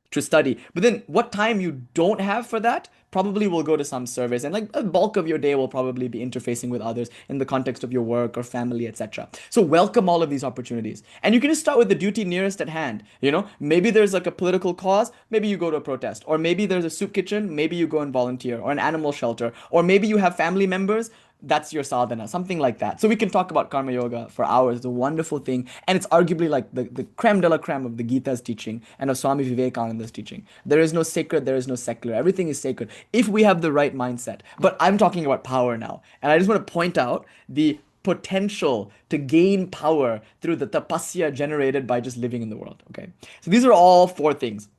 to study. But then what time you don't have for that probably will go to some service. And like a bulk of your day will probably be interfacing with others in the context of your work or family, etc. So welcome all of these opportunities. And you can just start with the duty nearest at hand. You know, maybe there's like a political cause, maybe you go to a protest. Or maybe there's a soup kitchen, maybe you go and volunteer. Or an animal shelter. Or maybe you have family members, that's your sadhana, something like that. So we can talk about karma yoga for hours. It's a wonderful thing. And it's arguably like the creme de la creme of the Gita's teaching and of Swami Vivekananda's teaching. There is no sacred, there is no secular. Everything is sacred if we have the right mindset. But I'm talking about power now. And I just want to point out the potential to gain power through the tapasya generated by just living in the world. Okay. So these are all four things: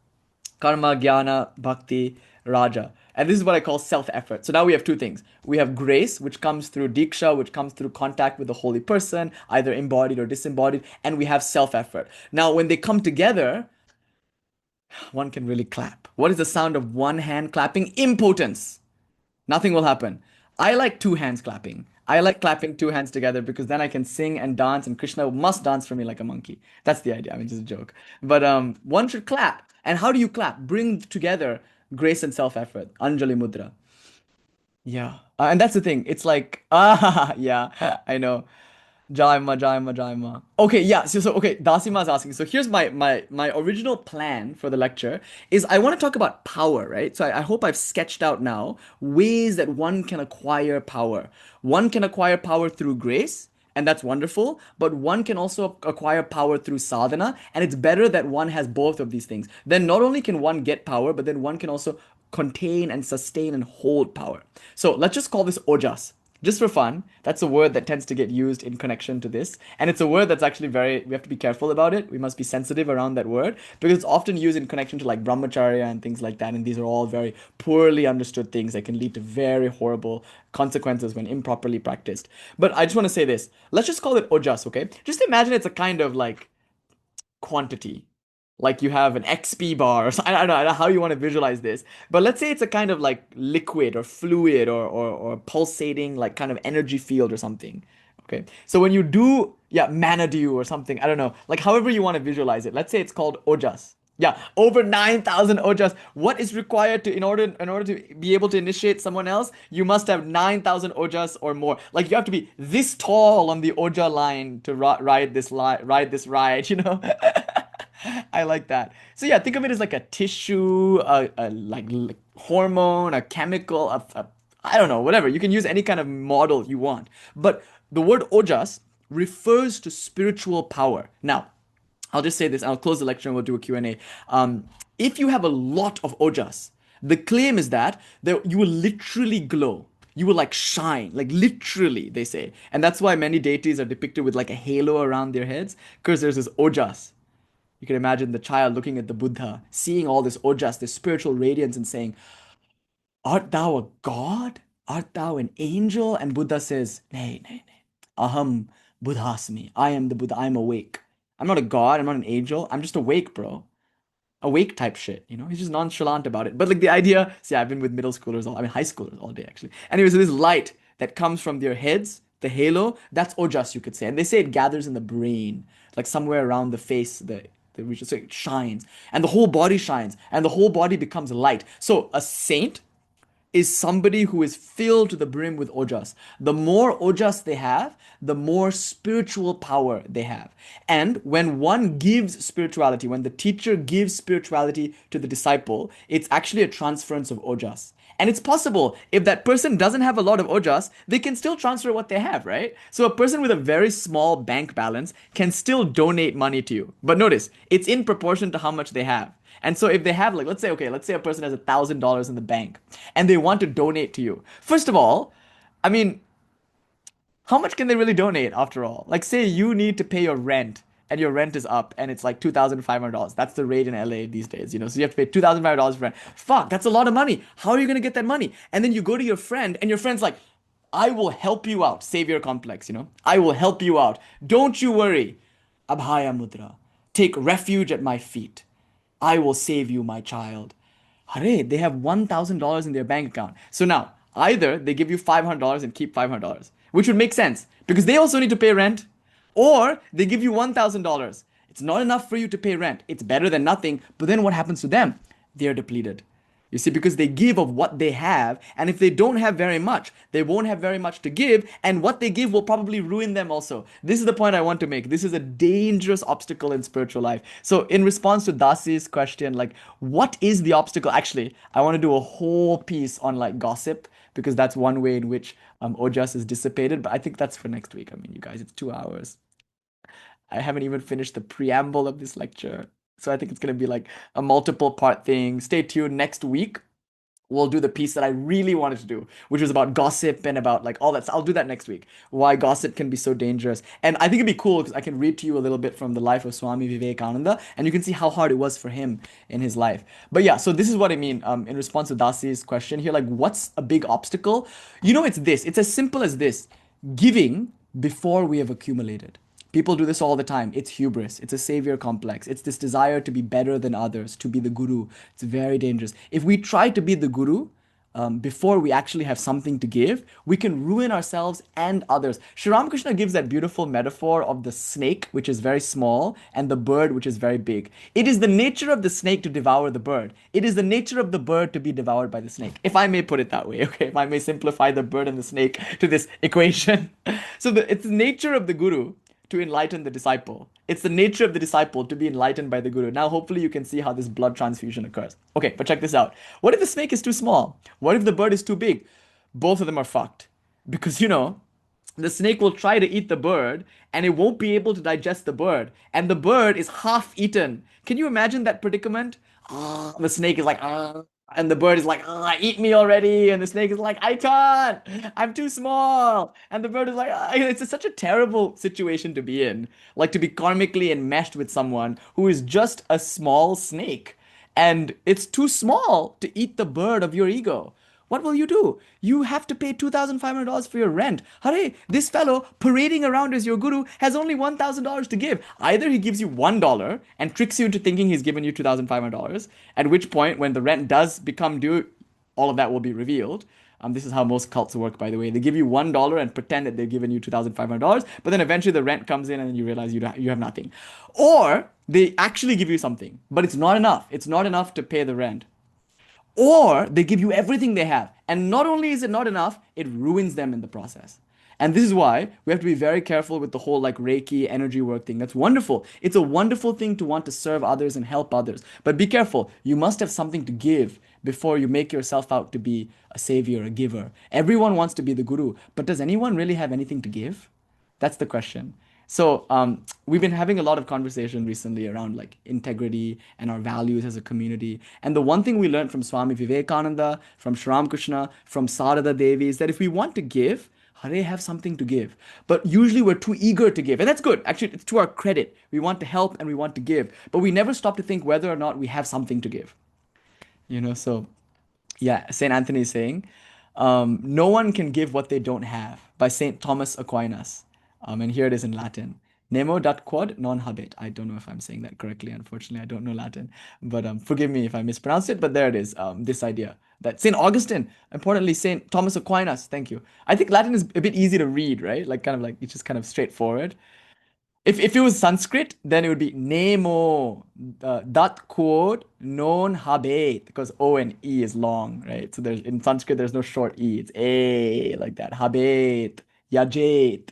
karma, jnana, bhakti, raja. And this is what I call self-effort. So now we have two things. We have grace, which comes through dīkshā, which comes through contact with the holy person, either embodied or disembodied. And we have self-effort. Now, when they come together, one can really clap. What is the sound of one hand clapping? Impotence. Nothing will happen. I like two hands clapping. I like clapping two hands together because then I can sing and dance, and Krishna must dance for me like a monkey. That's the idea. I mean, just a joke. But one should clap. And how do you clap? Bring together grace and self-effort. Anjali Mudra. Yeah. And that's the thing. It's like, yeah, I know. Jaima, Jaima, Jaima. Okay, yeah. So okay, Dasima's asking. So here's my original plan for the lecture is I want to talk about power, right? So I hope I've sketched out now ways that one can acquire power. One can acquire power through grace, and that's wonderful, but one can also acquire power through sadhana, and it's better that one has both of these things. Then not only can one get power, but then one can also contain and sustain and hold power. So let's just call this ojas. Just for fun, that's a word that tends to get used in connection to this. And it's a word that's actually we have to be careful about it. We must be sensitive around that word because it's often used in connection to like brahmacharya and things like that. And these are all very poorly understood things that can lead to very horrible consequences when improperly practiced. But I just want to say this. Let's just call it ojas, okay? Just imagine it's a kind of like quantity. Like you have an XP bar or something. I don't know how you want to visualize this. But let's say it's a kind of like liquid or fluid or pulsating like kind of energy field or something. Okay. So when you do, yeah, Manadu or something, I don't know, like however you want to visualize it. Let's say it's called ojas. Yeah, over 9,000 ojas. What is required to in order to be able to initiate someone else? You must have 9,000 ojas or more. Like you have to be this tall on the oja line to ride this ride, you know? I like that. So yeah, think of it as like a tissue, like hormone, a chemical, I don't know, whatever. You can use any kind of model you want. But the word ojas refers to spiritual power. Now, I'll just say this, and I'll close the lecture and we'll do a Q&A. If you have a lot of ojas, the claim is that you will literally glow. You will like shine, like literally, they say. And that's why many deities are depicted with like a halo around their heads, because there's this ojas. You can imagine the child looking at the Buddha, seeing all this ojas, this spiritual radiance, and saying, art thou a god? Art thou an angel? And Buddha says, nay, nay, nay. Aham Buddhasmi. I am the Buddha. I'm awake. I'm not a god. I'm not an angel. I'm just awake, bro. Awake type shit, you know? He's just nonchalant about it. But like the idea, see, I've been with middle schoolers, high schoolers all day, actually. Anyway, so this light that comes from their heads, the halo, that's ojas, you could say. And they say it gathers in the brain, like somewhere around the face, the So it shines, and the whole body shines, and the whole body becomes light. So a saint is somebody who is filled to the brim with ojas. The more ojas they have, the more spiritual power they have. And when one gives spirituality, when the teacher gives spirituality to the disciple, it's actually a transference of ojas. And it's possible if that person doesn't have a lot of ojas, they can still transfer what they have, right? So a person with a very small bank balance can still donate money to you. But notice, it's in proportion to how much they have. And so if they have like, let's say a person has $1,000 in the bank and they want to donate to you. First of all, I mean, how much can they really donate after all? Like say you need to pay your rent and your rent is up and it's like $2,500. That's the rate in LA these days, you know. So you have to pay $2,500 for rent. Fuck, that's a lot of money. How are you going to get that money? And then you go to your friend and your friend's like, I will help you out. Savior complex, you know. I will help you out. Don't you worry. Abhaya mudra. Take refuge at my feet. I will save you, my child. Hare, they have $1,000 in their bank account. So now, either they give you $500 and keep $500, which would make sense because they also need to pay rent, or they give you $1,000. It's not enough for you to pay rent. It's better than nothing. But then what happens to them? They're depleted. You see, because they give of what they have, and if they don't have very much, they won't have very much to give, and what they give will probably ruin them also. This is the point I want to make. This is a dangerous obstacle in spiritual life. So, in response to Dasi's question, like, what is the obstacle? Actually, I want to do a whole piece on like gossip, because that's one way in which ojas is dissipated, but I think that's for next week. I mean, you guys, it's 2 hours. I haven't even finished the preamble of this lecture. So I think it's going to be like a multiple part thing. Stay tuned next week. We'll do the piece that I really wanted to do, which was about gossip and about like all that. So I'll do that next week. Why gossip can be so dangerous. And I think it'd be cool because I can read to you a little bit from the life of Swami Vivekananda and you can see how hard it was for him in his life. But yeah, so this is what I mean in response to Dasi's question here. Like, what's a big obstacle? You know, it's this. It's as simple as this: giving before we have accumulated. People do this all the time. It's hubris. It's a savior complex. It's this desire to be better than others, to be the guru. It's very dangerous. If we try to be the guru before we actually have something to give, we can ruin ourselves and others. Sri Ramakrishna gives that beautiful metaphor of the snake, which is very small, and the bird, which is very big. It is the nature of the snake to devour the bird. It is the nature of the bird to be devoured by the snake. If I may put it that way, okay? If I may simplify the bird and the snake to this equation. So it's the nature of the guru to enlighten the disciple. It's the nature of the disciple to be enlightened by the guru. Now, hopefully, you can see how this blood transfusion occurs. Okay, but check this out. What if the snake is too small? What if the bird is too big? Both of them are fucked. Because, you know, the snake will try to eat the bird and it won't be able to digest the bird. And the bird is half eaten. Can you imagine that predicament? The snake is like, and the bird is like, eat me already. And the snake is like, I can't. I'm too small. And the bird is like, it's such a terrible situation to be in. Like to be karmically enmeshed with someone who is just a small snake. And it's too small to eat the bird of your ego. What will you do? You have to pay $2,500 for your rent. Hare, this fellow parading around as your guru has only $1,000 to give. Either he gives you $1 and tricks you into thinking he's given you $2,500, at which point, when the rent does become due, all of that will be revealed. This is how most cults work, by the way. They give you $1 and pretend that they've given you $2,500, but then eventually the rent comes in and then you realize you have nothing. Or they actually give you something, but it's not enough. It's not enough to pay the rent. Or they give you everything they have. And not only is it not enough, it ruins them in the process. And this is why we have to be very careful with the whole like Reiki energy work thing. That's wonderful. It's a wonderful thing to want to serve others and help others. But be careful. You must have something to give before you make yourself out to be a savior, a giver. Everyone wants to be the guru. But does anyone really have anything to give? That's the question. So we've been having a lot of conversation recently around like integrity and our values as a community. And the one thing we learned from Swami Vivekananda, from Sri Ramakrishna, from Sarada Devi is that if we want to give, Hare have something to give. But usually we're too eager to give. And that's good. Actually, it's to our credit. We want to help and we want to give. But we never stop to think whether or not we have something to give. You know, so yeah, St. Anthony is saying, no one can give what they don't have, by St. Thomas Aquinas. And here it is in Latin. Nemo dat quod non habet. I don't know if I'm saying that correctly. Unfortunately, I don't know Latin. But forgive me if I mispronounced it. But there it is. This idea that St. Augustine, importantly, St. Thomas Aquinas, thank you. I think Latin is a bit easy to read, right? Like kind of like it's just kind of straightforward. If it was Sanskrit, then it would be Nemo, dat quod non habet, because O and E is long, right? So there's in Sanskrit there's no short E. It's A like that. Habet, yajet,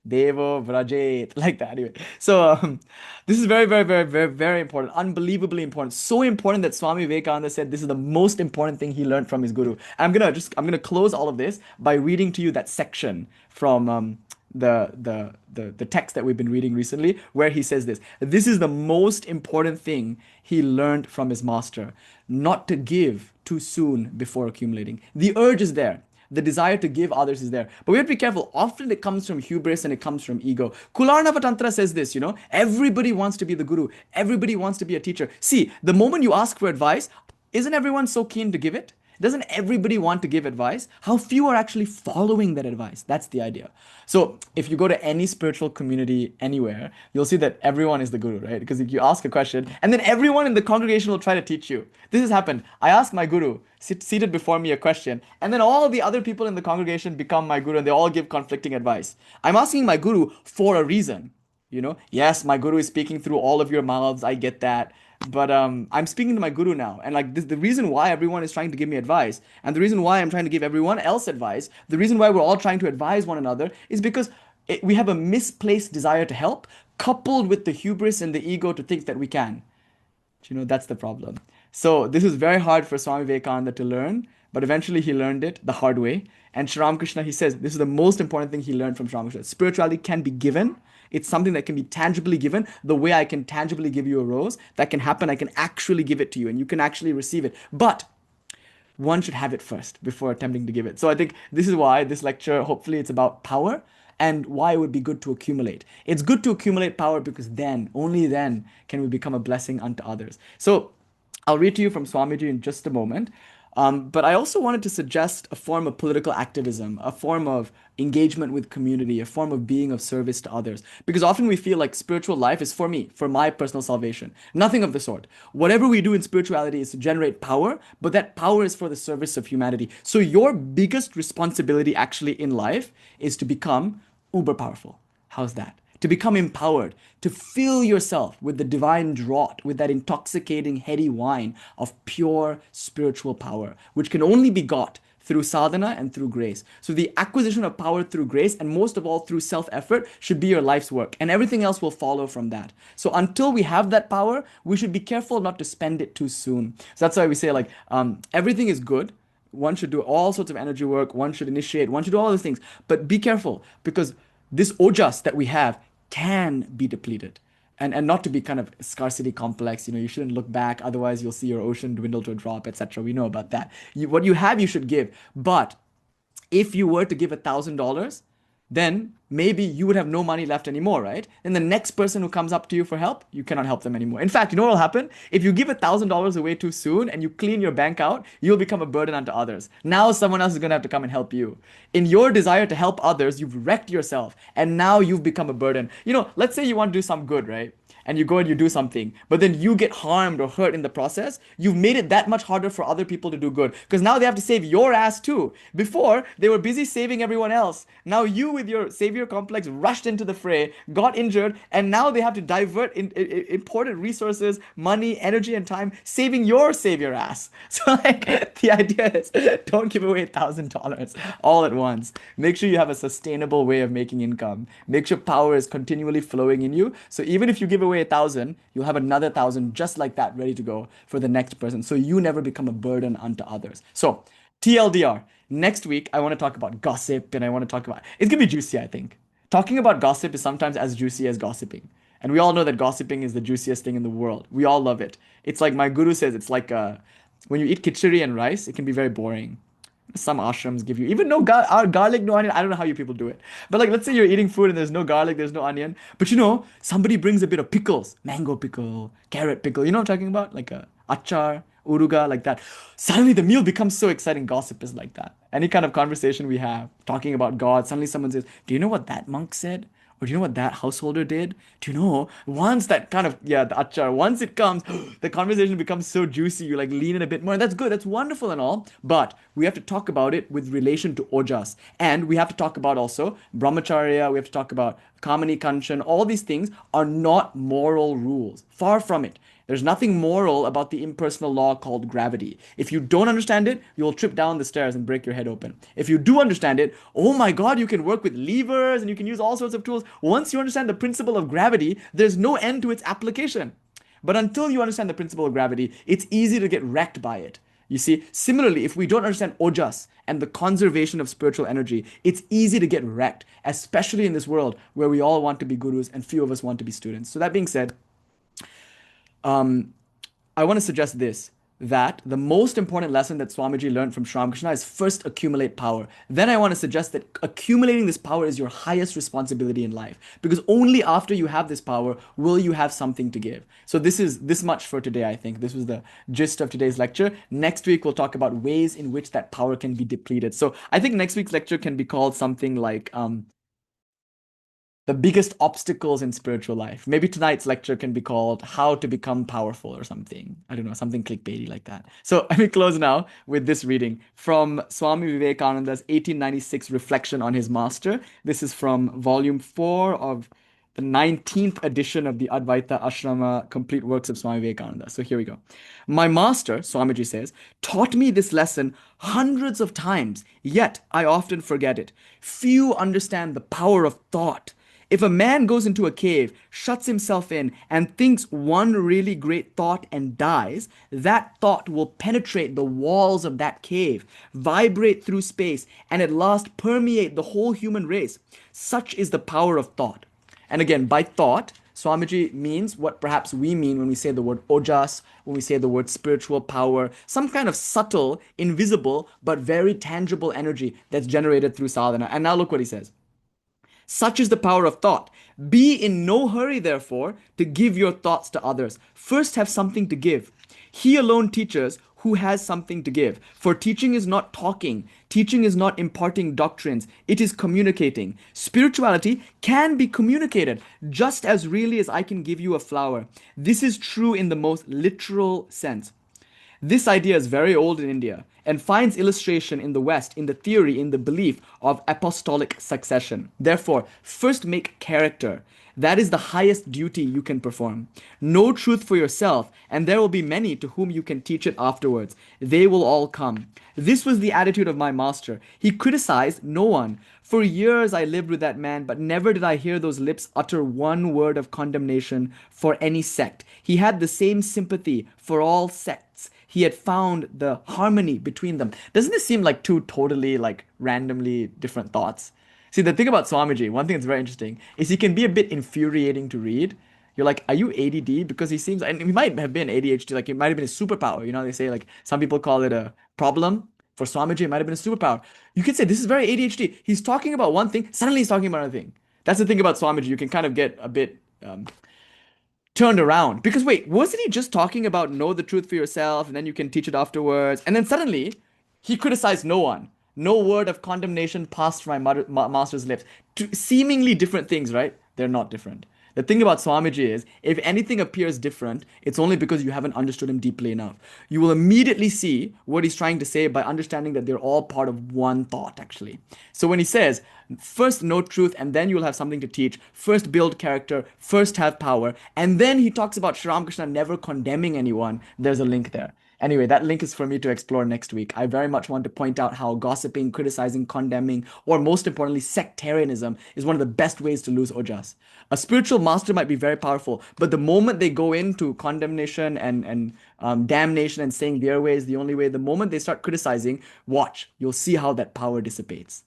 devo vrajet, like that. Anyway, so this is very, very, very, very, very important. Unbelievably important. So important that Swami Vivekananda said this is the most important thing he learned from his guru. I'm gonna close all of this by reading to you that section from the text that we've been reading recently, where he says this is the most important thing he learned from his master: not to give too soon before accumulating. The urge is there, the desire to give others is there, but we have to be careful. Often it comes from hubris and it comes from ego. Kularnava Tantra says this, everybody wants to be the guru, everybody wants to be a teacher. See, the moment you ask for advice, isn't everyone so keen to give it? Doesn't everybody want to give advice? How few are actually following that advice? That's the idea. So if you go to any spiritual community anywhere, you'll see that everyone is the guru, right? Because if you ask a question, and then everyone in the congregation will try to teach you. This has happened. I ask my guru, seated before me, a question, and then all the other people in the congregation become my guru, and they all give conflicting advice. I'm asking my guru for a reason. Yes, my guru is speaking through all of your mouths. I get that. But I'm speaking to my guru now. And like this, the reason why everyone is trying to give me advice, and the reason why I'm trying to give everyone else advice, the reason why we're all trying to advise one another is because we have a misplaced desire to help, coupled with the hubris and the ego to think that we can. That's the problem. So this is very hard for Swami Vivekananda to learn, but eventually he learned it the hard way. And Sri Ramakrishna, he says, this is the most important thing he learned from Sri Ramakrishna. Spirituality can be given. It's something that can be tangibly given. The way I can tangibly give you a rose, that can happen. I can actually give it to you and you can actually receive it. But one should have it first before attempting to give it. So I think this is why this lecture, hopefully it's about power and why it would be good to accumulate. It's good to accumulate power because then, only then, can we become a blessing unto others. So I'll read to you from Swamiji in just a moment. But I also wanted to suggest a form of political activism, a form of engagement with community, a form of being of service to others. Because often we feel like spiritual life is for me, for my personal salvation. Nothing of the sort. Whatever we do in spirituality is to generate power, but that power is for the service of humanity. So your biggest responsibility actually in life is to become uber powerful. How's that? To become empowered, to fill yourself with the divine draught, with that intoxicating, heady wine of pure spiritual power, which can only be got through sadhana and through grace. So the acquisition of power through grace, and most of all through self-effort, should be your life's work, and everything else will follow from that. So until we have that power, we should be careful not to spend it too soon. So that's why we say everything is good. One should do all sorts of energy work, one should initiate, one should do all those things. But be careful, because this ojas that we have can be depleted, and not to be kind of scarcity complex. You shouldn't look back, otherwise you'll see your ocean dwindle to a drop, etc. We know about that. What you have, you should give. But if you were to give $1,000, then maybe you would have no money left anymore, right? And the next person who comes up to you for help, you cannot help them anymore. In fact, you know what will happen? If you give $1,000 away too soon and you clean your bank out, you'll become a burden unto others. Now someone else is going to have to come and help you. In your desire to help others, you've wrecked yourself, and now you've become a burden. Let's say you want to do some good, right? And you go and you do something, but then you get harmed or hurt in the process. You've made it that much harder for other people to do good, because now they have to save your ass too. Before, they were busy saving everyone else. Now you, with your savior complex, rushed into the fray, got injured, and now they have to divert important resources, money, energy, and time, saving your savior ass. So the idea is, don't give away $1,000 all at once. Make sure you have a sustainable way of making income. Make sure power is continually flowing in you. So even if you give away 1,000, you'll have another 1,000 just like that ready to go for the next person. So you never become a burden unto others. So TLDR, next week, I want to talk about gossip, and I want to talk about, it's going to be juicy, I think. Talking about gossip is sometimes as juicy as gossiping. And we all know that gossiping is the juiciest thing in the world. We all love it. It's like my guru says, it's like when you eat khichdi and rice, it can be very boring. Some ashrams give you even no garlic, no onion. I don't know how you people do it. But let's say you're eating food and there's no garlic, there's no onion. But somebody brings a bit of pickles, mango pickle, carrot pickle. You know what I'm talking about? Like a achar, uruga, like that. Suddenly the meal becomes so exciting. Gossip is like that. Any kind of conversation we have, talking about God, suddenly someone says, do you know what that monk said? Or do you know what that householder did? Do you know? Once that kind of, yeah, the achar, once it comes, the conversation becomes so juicy. You like lean in a bit more. That's good. That's wonderful and all. But we have to talk about it with relation to ojas. And we have to talk about also brahmacharya. We have to talk about kamani kanchan. All these things are not moral rules. Far from it. There's nothing moral about the impersonal law called gravity. If you don't understand it, you'll trip down the stairs and break your head open. If you do understand it, oh my God, you can work with levers and you can use all sorts of tools. Once you understand the principle of gravity, there's no end to its application. But until you understand the principle of gravity, it's easy to get wrecked by it. You see, similarly, if we don't understand ojas and the conservation of spiritual energy, it's easy to get wrecked, especially in this world where we all want to be gurus and few of us want to be students. So that being said, I want to suggest this, that the most important lesson that Swamiji learned from Sri Ramakrishna is first accumulate power. Then I want to suggest that accumulating this power is your highest responsibility in life, because only after you have this power will you have something to give. So this is this much for today, I think. This was the gist of today's lecture. Next week, we'll talk about ways in which that power can be depleted. So I think next week's lecture can be called something like the biggest obstacles in spiritual life. Maybe tonight's lecture can be called How to Become Powerful or something. I don't know, something clickbaity like that. So let me close now with this reading from Swami Vivekananda's 1896 reflection on his master. This is from volume 4 of the 19th edition of the Advaita Ashrama Complete Works of Swami Vivekananda. So here we go. My master, Swamiji says, taught me this lesson hundreds of times, yet I often forget it. Few understand the power of thought. If a man goes into a cave, shuts himself in, and thinks one really great thought and dies, that thought will penetrate the walls of that cave, vibrate through space, and at last permeate the whole human race. Such is the power of thought. And again, by thought, Swamiji means what perhaps we mean when we say the word ojas, when we say the word spiritual power, some kind of subtle, invisible, but very tangible energy that's generated through sadhana. And now look what he says. Such is the power of thought. Be in no hurry, therefore, to give your thoughts to others. First have something to give. He alone teaches who has something to give. For teaching is not talking. Teaching is not imparting doctrines. It is communicating. Spirituality can be communicated just as really as I can give you a flower. This is true in the most literal sense. This idea is very old in India and finds illustration in the West, in the theory, in the belief of apostolic succession. Therefore, first make character. That is the highest duty you can perform. Know truth for yourself, and there will be many to whom you can teach it afterwards. They will all come. This was the attitude of my master. He criticized no one. For years I lived with that man, but never did I hear those lips utter one word of condemnation for any sect. He had the same sympathy for all sects. He had found the harmony between them. Doesn't this seem like two totally like randomly different thoughts? See, the thing about Swamiji, one thing that's very interesting, is he can be a bit infuriating to read. You're like, are you ADD? Because he seems, and he might have been ADHD, like it might have been a superpower. You know, they say like, some people call it a problem. For Swamiji, it might have been a superpower. You could say, this is very ADHD. He's talking about one thing, suddenly he's talking about another thing. That's the thing about Swamiji. You can kind of get a bit turned around. Because wait, wasn't he just talking about know the truth for yourself and then you can teach it afterwards? And then suddenly, he criticized no one. No word of condemnation passed from my master's lips. Two seemingly different things, right? They're not different. The thing about Swamiji is, if anything appears different, it's only because you haven't understood him deeply enough. You will immediately see what he's trying to say by understanding that they're all part of one thought, actually. So when he says, first know truth and then you'll have something to teach, first build character, first have power, and then he talks about Sri Ramakrishna never condemning anyone, there's a link there. Anyway, that link is for me to explore next week. I very much want to point out how gossiping, criticizing, condemning, or most importantly, sectarianism is one of the best ways to lose ojas. A spiritual master might be very powerful, but the moment they go into condemnation and damnation and saying their way is the only way, the moment they start criticizing, watch, you'll see how that power dissipates,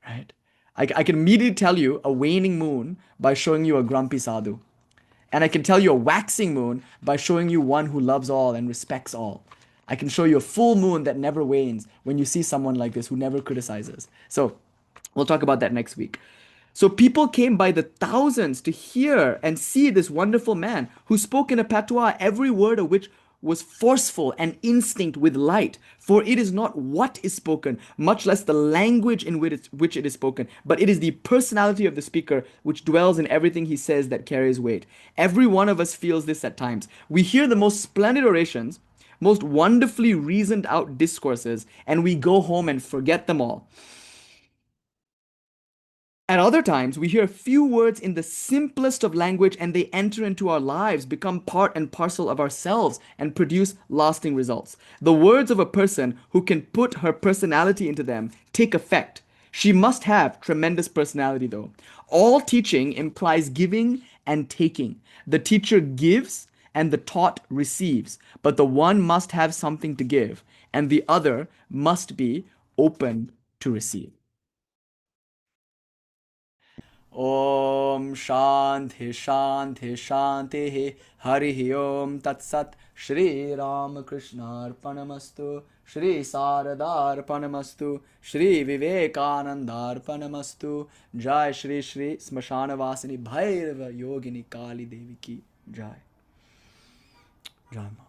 right? I can immediately tell you a waning moon by showing you a grumpy sadhu. And I can tell you a waxing moon by showing you one who loves all and respects all. I can show you a full moon that never wanes when you see someone like this who never criticizes. So we'll talk about that next week. So people came by the thousands to hear and see this wonderful man who spoke in a patois, every word of which was forceful and instinct with light, for it is not what is spoken, much less the language in which it is spoken, but it is the personality of the speaker which dwells in everything he says that carries weight. Every one of us feels this at times. We hear the most splendid orations, most wonderfully reasoned out discourses, and we go home and forget them all. At other times, we hear few words in the simplest of language and they enter into our lives, become part and parcel of ourselves, and produce lasting results. The words of a person who can put her personality into them take effect. She must have tremendous personality, though. All teaching implies giving and taking. The teacher gives and the taught receives, but the one must have something to give, and the other must be open to receive. Om Shanti Shanti Shanti Hari Om Tat Sat Shri Ram Krishna Arpanamastu Shri Saradar Panamastu Shri Vivekanandar Panamastu Jai Shri Shri Smashana Vasini Bhairava Yogini Kali Devi Ki Jai Jai Ma.